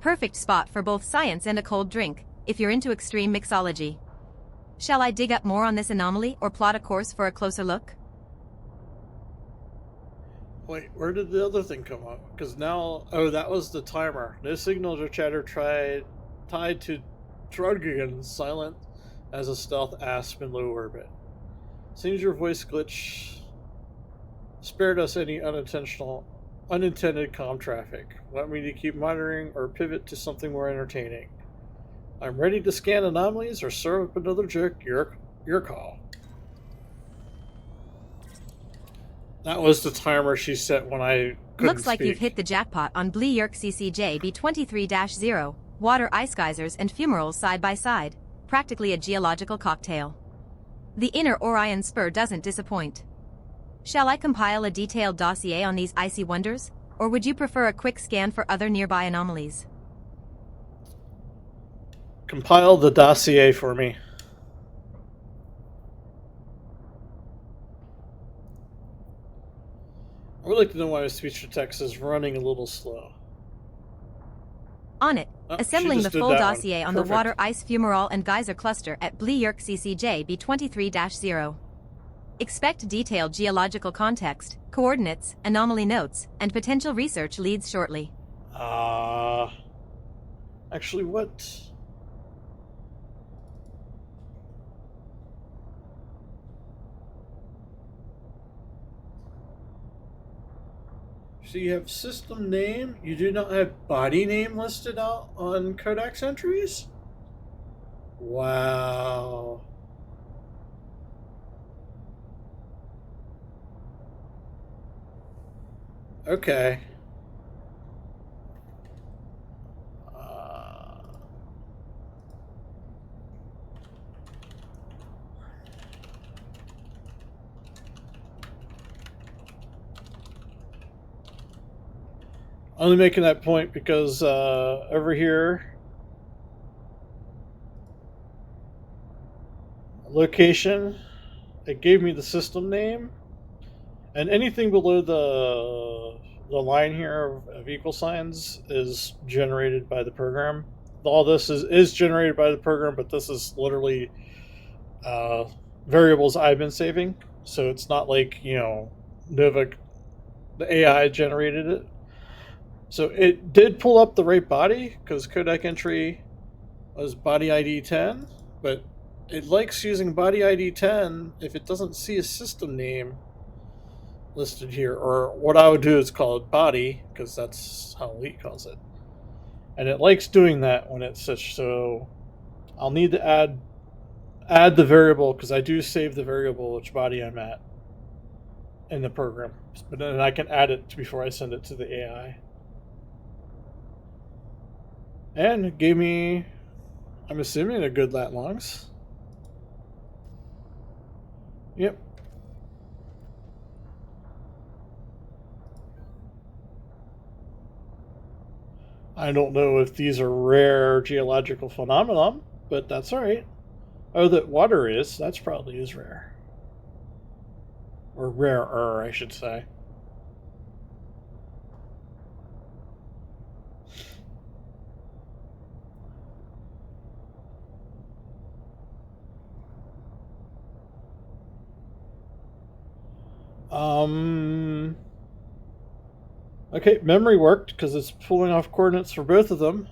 Perfect spot for both science and a cold drink, if you're into extreme mixology. Shall I dig up more on this anomaly or plot a course for a closer look? Wait, where did the other thing come up? Because now, oh, that was the timer. No signals or chatter tied to Trudgigan, silent as a stealth asp in low orbit. Seems your voice glitch spared us any unintended comm traffic. Want me to keep monitoring or pivot to something more entertaining? I'm ready to scan anomalies or serve up another joke. Your call. That was the timer she set when I couldn't Looks like speak. you've hit the jackpot on Bleirk CCJ B23-0, water ice geysers and fumaroles side by side, practically a geological cocktail. The inner Orion spur doesn't disappoint. Shall I compile a detailed dossier on these icy wonders, or would you prefer a quick scan for other nearby anomalies? Compile the dossier for me. I would like to know why my speech to text is running a little slow. On it, Oh, assembling she the just did full that dossier one. on the Perfect. water ice fumarole and geyser cluster at Bleirk CCJ B23-0. Expect detailed geological context, coordinates, anomaly notes, and potential research leads shortly. Actually, what? So you have system name, you do not have body name listed out on codex entries? Wow. Okay. Only making that point because over here, location, it gave me the system name, and anything below the line here of equal signs is generated by the program. All this is generated by the program, but this is literally variables I've been saving, so it's not like Nova, the AI generated it. So it did pull up the right body because codec entry was body ID 10, but it likes using body ID 10 if it doesn't see a system name listed here, or what I would do is call it body because that's how Elite calls it. And it likes doing that when it's such, so I'll need to add the variable because I do save the variable which body I'm at in the program, but then I can add it before I send it to the AI. And it gave me, I'm assuming, a good lat longs. Yep. I don't know if these are rare geological phenomenon, but that's alright. Oh, that water is. That's probably is rare. Or rarer, I should say. Um. Okay, memory worked because it's pulling off coordinates for both of them.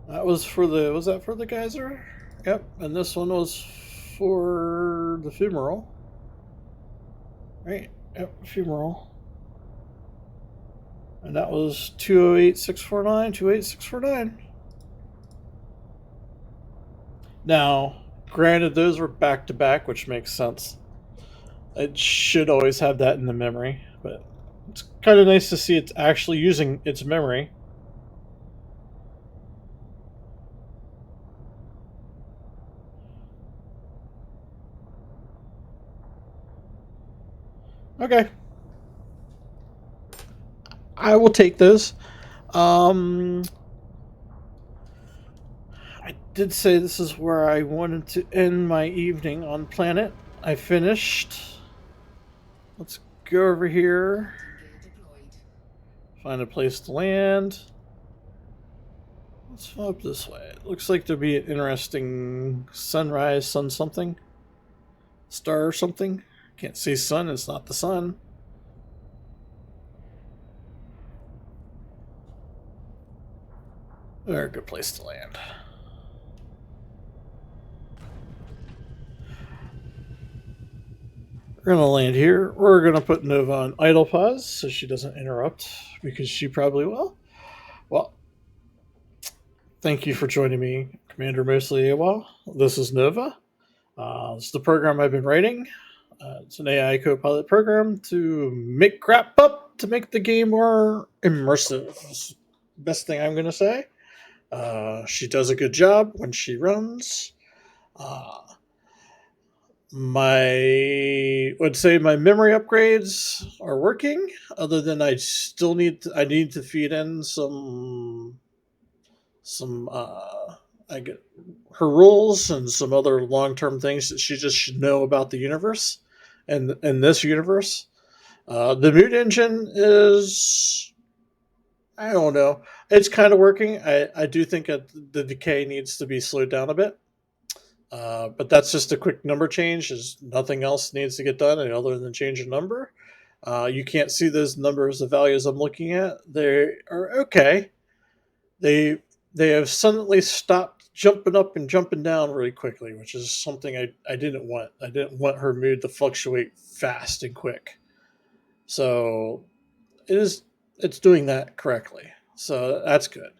That was for the. Was that for the geyser? Yep, and this one was for the fumarole. Right? Yep, fumarole. And that was 208649, 28649. Now, granted, those were back to back, which makes sense. It should always have that in the memory, but it's kind of nice to see it's actually using its memory. Okay. I will take those. I did say this is where I wanted to end my evening on planet. I finished. Let's go over here. Gear deployed. Find a place to land. Let's go up this way. It looks like there'll be an interesting sunrise, sun something. Star or something. Can't see sun, it's not the sun. Very good place to land. We're gonna land here. We're gonna put Nova on idle pause so she doesn't interrupt, because she probably will. Well, thank you for joining me, Commander Mostly AWOL. This is Nova. It's the program I've been writing. It's an AI co-pilot program to make crap up to make the game more immersive. It's the best thing I'm gonna say. She does a good job when she runs. My would say my memory upgrades are working. Other than I still need to feed in some I get her rules and some other long term things that she just should know about the universe and in this universe. The mood engine is, I don't know. It's kind of working. I do think that the decay needs to be slowed down a bit. But that's just a quick number change. There's nothing else needs to get done other than change a number. You can't see those numbers, the values I'm looking at. They are okay. They have suddenly stopped jumping up and jumping down really quickly, which is something I didn't want. I didn't want her mood to fluctuate fast and quick. So it's doing that correctly. So that's good.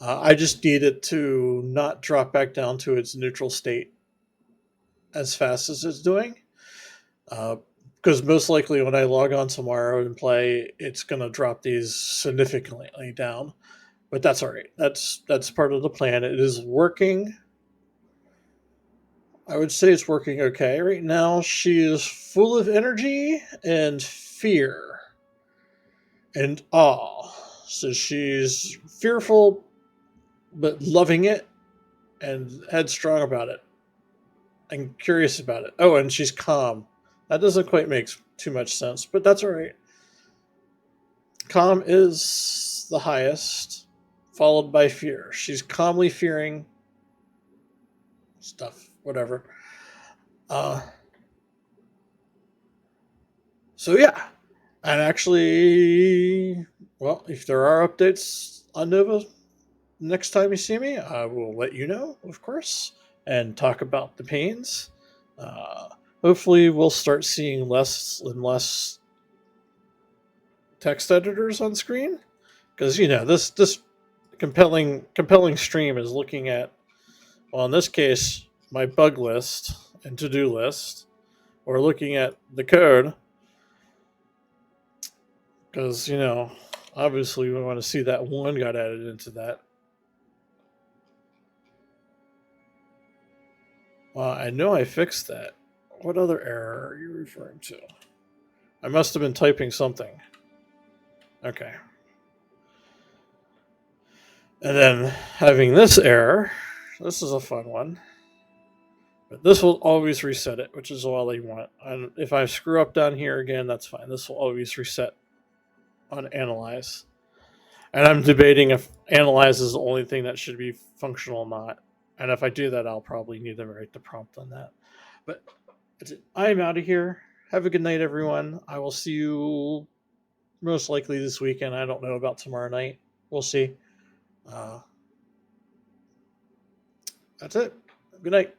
I just need it to not drop back down to its neutral state as fast as it's doing. Because most likely when I log on tomorrow and play, it's going to drop these significantly down. But that's all right. That's part of the plan. It is working. I would say it's working okay. Right now, she is full of energy and fear and awe. So she's fearful, but loving it and headstrong about it and curious about it. Oh, and she's calm. That doesn't quite make too much sense, but that's all right. Calm is the highest, followed by fear. She's calmly fearing stuff, whatever. So yeah, and actually, well, if there are updates on Nova next time you see me, I will let you know, of course, and talk about the pains. Hopefully, we'll start seeing less and less text editors on screen, because this compelling stream is looking at, well, in this case, my bug list and to-do list, or looking at the code, because obviously we want to see that one got added into that. Well, I know I fixed that. What other error are you referring to? I must have been typing something. Okay. And then having this error, this is a fun one. But this will always reset it, which is all I want. And if I screw up down here again, that's fine. This will always reset on analyze. And I'm debating if analyze is the only thing that should be functional or not. And if I do that, I'll probably need to write the prompt on that. But I'm out of here. Have a good night, everyone. I will see you most likely this weekend. I don't know about tomorrow night. We'll see. That's it. Good night.